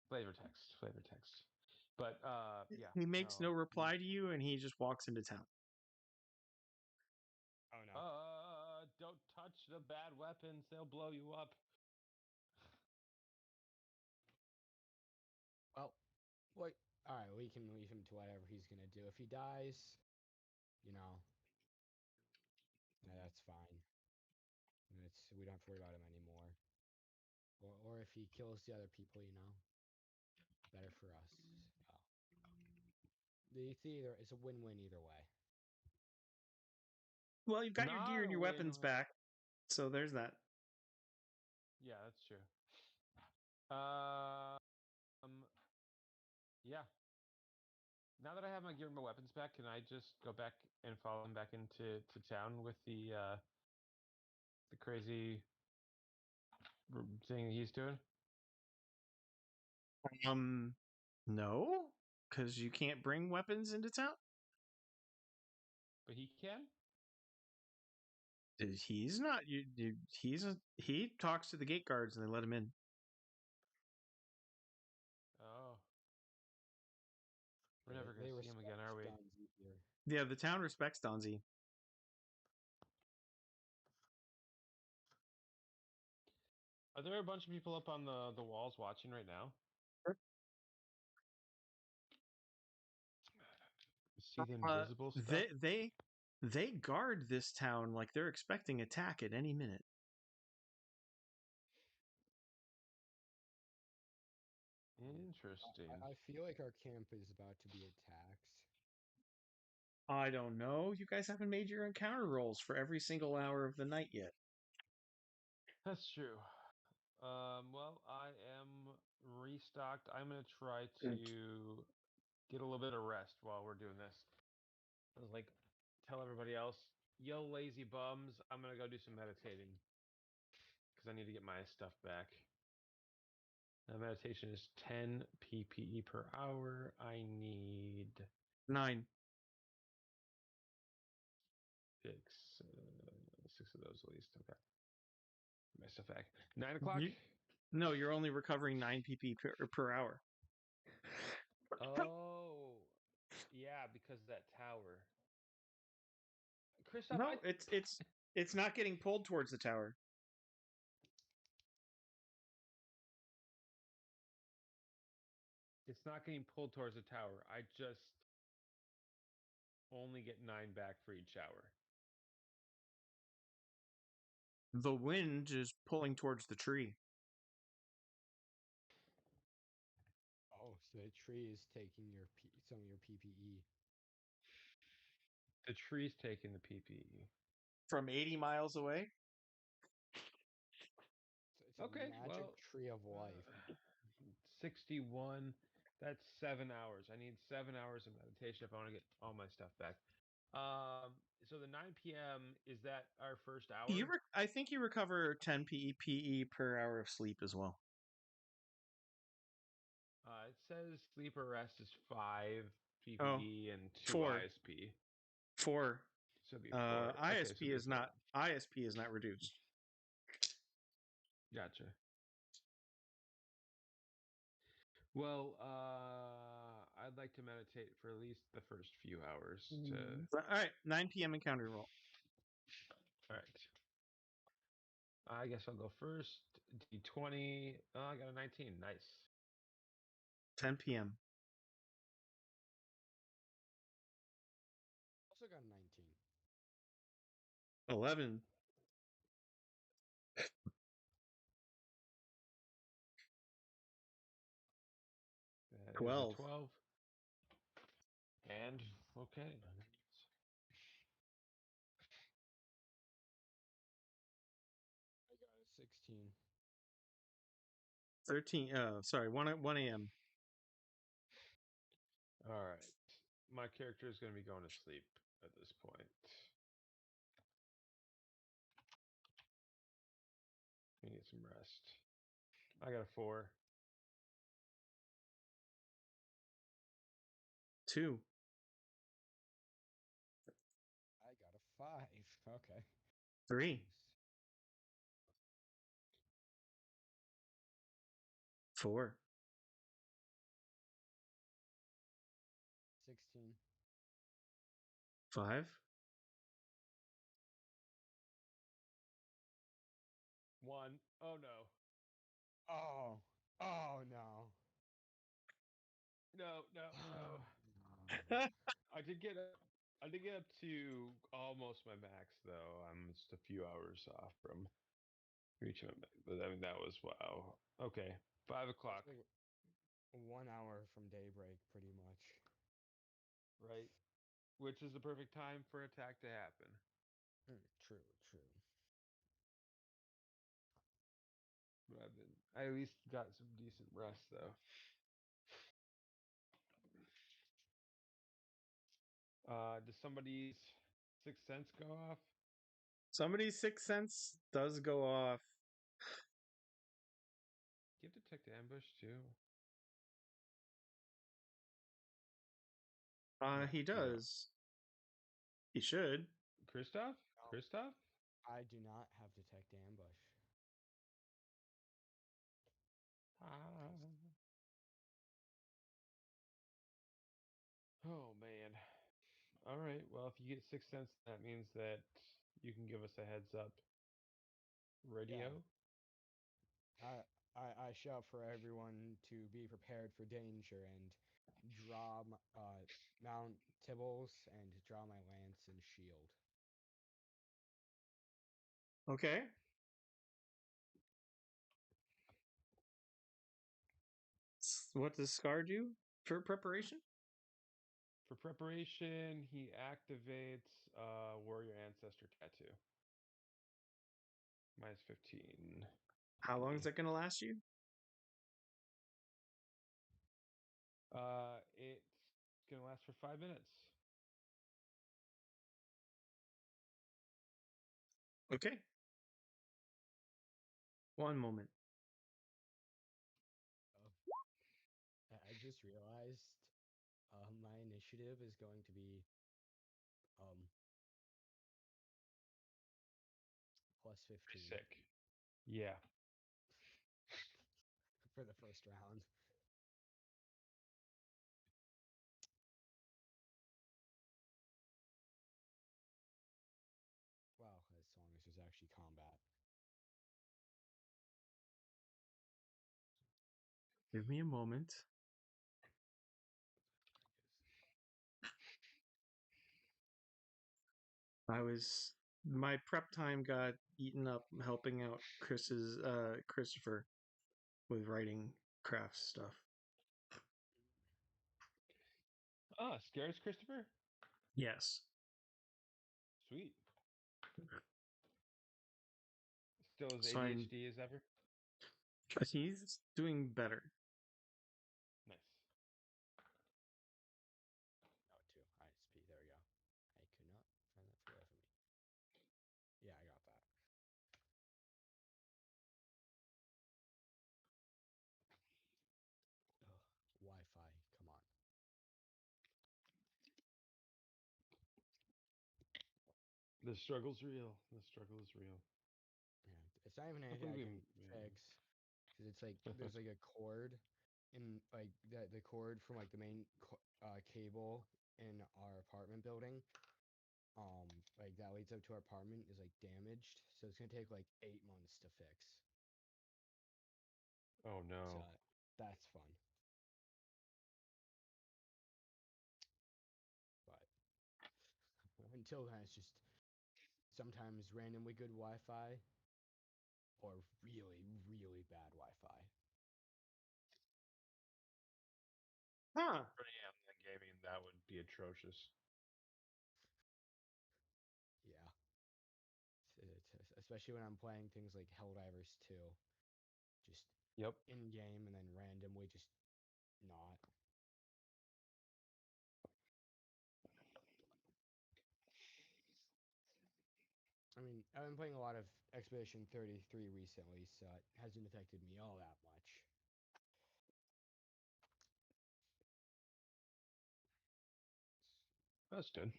Flavor text. But yeah. he makes no reply to you, and he just walks into town. Oh no. Don't touch the bad weapons; they'll blow you up. Well, wait. All right, we can leave him to whatever he's gonna do. If he dies, you know, that's fine. We don't have to worry about him anymore. Or if he kills the other people, you know, better for us. It's a win-win either way. Well, you've got your Not gear and a your win. weapons back, so there's that. Yeah, that's true. Um, yeah. Now that I have my gear and my weapons back, can I just go back and follow him back into town with the crazy thing that he's doing? No, because you can't bring weapons into town. But he can. He's not. He talks to the gate guards and they let him in. Oh, we're Yeah, never they gonna see him again, respect are we? guns here. Yeah, the town respects Donzi. Are there a bunch of people up on the walls watching right now? See the invisible stuff? They guard this town like they're expecting attack at any minute. Interesting. I feel like our camp is about to be attacked. I don't know. You guys haven't made your encounter rolls for every single hour of the night yet. That's true. Well, I am restocked. I'm gonna try to get a little bit of rest while we're doing this. I was like, tell everybody else, yo, lazy bums, I'm gonna go do some meditating because I need to get my stuff back. Now, meditation is 10 PPE per hour. I need 9. six, six of those at least. Okay, my stuff back. 9 o'clock. No, you're only recovering 9 pp per hour. Oh, yeah, because of that tower. Christoph, No, it's not getting pulled towards the tower. It's not getting pulled towards the tower. I just only get 9 back for each hour. The wind is pulling towards the tree. Oh, so the tree is taking some of your PPE. The tree's taking the PPE. From 80 miles away? So it's a Okay, magic well, tree of life. 61. That's 7 hours. I need 7 hours of meditation if I want to get all my stuff back. So the 9 p.m. is that our first hour? I think you recover 10 PE per hour of sleep as well. It says sleep or rest is 5 PPE Oh, and 2 4. ISP. 4. So it'd be 4. Okay, so it'd ISP be is 4. not ISP is not reduced. Gotcha. Well, I'd like to meditate for at least the first few hours to. All right, 9 p.m. encounter roll. All right. I guess I'll go first. D20. Oh, I got a 19. Nice. 10 p.m. Also got a 19. 11. That is 12. a 12. And okay. I got a 16. 13. Sorry, 1 a.m. All right. My character is going to be going to sleep at this point. We need some rest. I got a 4. 2. I got a 5. Okay. 3. 4. 16. 5. 1. Oh no. Oh. Oh no. No, no, no. I did get up. I did get up to almost my max though. I'm just a few hours off from reaching my max. But I mean that was wow. Okay, 5 o'clock. It's like 1 hour from daybreak, pretty much. Right, which is the perfect time for an attack to happen. True, true. But I at least got some decent rest though. Does somebody's sixth sense go off? Somebody's sixth sense does go off. Do you have detect ambush too? Yeah, He does. He should. Kristoff? No. Kristoff? I do not have detect ambush. Oh man. All right. Well, if you get sixth sense, that means that you can give us a heads up. Radio. Yeah. I shout for everyone to be prepared for danger and draw Mount Tibbles and draw my lance and shield. Okay. What does Scar do for preparation? For preparation, he activates Warrior Ancestor Tattoo. Minus 15. How long is that going to last you? It's gonna last for 5 minutes. Okay. One moment. I just realized my initiative is going to be plus 15 Sick. Yeah. for the first round. Well, as long as there's actually combat. Give me a moment. My prep time got eaten up helping out Christopher with writing craft stuff. Ah, scares Christopher? Yes. Sweet. Still as So I'm ADHD as ever? he's doing better. Nice. Oh, two. ISP. There we go. I could not find that for the life of me. Yeah, I got that. Ugh, Wi-Fi. Come on. The struggle's real. The struggle is real. Yeah, it's not even Hopefully anything I we can fix, because it's like there's like a cord, in like the cord from like the main cable in our apartment building. Like that leads up to our apartment is like damaged, so it's gonna take like 8 months to fix. Oh So no. that's fun. But until then, it's just sometimes randomly good Wi-Fi or really, really bad Wi-Fi. Huh. For the gaming, that would be atrocious. Yeah. Especially when I'm playing things like Helldivers 2. Just Yep. in game and then randomly just not. I mean, I've been playing a lot of Expedition 33 recently, so it hasn't affected me all that much. That's good.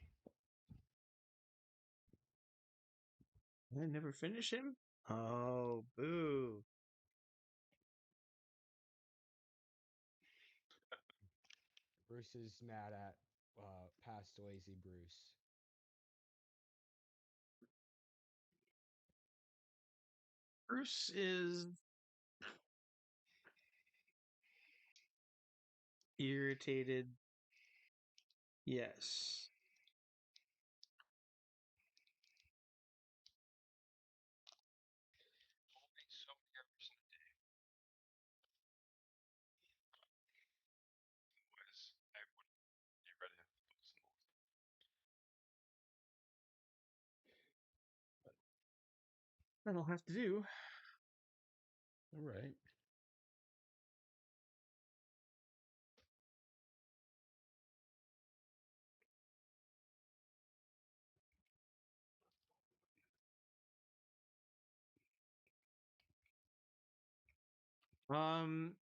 I never finish him? Oh, boo. Bruce is mad at past lazy Bruce. Bruce is irritated. Yes. So many hours in a day was I wouldn't be ready to focus on That'll have to do. all right.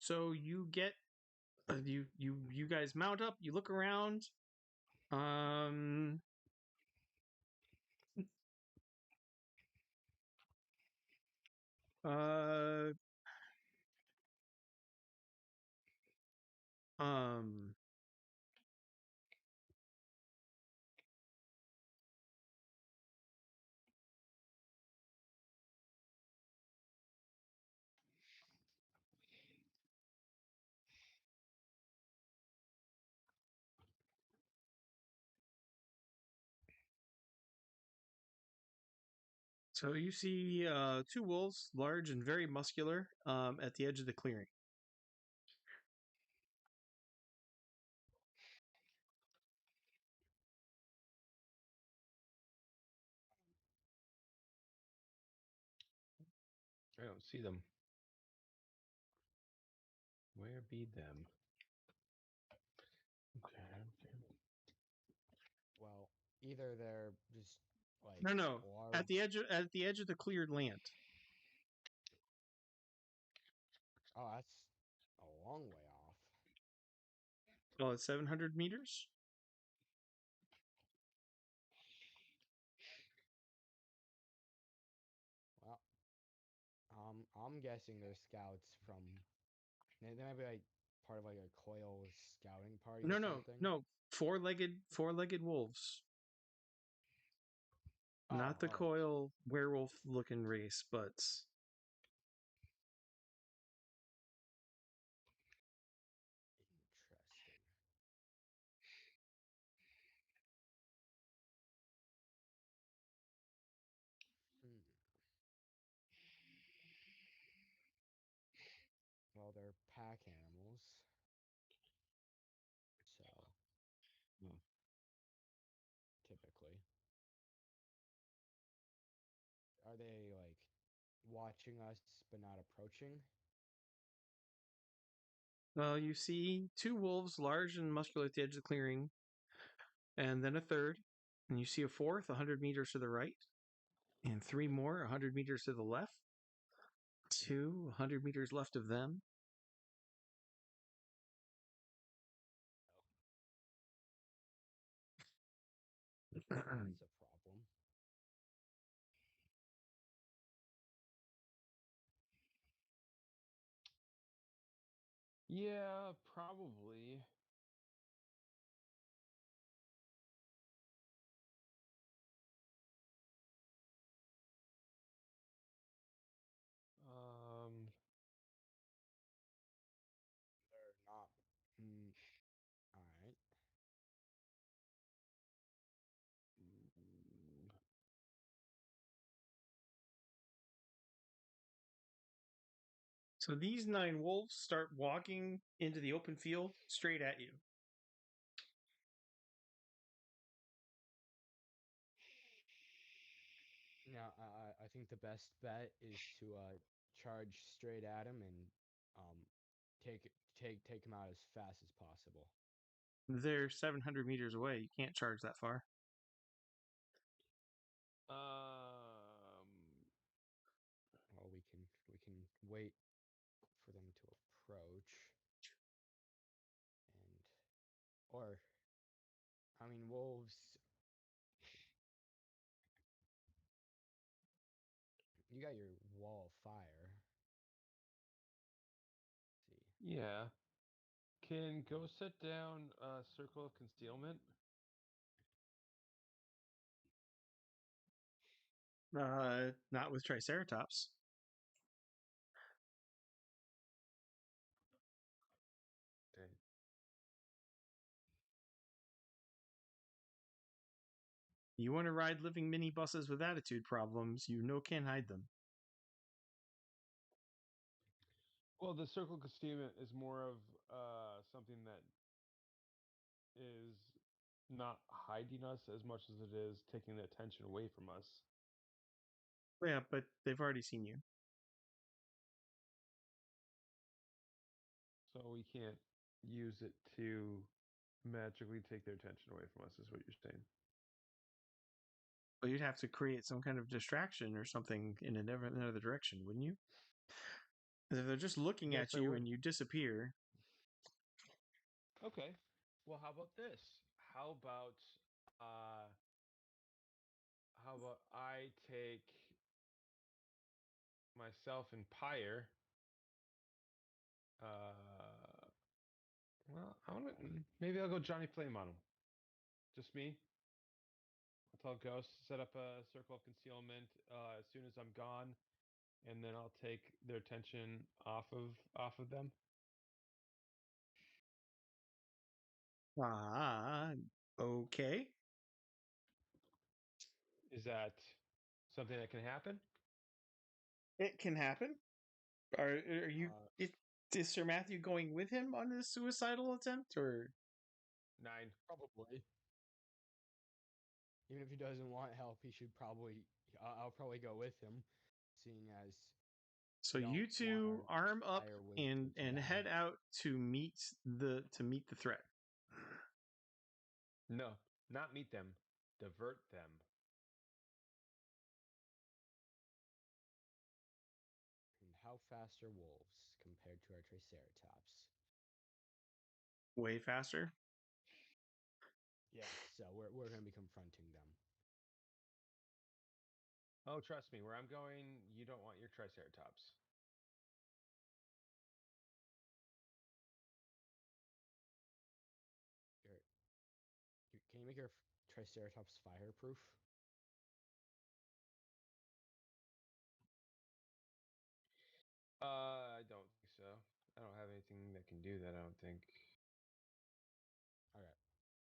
So you get you guys mount up, you look around. Um uh um so you see two wolves, large and very muscular, at the edge of the clearing. I don't see them. Where be them? Okay. Well, either they're just like No. large. At the edge of the cleared land. Oh, that's a long way off. Oh, it's 700 meters? Well, I'm guessing they're scouts from. They might be like part of like a Coil scouting party or something. No. Four-legged wolves. Not the Oh, coil werewolf looking race, but interesting. pack animals. So, typically. Are they like watching us but not approaching? Well, you see two wolves, large and muscular at the edge of the clearing, and then a third, and you see a fourth, 100 meters to the right, and three more, 100 meters to the left, two, 100 meters left of them. That's a problem. Yeah, probably. They're not. All right. mm, So these 9 wolves start walking into the open field straight at you. Now, I think the best bet is to charge straight at him and um, take him out as fast as possible. They're 700 meters away. You can't charge that far. Well, we can wait for them to approach, and or I mean wolves. You got your wall of fire. Let's see. yeah. Can go set down a circle of concealment. Not with Triceratops. Okay. You want to ride living minibuses with attitude problems, you know can't hide them. Well, the circle concealment is more of something that is not hiding us as much as it is taking the attention away from us. Yeah, but they've already seen you. So we can't use it to magically take their attention away from us, is what you're saying. But you'd have to create some kind of distraction or something in another direction, wouldn't you? 'Cause if they're just looking Yes, at I you would. and you disappear, Okay. Well, how about this? How about uh how about I take myself and Pyre well, I want to maybe I'll go Johnny Flame on him. Just me. I'll tell Ghost set up a circle of concealment as soon as I'm gone, and then I'll take their attention off of them. ah, okay. Is that something that can happen? It can happen. Are you? Uh, Is Sir Matthew going with him on this suicidal attempt, or 9. Probably. Even if he doesn't want help, he should probably. I'll probably go with him, seeing as so we don't you want two our arm up fire wings and to die. head out to meet the threat. No, not meet them. Divert them. And how fast are wolves compared to our Triceratops? Way faster. Yeah, so we're going to be confronting them. Oh, trust me, where I'm going, you don't want your Triceratops. Can you make your Triceratops fireproof? I don't think so. I don't have anything that can do that, I don't think. Okay.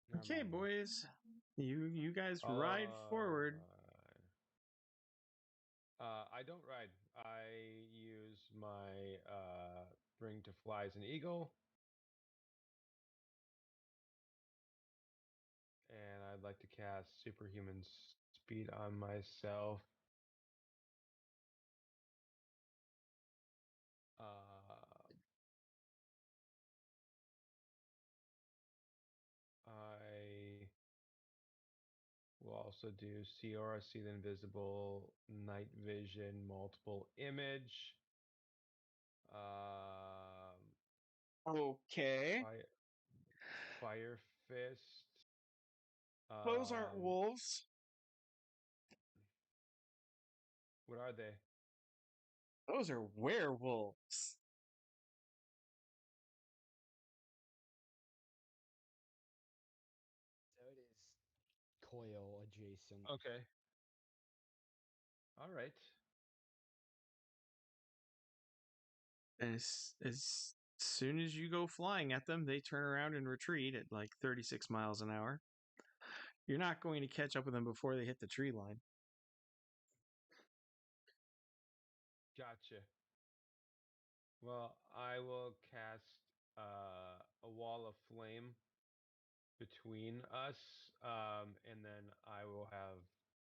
Never Okay, mind then. boys, you guys ride Uh, forward. I don't ride. I use my bring to fly as an eagle. And I'd like to cast superhuman speed on myself. I will also do see aura, see the invisible, night vision, multiple image. Okay. Fire fist. Those aren't wolves. What are they? Those are werewolves. So it is coil adjacent. Okay. All right. As soon as you go flying at them, they turn around and retreat at like 36 miles an hour. You're not going to catch up with them before they hit the tree line. Gotcha. Well, I will cast a wall of flame between us, and then I will have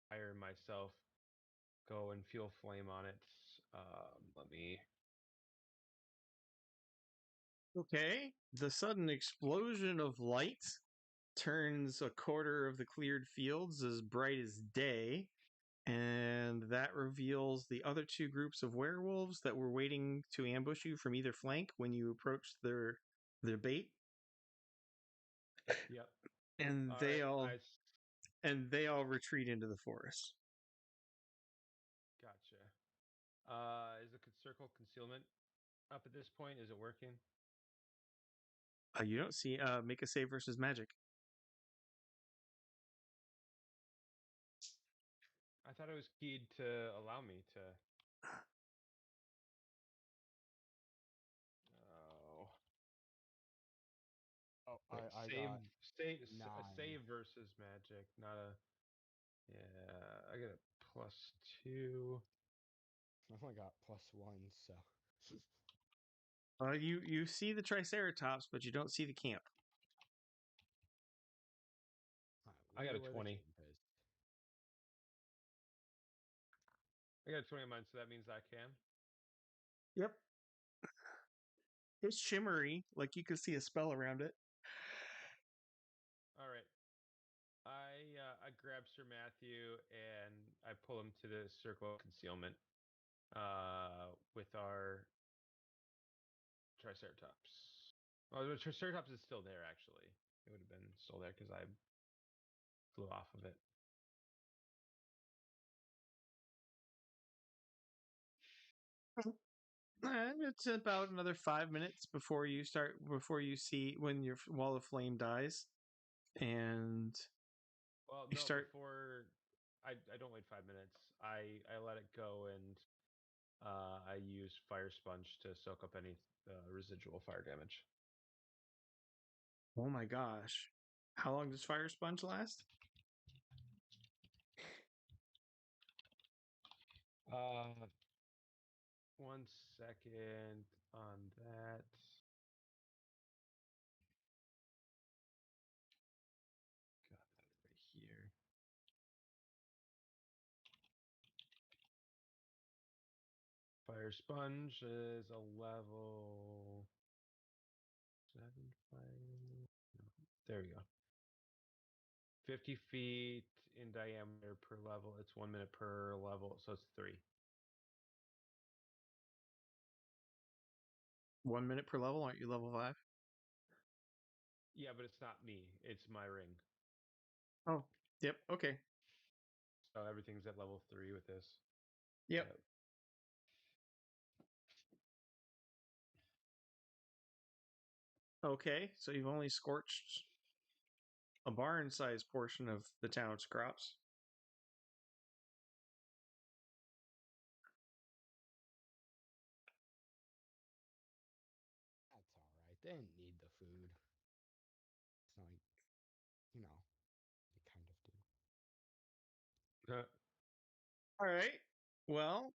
fire myself go and feel flame on it. Let me. Okay. The sudden explosion of light turns a quarter of the cleared fields as bright as day. And that reveals the other two groups of werewolves that were waiting to ambush you from either flank when you approached their bait. Yep. And All they right. all and they all retreat into the forest. Gotcha. Is the circle concealment up at this point? Is it working? You don't see make a save versus magic. I thought it was keyed to allow me to. Oh. Oh, Wait, I save, got save, a 9. save versus magic, not a. Yeah, I get a +2. I only got +1, so. You see the Triceratops, but you don't see the camp. Alright, I got wonder a where 20. the camp is. I got a 20 of mine, so that means I can. Yep. It's shimmery, like you could see a spell around it. All right. I grab Sir Matthew and I pull him to the circle of concealment with our Triceratops. Oh, the Triceratops is still there, actually. It would have been still there because I flew off of it. It's about another 5 minutes before you see when your wall of flame dies, and Well, you no, start. before I don't wait 5 minutes. I let it go and I use Fire Sponge to soak up any residual fire damage. Oh my gosh, how long does fire sponge last? 1 second on that. Got that right here. Fire Sponge is a level 7 fire. No, there we go. 50 feet in diameter per level. It's 1 minute per level, so it's 3. 1 minute per level. Aren't you level 5? Yeah, but it's not me. It's my ring. Oh, yep. Okay. So everything's at level 3 with this. Yep. Okay, so you've only scorched a barn-sized portion of the town's crops. That's alright. They didn't need the food. It's not like, they kind of do. All right. Well,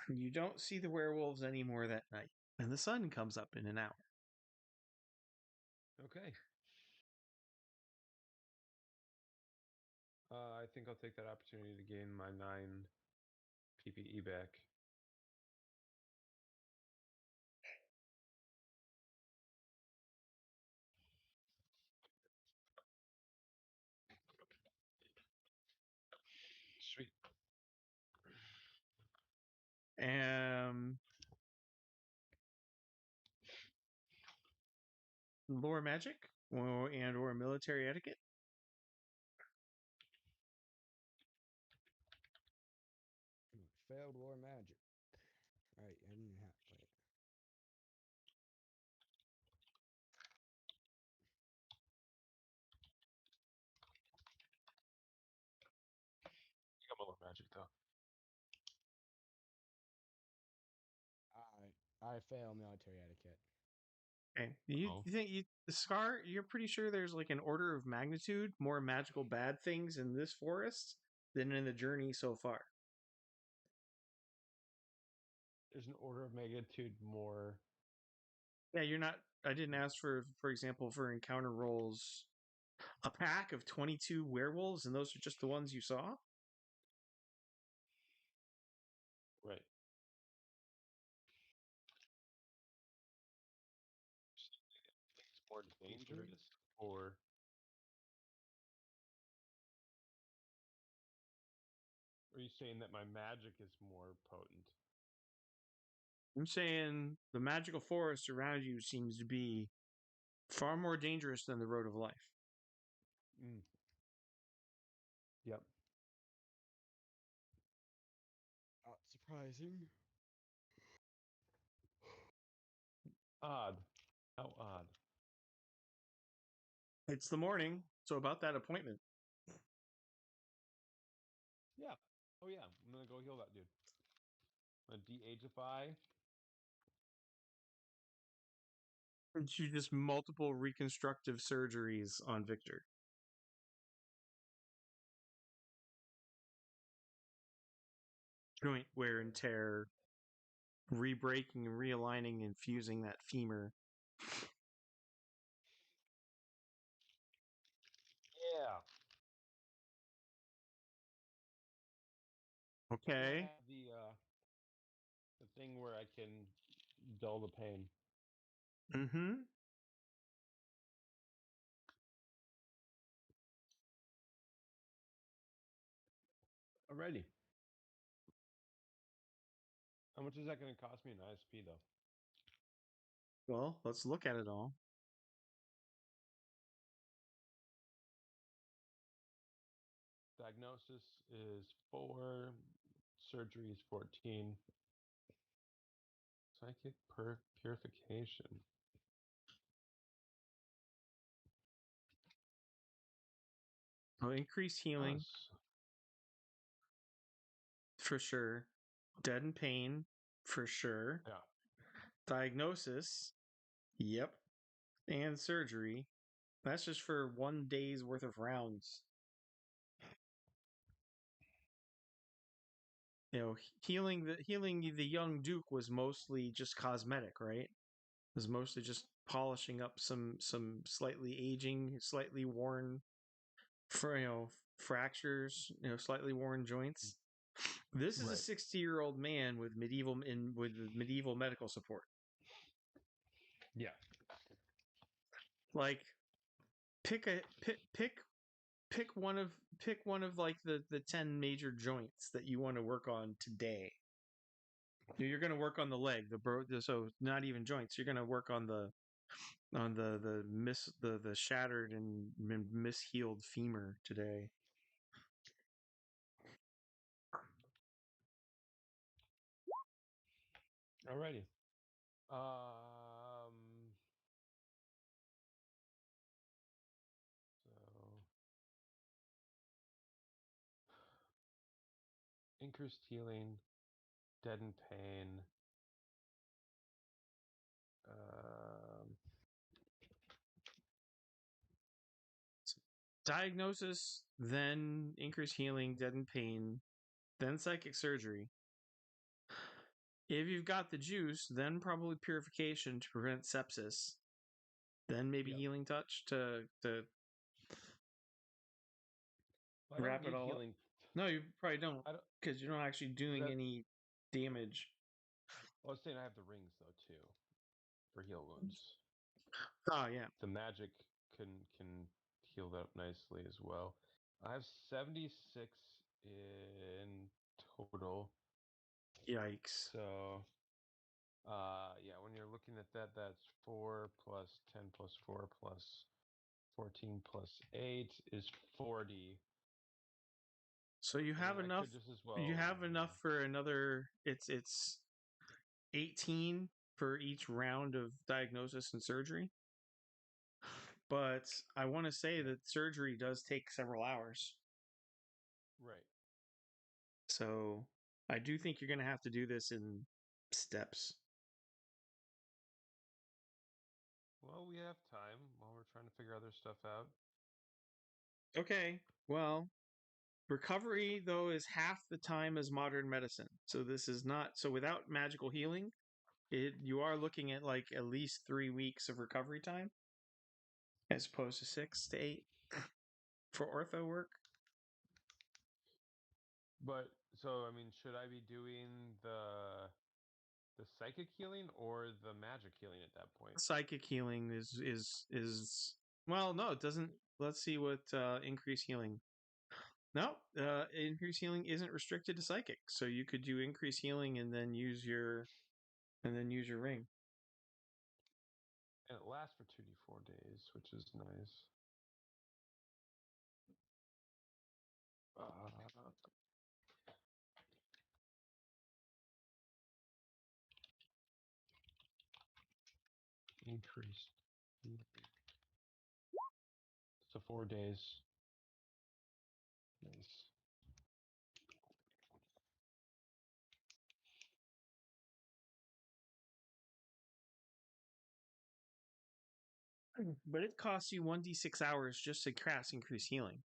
you don't see the werewolves anymore that night. and the sun comes up in an hour. Okay. I think I'll take that opportunity to gain my 9 PPE back. Sweet. Lore magic or military etiquette. Failed war magic. Right, I didn't have. Wait. I got my low magic though. I fail military etiquette. Okay. You Oh. think the Scar? You're pretty sure there's like an order of magnitude more magical bad things in this forest than in the journey so far. There's an order of magnitude more. Yeah, you're not. I didn't ask for example, for encounter rolls. A pack of 22 werewolves, and those are just the ones you saw. Right. Things more dangerous, or are you saying that my magic is more potent? I'm saying the magical forest around you seems to be far more dangerous than the road of life. Mm. Yep. Not surprising. Odd. How odd. It's the morning, so about that appointment. Yeah. Oh yeah. I'm gonna go heal that dude. I'm gonna de-ageify. And you just multiple reconstructive surgeries on Victor. Joint wear and tear, re-breaking and realigning and fusing that femur. Yeah. Okay. I have the thing where I can dull the pain. Mm-hmm. Alrighty. How much is that going to cost me in ISP though? Well, let's look at it all. Diagnosis is 4, surgery is 14. Psychic purification. Oh, increased healing Us. for sure. Dead and pain for sure. Yeah. Diagnosis. Yep. And surgery. That's just for 1 day's worth of rounds. You know, healing the young Duke was mostly just cosmetic, right? It was mostly just polishing up some slightly aging, slightly worn, fractures, slightly worn joints. This is a Right. 60-year-old man with medieval medical support. Yeah. Like, pick one of like the 10 major joints that you want to work on today. You're going to work on the leg, so not even joints. You're going to work on the shattered and mishealed femur today. Alrighty. So increased healing, dead in pain. Diagnosis, then increased healing, dead in pain, then psychic surgery. If you've got the juice, then probably purification to prevent sepsis. Then maybe Yep. healing touch to I wrap don't it need all up. healing. No, you probably don't, I don't. because you're not actually doing that- any damage. I was saying I have the rings though too, for heal wounds. Oh yeah. The magic can heal that up nicely as well. I have 76 in total. Yikes. So, yeah, when you're looking at that, that's 4 plus 10 plus 4 plus 14 plus 8 is 40. So you I have mean, I enough. could just as well. You have enough for another. It's 18 for each round of diagnosis and surgery. But I want to say Yeah. that surgery does take several hours. Right. So I do think you're going to have to do this in steps. Well, we have time while we're trying to figure other stuff out. Okay. Well, recovery though is half the time as modern medicine. So this is not so without magical healing, you are looking at like at least 3 weeks of recovery time as opposed to 6 to 8 for ortho work. But so, I mean, should I be doing the psychic healing or the magic healing at that point? Psychic healing is well, no, it doesn't. Let's see what increase healing. No, increase healing isn't restricted to psychic, so you could do increase healing and then use your ring. And it lasts for 2d4 days, which is nice. Increased. So 4 days. Nice. But it costs you 1d6 hours just to cast increase healing.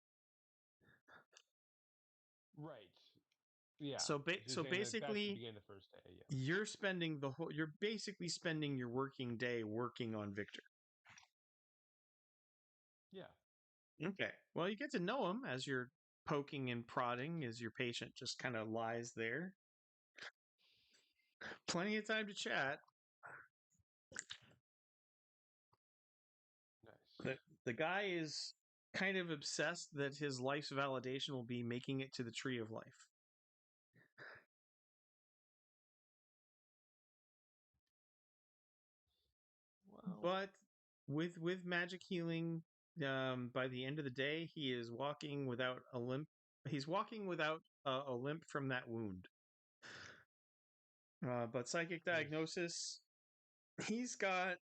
Right. Yeah. So You're saying that should basically, begin the first day. Yeah. you're basically spending your working day working on Victor. Yeah. Okay. Well, you get to know him as you're poking and prodding as your patient just kind of lies there. Plenty of time to chat. Nice. The guy is kind of obsessed that his life's validation will be making it to the tree of life. Well, But with magic healing, by the end of the day, he is walking without a limp. He's walking without a limp from that wound. But psychic Nice. diagnosis, he's got.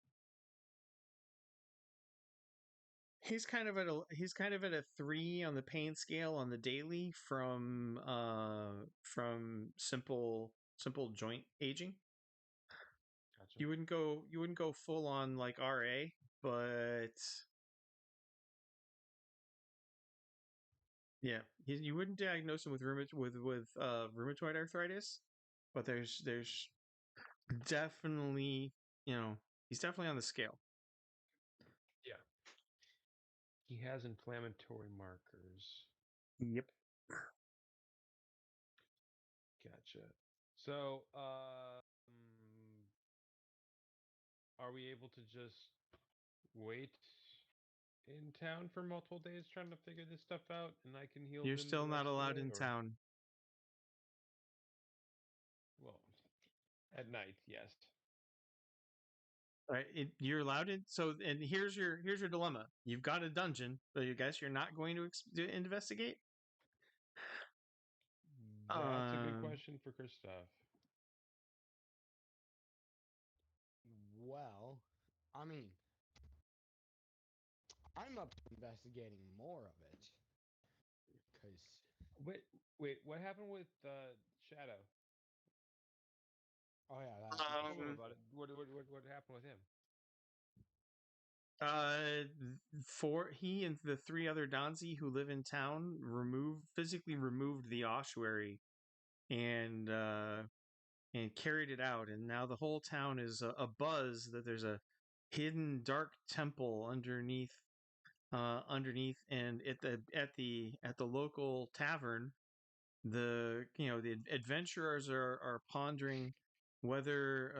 He's kind of at a 3 on the pain scale on the daily from simple joint aging. Gotcha. You wouldn't go full on like RA, but yeah, you wouldn't diagnose him with rheumatoid arthritis, but there's definitely, he's definitely on the scale. Yeah. He has inflammatory markers. Yep. Gotcha. So, are we able to just wait in town for multiple days trying to figure this stuff out, and I can heal You're Vin still the not rest of allowed the day, in or town. well, at night, yes. Right, you're allowed in. So, and here's your dilemma. You've got a dungeon, but you guess you're not going to investigate. That's a good question for Christoph. Well, I mean, I'm up to investigating more of it. Because, Wait, what happened with Shadow? oh yeah, You told him about it. What happened with him? For he and the 3 other Donzi who live in town physically removed the ossuary, and and carried it out. And now the whole town is a buzz that there's a hidden dark temple underneath, and at the local tavern, the adventurers are pondering whether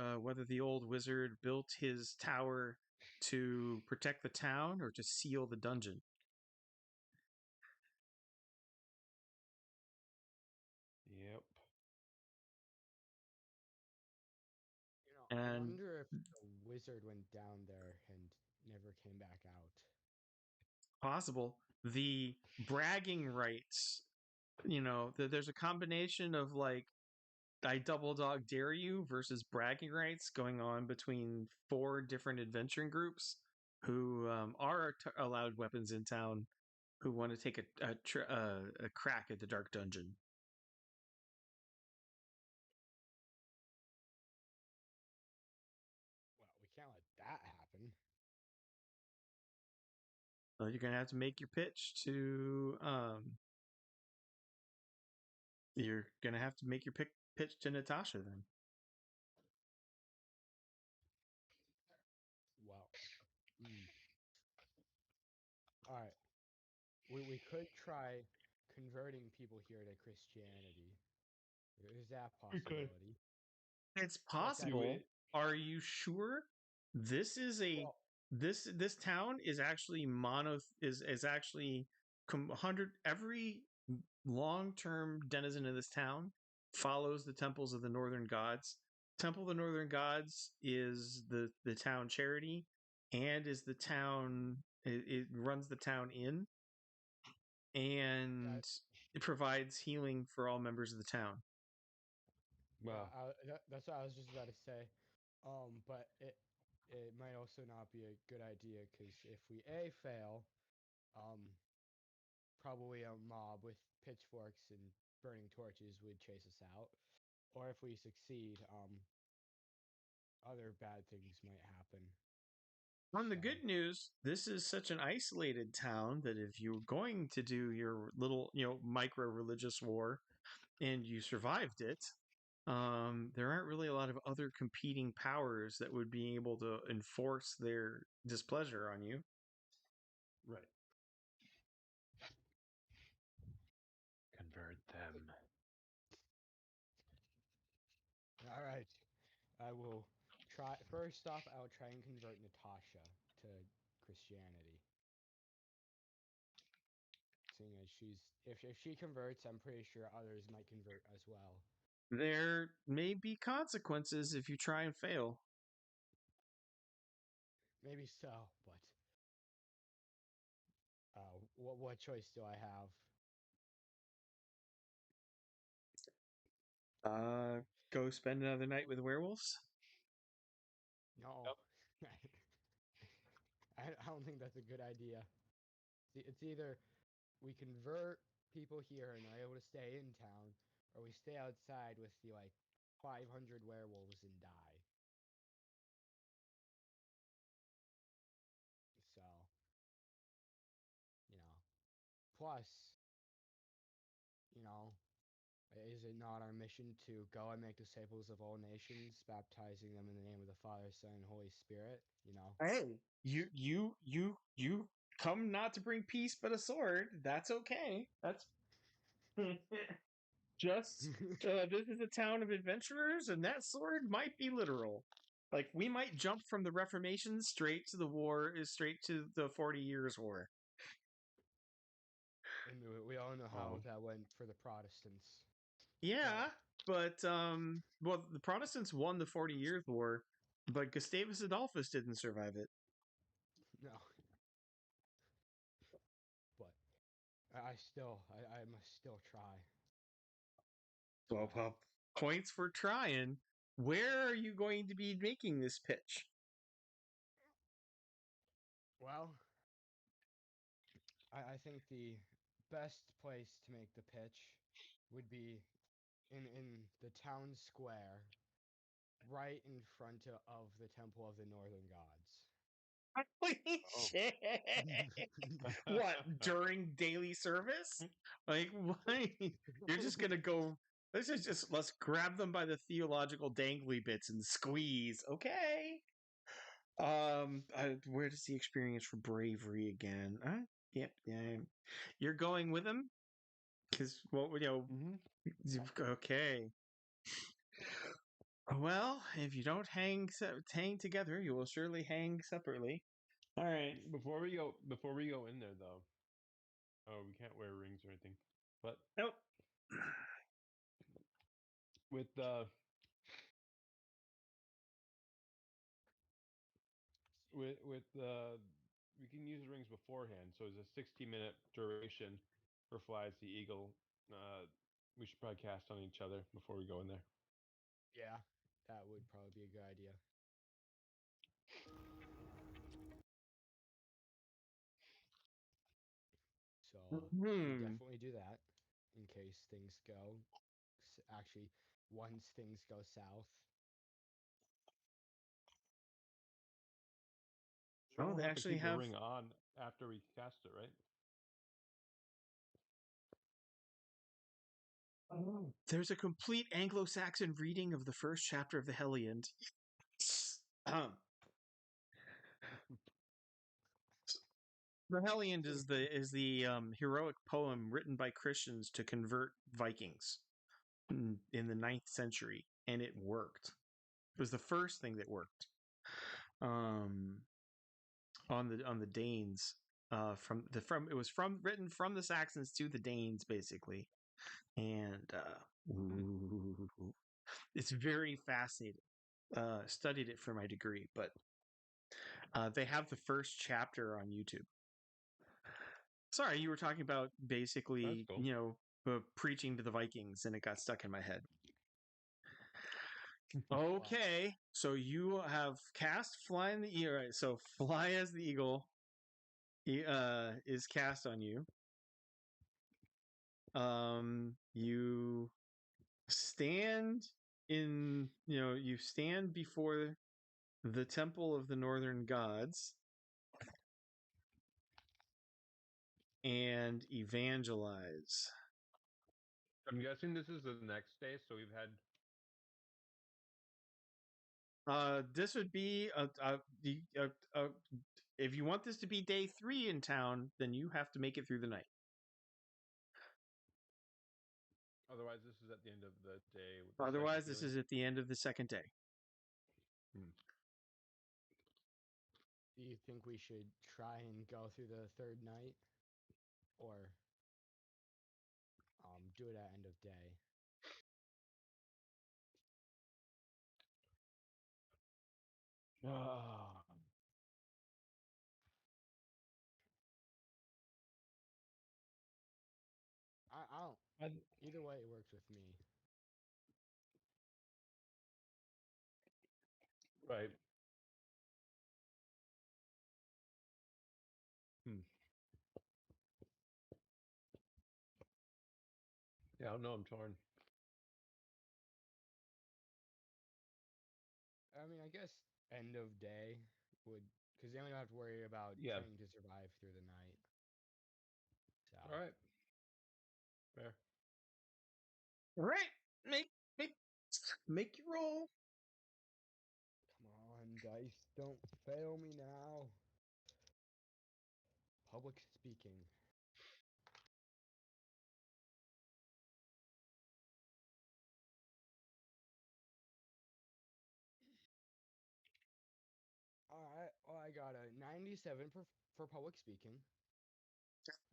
the old wizard built his tower to protect the town or to seal the dungeon. Yep. I And wonder if the wizard went down there and never came back out. possible the bragging rights, there's a combination of like I double dog dare you versus bragging rights going on between four different adventuring groups who are allowed weapons in town, who want to take a crack at the dark dungeon. Well, we can't let that happen. Well, you're gonna have to make your pitch to you're gonna have to make your pitch to Natasha then. Well, all right. We could try converting people here to Christianity. There's that We could. possibility. It's But that, Do possible. it. Are you sure? This is a well, this town is actually is actually 100 every long-term denizen of this town follows the temples of the northern gods. Temple of the Northern Gods is the town charity, and is the town it runs the town inn, that, and it provides healing for all members of the town. Well, that's what I was just about to say. But it might also not be a good idea because if we fail, um, probably a mob with pitchforks and burning torches would chase us out. Or if we succeed, other bad things might happen. On the So, good news, this is such an isolated town that if you're going to do your little, micro religious war and you survived it, there aren't really a lot of other competing powers that would be able to enforce their displeasure on you. right. Convert them. all right. I will try. First off, I will try and convert Natasha to Christianity. Seeing as if she converts, I'm pretty sure others might convert as well. There may be consequences if you try and fail. Maybe so, but what choice do I have? Go spend another night with werewolves. No, I don't think that's a good idea. It's either we convert people here and are able to stay in town, or we stay outside with the 500 werewolves and die. So, you know, plus, you know, is it not our mission to go and make disciples of all nations, baptizing them in the name of the Father, Son, and Holy Spirit? You know, Hey, you come not to bring peace but a sword. That's okay. That's just this is a town of adventurers, and that sword might be literal. Like we might jump from the Reformation straight to the war, straight to the 40 Years' War. and we all know how Oh. that went for the Protestants. Yeah, but well, the Protestants won the 40 Years' War, but Gustavus Adolphus didn't survive it. No, but I must still try. Well, So, points for trying. Where are you going to be making this pitch? well, I think the best place to make the pitch would be in the town square, right in front of the Temple of the Northern Gods. Holy Oh. shit! What, during daily service? Like, what? You're just gonna go let's grab them by the theological dangly bits and squeeze. Okay. Where does the experience for bravery again? Yep, yeah. You're going with him because okay. Well, if you don't hang together, you will surely hang separately. All right. Before we go in there though, oh, we can't wear rings or anything. But Nope. with we can use rings beforehand. So it's a 60-minute duration for Flies the Eagle. We should probably cast on each other before we go in there. Yeah, that would probably be a good idea. So we definitely do that in case things go. Actually, once things go south. We Oh, don't they have to actually keep the have. ring on after we cast it, right? There's a complete Anglo-Saxon reading of the first chapter of the Hellion. The Hellion is the heroic poem written by Christians to convert Vikings in the 9th century, and it worked. It was the first thing that worked on the Danes. It was written from the Saxons to the Danes basically, and it's very fascinating. Studied it for my degree, but they have the first chapter on YouTube. Sorry, you were talking about That's basically, cool. preaching to the Vikings, and it got stuck in my head. Okay, so you have cast Fly in the Eagle. Right, so Fly as the Eagle is cast on you. You stand you stand before the Temple of the Northern Gods and evangelize. I'm guessing this is the next day, so we've had. This would be if you want this to be day 3 in town, then you have to make it through the night. Otherwise, this is at the end of the day. With Otherwise, this is at the end of the second day. Do you think we should try and go through the third night, or do it at end of day? I don't. Either way, it works with me. Right. Yeah, I don't know. I'm torn. I mean, I guess end of day would, because then we don't have to worry about trying to survive through the night. So. All right. Fair. All right, make your roll. Come on, dice, don't fail me now. Public speaking. All right. Well, I got a 97 for public speaking.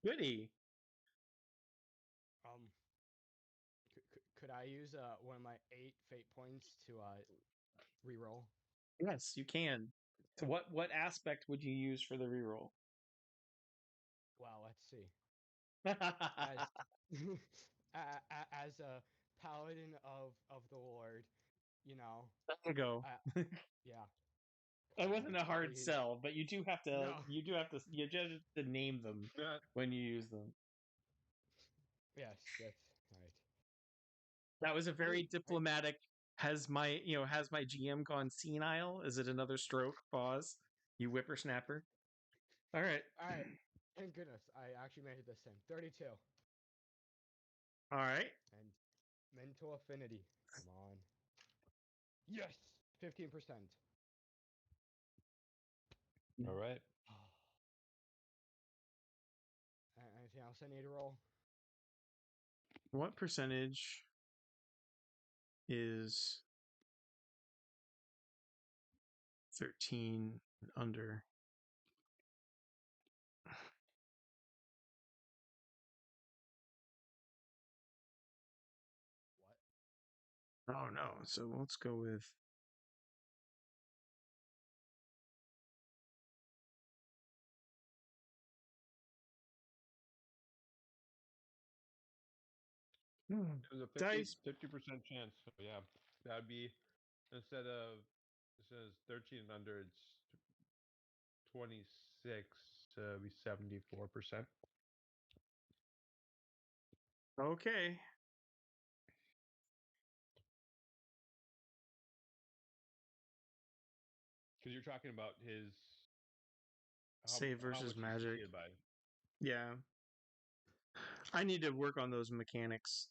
Goody. Could I use one of my 8 fate points to reroll? Yes, you can. So what aspect would you use for the reroll? Well, let's see. As a paladin of the Lord, There you go. yeah. It wasn't a hard please. sell, but you do have to. No. You just have to name them when you use them. Yes, that's right. That was a very diplomatic. Has my GM gone senile? Is it another stroke? Pause. You whippersnapper. All right. All right. Thank goodness I actually made it this time. 32. All right. And Mental affinity. Come on. Yes! 15%. All right. Anything else I need to roll? What percentage is 13 and under? What? Oh no. So let's go with There's a dice. 50% chance. So yeah, that'd be instead of it says 13 and under, it's 26. Be 74%. Okay. Because you're talking about his Save how versus much he magic. succeeded by. Yeah. I need to work on those mechanics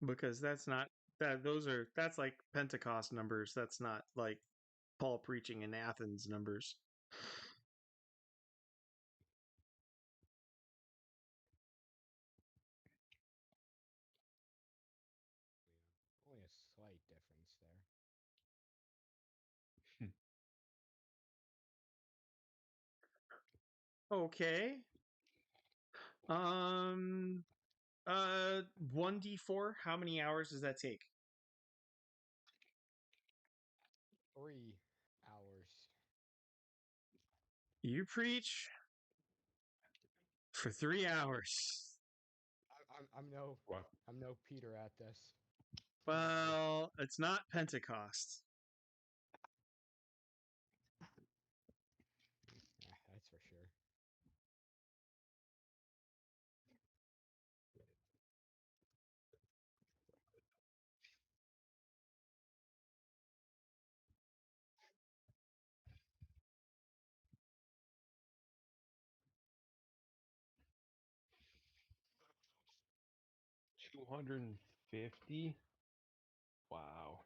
because that's not that's like Pentecost numbers. That's not like Paul preaching in Athens numbers. Only a slight difference there. Okay. 1d4, how many hours does that take? 3 hours. You preach for 3 hours. I'm no What? I'm no Peter at this. Well, it's not Pentecost. That's for sure. $250. Wow.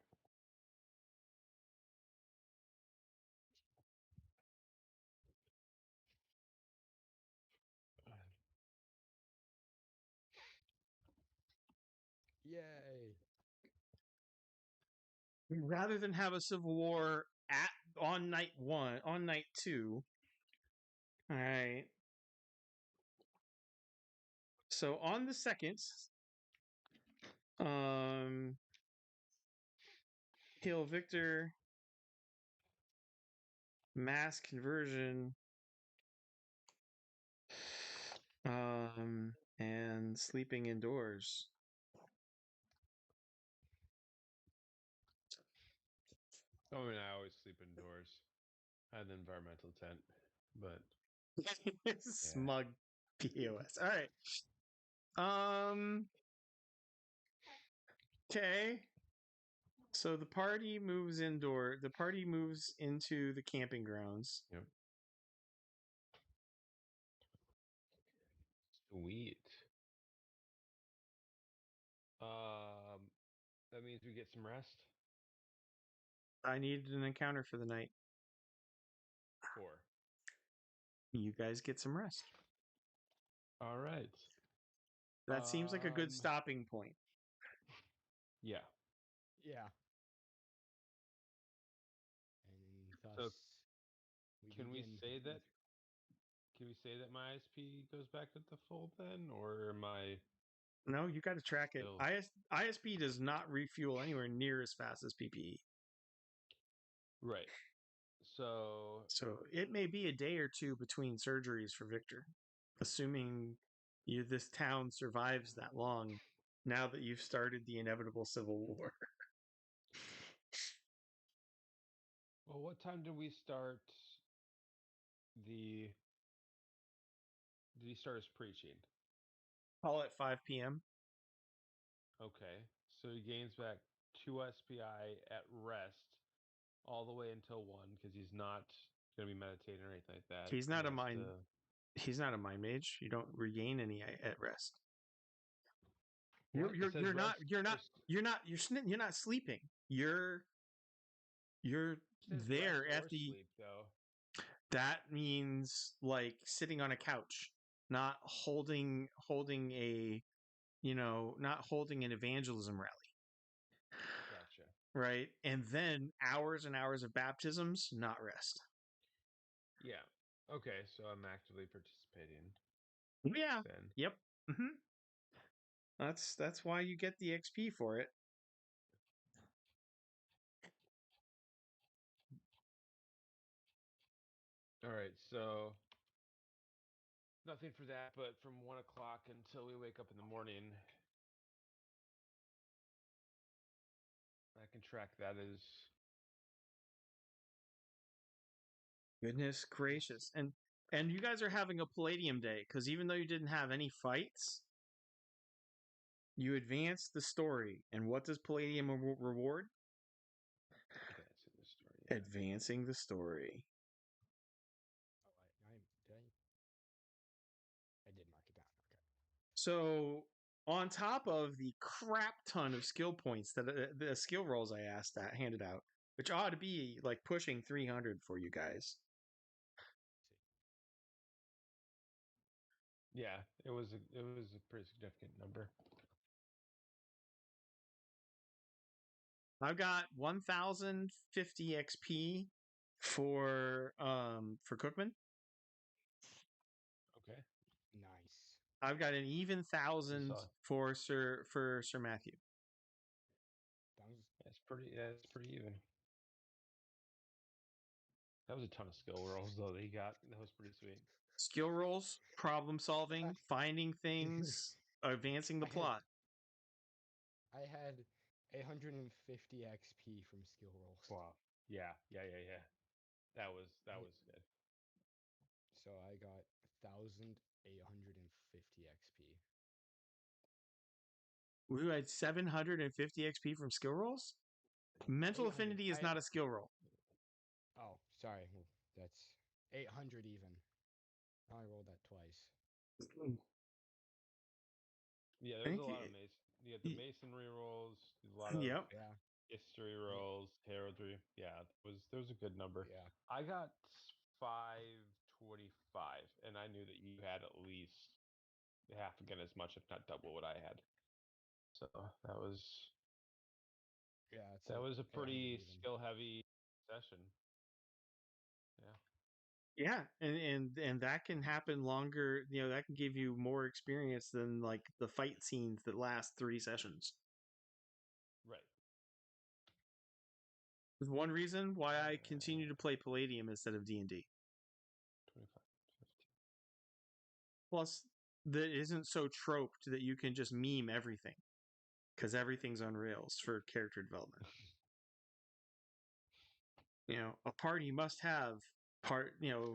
Yay! Rather than have a civil war on night 1, on night 2. All right. So on the 2nd, Hail Victor, mass conversion, and sleeping indoors. I mean, I always sleep indoors. I had an environmental tent, but Smug POS. All right. Okay. So the party moves indoor. The party moves into the camping grounds. yep. Sweet. That means we get some rest. I needed an encounter for the night. 4. You guys get some rest. All right. That seems like a good stopping point. Yeah. Yeah. And thus, So can we begin say that? with- Can we say that my ISP goes back to the fold then, or am I? No, you got to track it. Still. ISP does not refuel anywhere near as fast as PPE. Right. So So it may be a day or two between surgeries for Victor, assuming this town survives that long. Now that you've started the inevitable civil war. well, what time did we start the? Did he start his preaching? Call it 5 p.m. Okay, so he gains back 2 SPI at rest all the way until 1 because he's not going to be meditating or anything like that. He's not He a has mind. to- He's not a mind mage. You don't regain any at rest. You're What? It you're says you're not rest. you're not It you're not sleeping. You're says there rest at or the. sleep though. That means like sitting on a couch, not holding a not holding an evangelism rally, Gotcha. right? And then hours and hours of baptisms, not rest. Yeah. Okay, so I'm actively participating Yeah. then. Yep. hmm That's why you get the XP for it. All right, so nothing for that, but from 1 o'clock until we wake up in the morning, I can track that as Goodness gracious. And you guys are having a Palladium day because even though you didn't have any fights, you advanced the story. And what does Palladium reward? advancing the story. Yeah. Advancing the story. Oh, I did mark it down. Okay. So on top of the crap ton of skill points that the skill rolls I handed out, which ought to be like pushing 300 for you guys. Yeah, it was a pretty significant number. I've got 1050 XP for Cookman. Okay. Nice. I've got an even 1,000 saw- for Sir Matthew. That was It's pretty even. That was a ton of skill rolls though that he got. That was pretty sweet. Skill rolls, problem solving, finding things, advancing the I had plot. I had 150 XP from skill rolls. Wow. Yeah. That was good. So I got 1,850 XP. We had 750 XP from skill rolls. Mental 800. affinity is not a skill roll. Oh, sorry. Well, that's 800 even. I rolled that twice. Yeah, I there was think a lot of mason. You had the masonry rolls, a lot of Yep. Yeah. history rolls, heraldry. Yeah, there was a good number. Yeah. I got 525, and I knew that you had at least half again as much, if not double, what I had. So that was Yeah. It's that like was a 800 pretty even. skill heavy session. Yeah. Yeah, and that can happen longer. That can give you more experience than like the fight scenes that last 3 sessions. Right. There's one reason why I continue to play Palladium instead of D&D. 25, 50. Plus, that isn't so troped that you can just meme everything because everything's on rails for character development. A party must have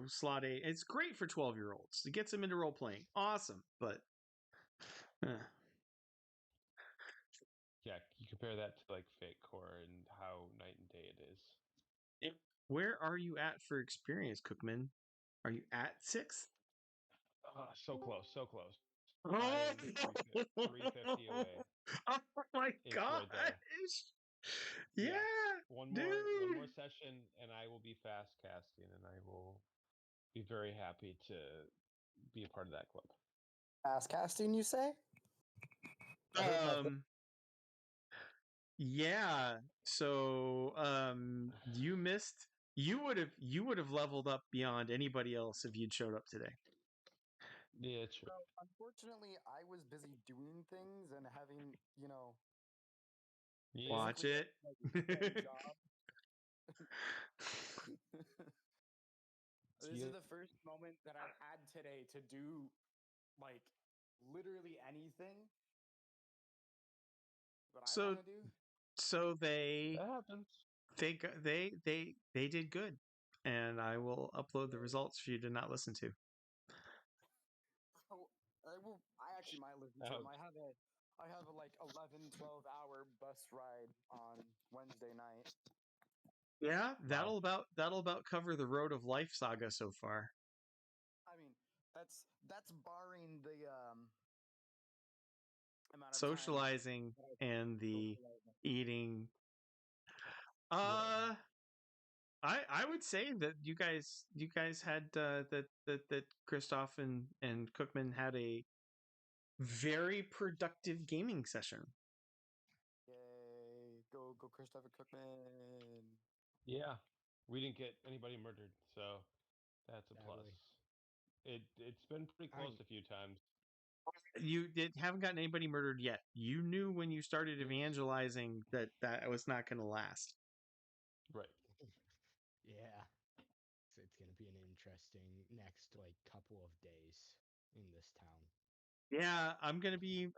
slot A. It's great for 12-year-olds. It gets them into role playing. Awesome, but Yeah, you compare that to like Fate Core and how night and day it is. Where are you at for experience, Cookman? Are you at 6th? So close, so close. Oh, I am 350 away. oh my It's gosh! right there. Yeah, One dude. more session, and I will be fast casting, and I will be very happy to be a part of that club. Fast casting, you say? I heard my Yeah. So, you missed. You would have leveled up beyond anybody else if you'd showed up today. Yeah, true. So, unfortunately, I was busy doing things and having, Yeah. Watch it. like, a full-time job. This is the first moment that I've had today to do, like, literally anything that I So- want to do. So they That happens. they did good, and I will upload the results for you to not listen to. So, I actually might listen to them. I have a like 11, 12-hour bus ride on Wednesday night. Yeah, that'll about cover the Road of Life saga so far. I mean, that's barring the amount of socializing time that I and spent the socializing. eating. I would say that you guys had that Christoph and Cookman had a very productive gaming session. Yay! Go, Christopher Cookman. Yeah, we didn't get anybody murdered, so that's a plus. Sadly. It's been pretty I close mean- a few times. You haven't gotten anybody murdered yet. You knew when you started Yes. evangelizing that was not going to last. Right. Yeah. So it's gonna be an interesting next like couple of days in this town. Yeah, I'm gonna be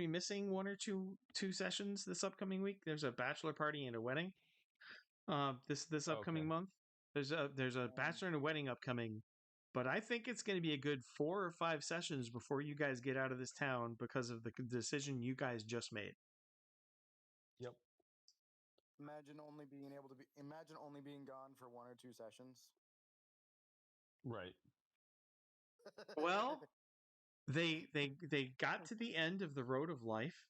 missing one or two sessions this upcoming week. There's a bachelor party and a wedding. This upcoming Okay. month. There's a bachelor and a wedding upcoming, but I think it's going to be a good 4 or 5 sessions before you guys get out of this town because of the decision you guys just made. Yep. Imagine only being gone for 1 or 2 sessions. Right. Well, they got to the end of the road of life.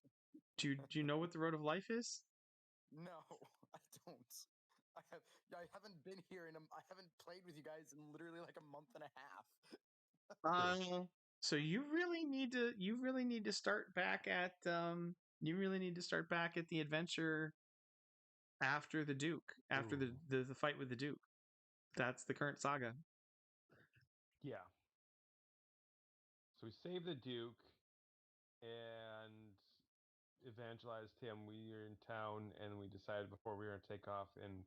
Do you know what the road of life is? No, I don't. I haven't been here I haven't played with you guys in literally like a month and a half. So you really need to start back at the adventure after the Duke, after Ooh. the fight with the Duke. That's the current saga. Yeah. So we saved the Duke and evangelized him. We were in town and we decided before we were going to take off and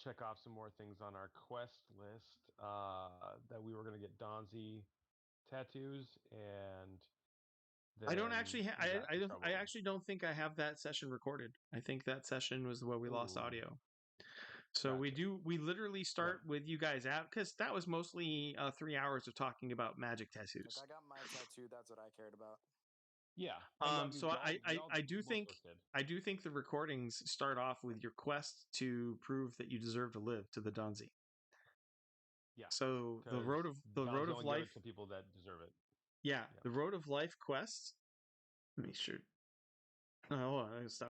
check off some more things on our quest list that we were going to get Donzi tattoos and I don't then actually. we got in I trouble. actually don't think I have that session recorded. I think that session was where we lost Ooh. audio. So Gotcha. we literally start with you guys out because that was mostly 3 hours of talking about magic Like tattoos. I got my tattoo. That's what I cared about. Yeah. And I mean, So I do most think of us did. I do think the recordings start off with your quest to prove that you deserve to live to the Donzi. Yeah. So the road of only give life. it to people that deserve it. Yeah, Yeah. the road of life quest. Let me sure. Oh, hold on, I gotta stop.